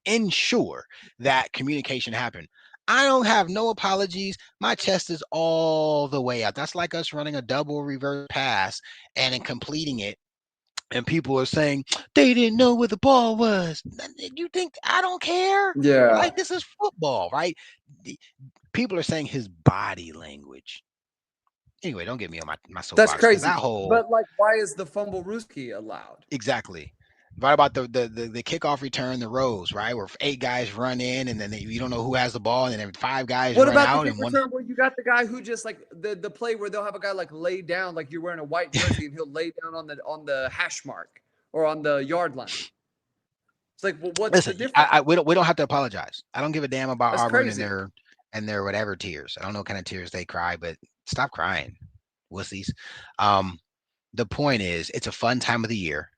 ensure that communication happened. I don't have no apologies. My chest is all the way out. That's like us running a double reverse pass and then completing it, and people are saying they didn't know where the ball was. You think I don't care? Yeah. Like, this is football, right? People are saying his body language. Anyway, don't get me on my soapbox. That's 'cause crazy. That whole But like, why is the fumble Ruski allowed? exactly. Right about the kickoff return, the rows, right? Where 8 guys run in and then you don't know who has the ball, and then 5 guys What run about the out kick and one. return where you got the guy who just like the play where they'll have a guy like lay down like you're wearing a white jersey and he'll lay down on the hash mark or on the yard line? It's like, well, what's Listen, the difference? we don't have to apologize. I don't give a damn about That's Auburn crazy. and their whatever tears. I don't know what kind of tears they cry, but stop crying, wussies. The point is, it's a fun time of the year.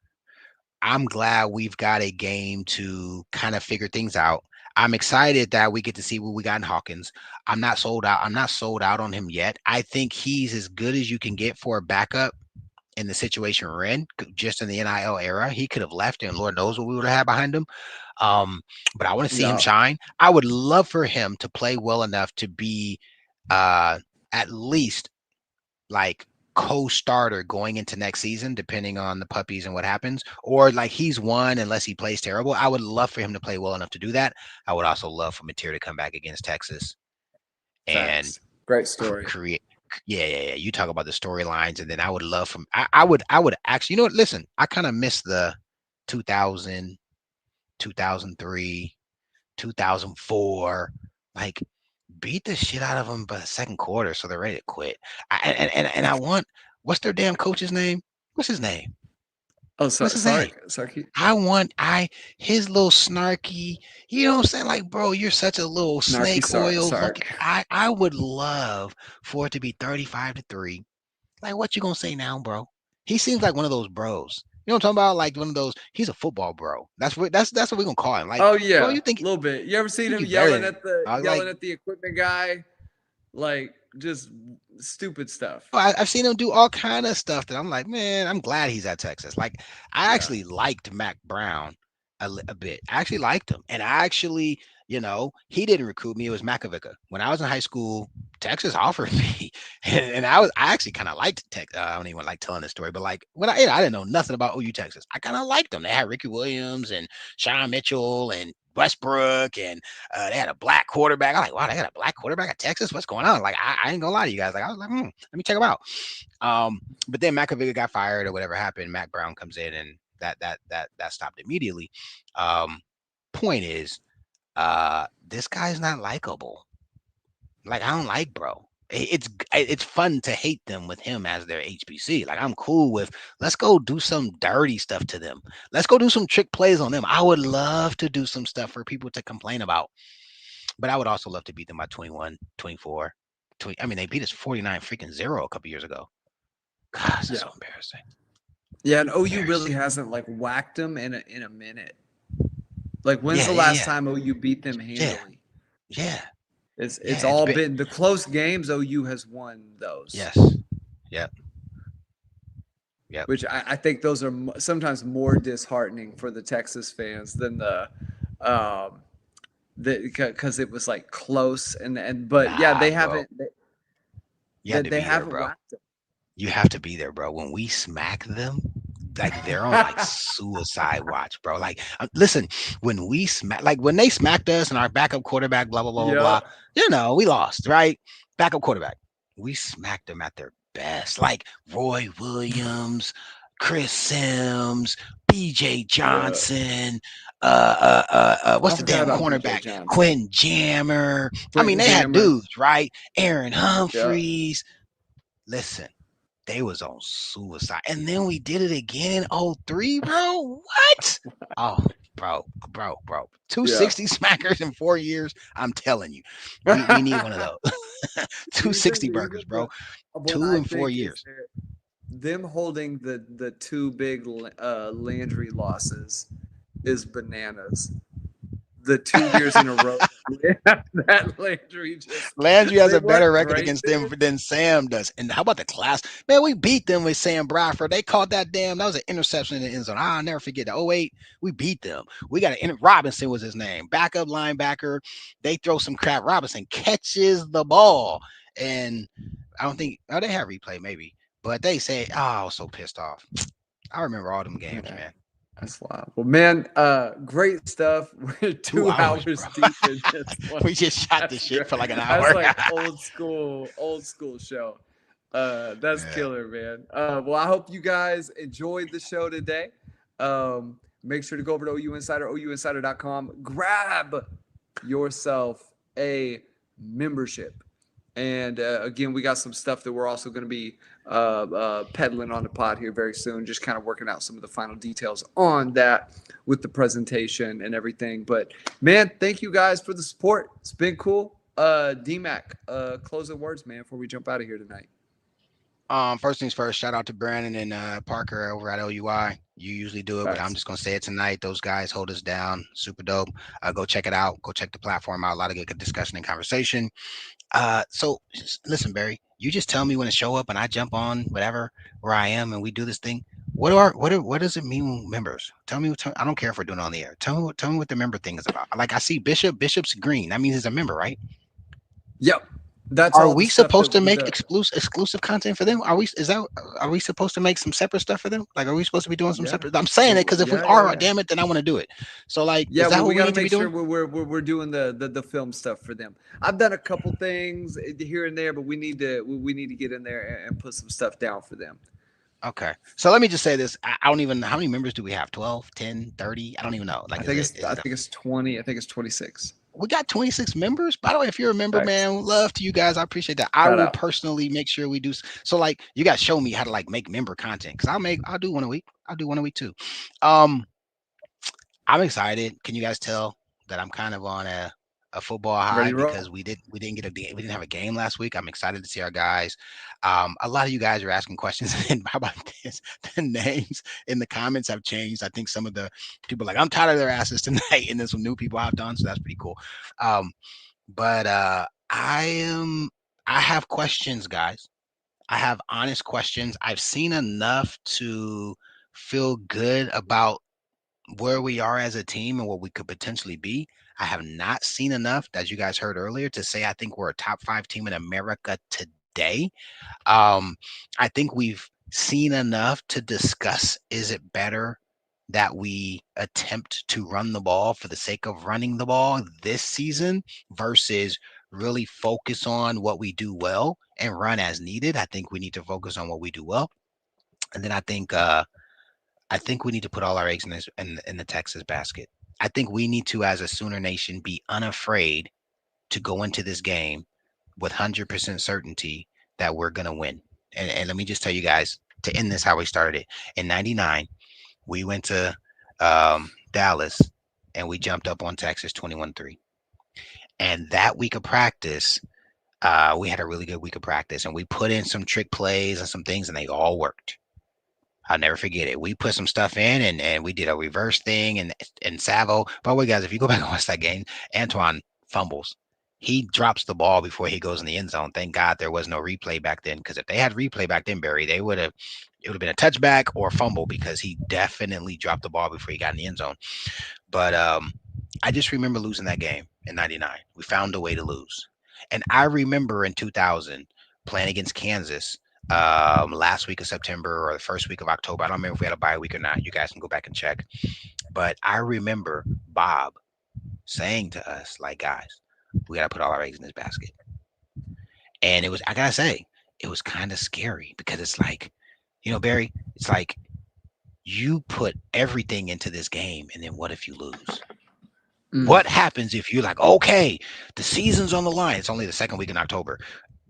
I'm glad we've got a game to kind of figure things out. I'm excited that we get to see what we got in Hawkins. I'm not sold out. I'm not sold out on him yet. I think he's as good as you can get for a backup in the situation we're in, just in the NIL era. He could have left, and Lord knows what we would have had behind him. But I want to see him shine. I would love for him to play well enough to be at least like co-starter going into next season, depending on the puppies and what happens, or like he's one unless he plays terrible. I would love for him to play well enough to do that. I would also love for Mateer to come back against Texas and Great story. create. Yeah. You talk about the storylines, and then I would love from. I would actually, listen, I kind of miss the 2000, 2003, 2004, like beat the shit out of them by the second quarter, so they're ready to quit. And I want, what's their damn coach's name? What's his name? Oh, What's his name? Sarky. I want his little snarky. You know what I'm saying? Like, bro, you're such a little snake oil. Look, I would love for it to be 35-3. Like, what you gonna say now, bro? He seems like one of those bros. You know what I'm talking about? Like one of those. He's a football bro. That's what we're gonna call him. Like, oh yeah, bro, you think a little bit. You ever seen him you yelling better- at the I was yelling like- at the equipment guy, like just stupid stuff? I've seen him do all kind of stuff that I'm like, man, I'm glad he's at Texas. Like, I actually liked Mack Brown a bit. I actually liked him, and I actually, he didn't recruit me. It was Makovica. When I was in high school, Texas offered me, and I actually kind of liked Texas. I don't even like telling this story, but like when I didn't know nothing about OU Texas. I kind of liked them. They had Ricky Williams and Sean Mitchell and Westbrook, and they had a black quarterback. I'm like, wow, they got a black quarterback at Texas. What's going on? Like, I ain't gonna lie to you guys. Like, I was like, let me check them out. But then McAviga got fired or whatever happened. Mac Brown comes in, and that stopped immediately. Point is, this guy's not likable. Like, I don't like bro. It's fun to hate them with him as their HBC. Like, I'm cool with, let's go do some dirty stuff to them. Let's go do some trick plays on them. I would love to do some stuff for people to complain about. But I would also love to beat them by 21, 24, 20. I mean, they beat us 49 freaking 0 a couple years ago. Gosh, that's so embarrassing. Yeah, and OU really hasn't like whacked them in a minute. Like, when's the last time OU beat them handily? Yeah. It's all been the close games. OU has won those. Yes. Yep. Which I think those are sometimes more disheartening for the Texas fans than because it was like close but they haven't. They haven't whacked them. You have to be there, bro. When we smack them, like, they're on like suicide watch, bro. Like, listen, when we smack, like when they smacked us and our backup quarterback, blah blah blah blah, you know, we lost, right? Backup quarterback, we smacked them at their best, like Roy Williams, Chris Sims, BJ Johnson, what's the damn cornerback? Quinn Jammer. I mean, they had dudes, right? Aaron Humphreys. Listen, they was on suicide. And then we did it again in 03, bro. What? Oh, bro. 260 smackers in 4 years. I'm telling you. We need one of those. 260 burgers, bro. 2 in 4 years. Them holding the two big Landry losses is bananas. The 2 years in a row that Landry has a better record against them than Sam does. And how about the class? Man, we beat them with Sam Bradford. They caught that was an interception in the end zone. I'll never forget that. 08, we beat them. We got Robinson was his name. Backup linebacker. They throw some crap. Robinson catches the ball. And I don't think, they have replay maybe. But they say, I was so pissed off. I remember all them games, man. That's wild. Well, man, great stuff. We're 2 hours deep in this one. We just shot this shit for like an hour. That's like old school show. That's killer, man. Well, I hope you guys enjoyed the show today. Make sure to go over to OU Insider, ouinsider.com. Grab yourself a membership. And again, we got some stuff that we're also going to be peddling on the pod here very soon, just kind of working out some of the final details on that with the presentation and everything. But man, thank you guys for the support. It's been cool. D-Mac, closing words, man, before we jump out of here tonight. First things first, shout out to Brandon and Parker over at OUI. You usually do it, but I'm just going to say it tonight. Those guys hold us down. Super dope. Go check it out. Go check the platform out. A lot of good discussion and conversation. So listen, Barry, you just tell me when to show up and I jump on whatever where I am and we do this thing. What does it mean, members? Tell me. I don't care if we're doing it on the air. Tell me what the member thing is about. Like, I see Bishop's green. That means he's a member, right? Yep. Are we supposed to make exclusive content for them? Are we supposed to make some separate stuff for them? Like, are we supposed to be doing some separate? I'm saying it because if we are, damn it, then I want to do it. So, like, is that we got to make sure we're doing the film stuff for them. I've done a couple things here and there, but we need to get in there and put some stuff down for them. Okay. So let me just say this. I don't even know how many members do we have? 12, 10, 30? I don't even know. Like, I think it's 20. I think it's 26. We got 26 members. By the way, if you're a member, man, love to you guys. I appreciate that. I will personally make sure we do. So, like, you guys show me how to like make member content, because I'll do one a week. I'll do one a week too. I'm excited. Can you guys tell that I'm kind of on a football high because we didn't have a game last week. I'm excited to see our guys. A lot of you guys are asking questions, and how about this? The names in the comments have changed. I think some of the people are like, I'm tired of their asses tonight, and then some new people hopped on, so that's pretty cool. But I have questions, guys. I have honest questions. I've seen enough to feel good about where we are as a team and what we could potentially be. I have not seen enough, as you guys heard earlier, to say I think we're a top 5 team in America today. I think we've seen enough to discuss, is it better that we attempt to run the ball for the sake of running the ball this season versus really focus on what we do well and run as needed. I think we need to focus on what we do well. And then I think we need to put all our eggs in in the Texas basket. I think we need to, as a Sooner Nation, be unafraid to go into this game with 100% certainty that we're gonna win. And let me just tell you guys to end this how we started it. In '99, we went to Dallas and we jumped up on Texas 21-3. And that week of practice, we had a really good week of practice, and we put in some trick plays and some things, and they all worked. I'll never forget it. We put some stuff in and we did a reverse thing and Savo. By the way, guys, if you go back and watch that game, Antoine fumbles. He drops the ball before he goes in the end zone. Thank God there was no replay back then, because if they had replay back then, Barry, it would have been a touchback or a fumble, because he definitely dropped the ball before he got in the end zone. But I just remember losing that game in '99. We found a way to lose. And I remember in 2000 playing against Kansas last week of September or the first week of October. I don't remember if we had a bye week or not. You guys can go back and check. But I remember Bob saying to us, like, guys, we got to put all our eggs in this basket. And it was, I got to say, it was kind of scary, because it's like, Barry, it's like you put everything into this game, and then what if you lose? What happens if you're like, okay, the season's on the line? It's only the second week in October.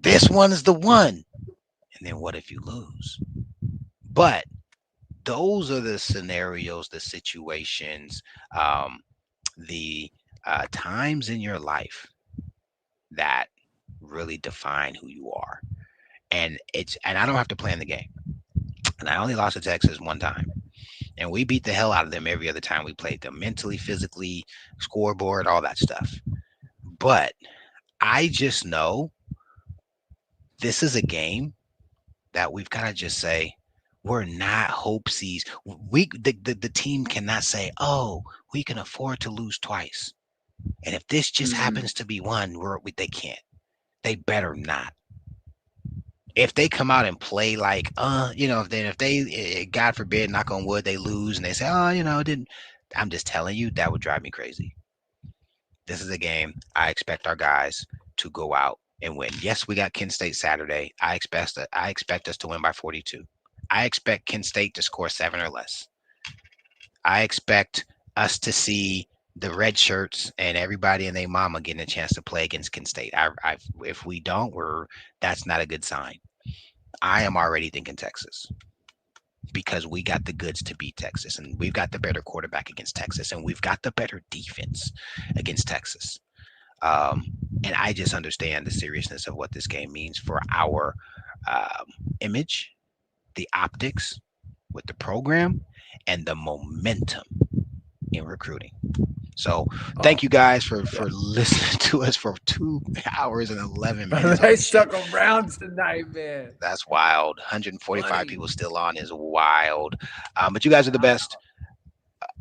This one is the one. And then what if you lose? But those are the scenarios, the situations, the times in your life that really define who you are. And I don't have to plan the game. And I only lost to Texas one time. And we beat the hell out of them every other time we played them, mentally, physically, scoreboard, all that stuff. But I just know this is a game that we've got to just say, we're not hopesees. The team cannot say, oh, we can afford to lose twice. And if this just happens to be one, they can't. They better not. If they come out and play like, if they, God forbid, knock on wood, they lose and they say, oh, it didn't. I'm just telling you, that would drive me crazy. This is a game I expect our guys to go out and win. Yes, we got Kent State Saturday. I expect us to win by 42. I expect Kent State to score 7 or less. I expect us to see the red shirts and everybody and their mama getting a chance to play against Kent State. If we don't, that's not a good sign. I am already thinking Texas, because we got the goods to beat Texas, and we've got the better quarterback against Texas, and we've got the better defense against Texas. And I just understand the seriousness of what this game means for our image, the optics with the program, and the momentum in recruiting. So thank you guys for listening to us for 2 hours and 11 minutes. They stuck around tonight, man. That's wild. 145 people still on is wild. But you guys are the best.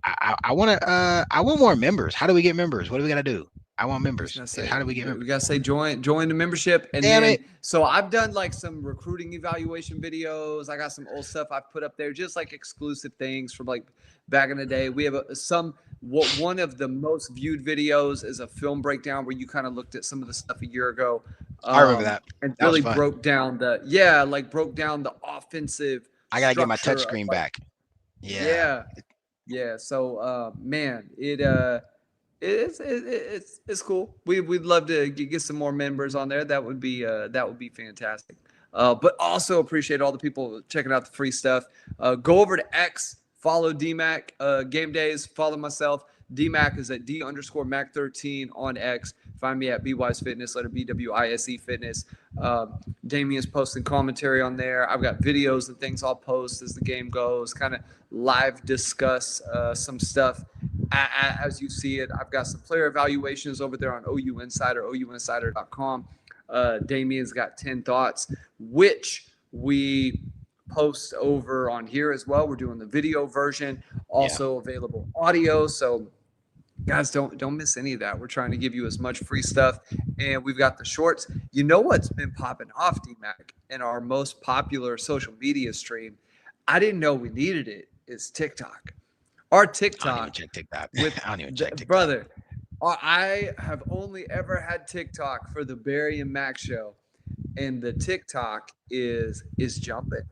I want more members. How do we get members? What do we got to do? I want members. How do we get members? We gotta say join the membership. And Damn then it. So I've done like some recruiting evaluation videos. I got some old stuff I've put up there, just like exclusive things from like back in the day. We have one of the most viewed videos is a film breakdown where you kind of looked at some of the stuff a year ago. I remember that. And that really broke down the offensive. I gotta get my touch structure screen of, back. Yeah. So man, it's cool. We'd love to get some more members on there. That would be fantastic. But also appreciate all the people checking out the free stuff. Go over to X, follow DMac game days, follow myself. DMac is at D_Mac13 on X. Find me at BWise Fitness, letter BWISE Fitness. Damian's posting commentary on there. I've got videos and things I'll post as the game goes, kind of live discuss some stuff as you see it. I've got some player evaluations over there on OU Insider, OUinsider.com. Damian's got 10 thoughts, which we post over on here as well. We're doing the video version, also available audio. So guys, don't miss any of that. We're trying to give you as much free stuff, and we've got the shorts. You know what's been popping off, DMac, in our most popular social media stream? I didn't know we needed it. Is TikTok. Our I don't even TikTok check TikTok. with I don't even check TikTok. brother. I have only ever had TikTok for the Barry and Mack show, and the TikTok is jumping.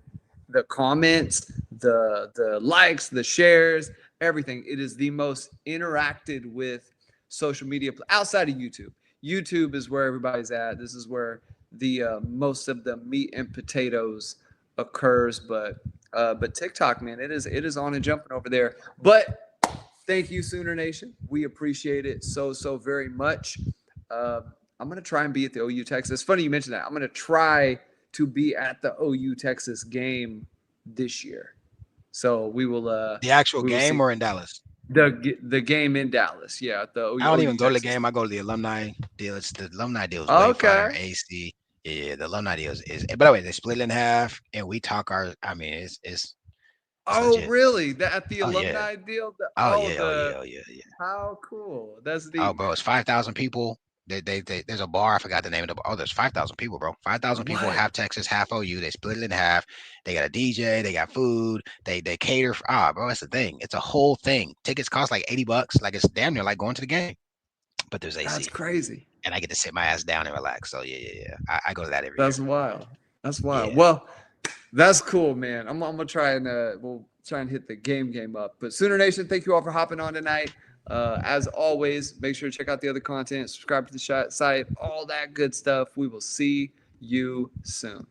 The comments, the likes, the shares, everything. It is the most interacted with social media outside of YouTube. YouTube is where everybody's at. This is where the most of the meat and potatoes occurs. But TikTok, man, it is on and jumping over there. But thank you, Sooner Nation. We appreciate it so very much. I'm gonna try and be at the OU Texas. It's funny you mentioned that. I'm gonna try to be at the OU Texas game this year. So we will. The actual We will game see. or in Dallas? The game in Dallas. Yeah, at the OU. I don't even OU go to the Texas. game. I go to the alumni deal. The alumni deal is way fire. Okay. AC. Yeah, the alumni deal is. By the way, they split it in half, and we talk our. I mean, it's Oh, legit. really? That at the Oh yeah. alumni deal? Oh yeah. Oh yeah. Oh yeah. Yeah. How cool. That's Oh, deep, bro, man. it's 5,000 people. There's a bar. I forgot the name of the bar. Oh, there's 5,000 people, bro. 5,000 people, What? half Texas, half OU. They split it in half. They got a DJ. They got food. They cater. Bro, that's the thing. It's a whole thing. Tickets cost like $80. Like it's damn near like going to the game. But there's That's AC, crazy. and I get to sit my ass down and relax. So yeah. I go to that every year. That's wild. That's wild. Yeah. Well, that's cool, man. I'm gonna try and we'll try and hit the game up. But Sooner Nation, thank you all for hopping on tonight. As always, make sure to check out the other content, subscribe to the site, all that good stuff. We will see you soon.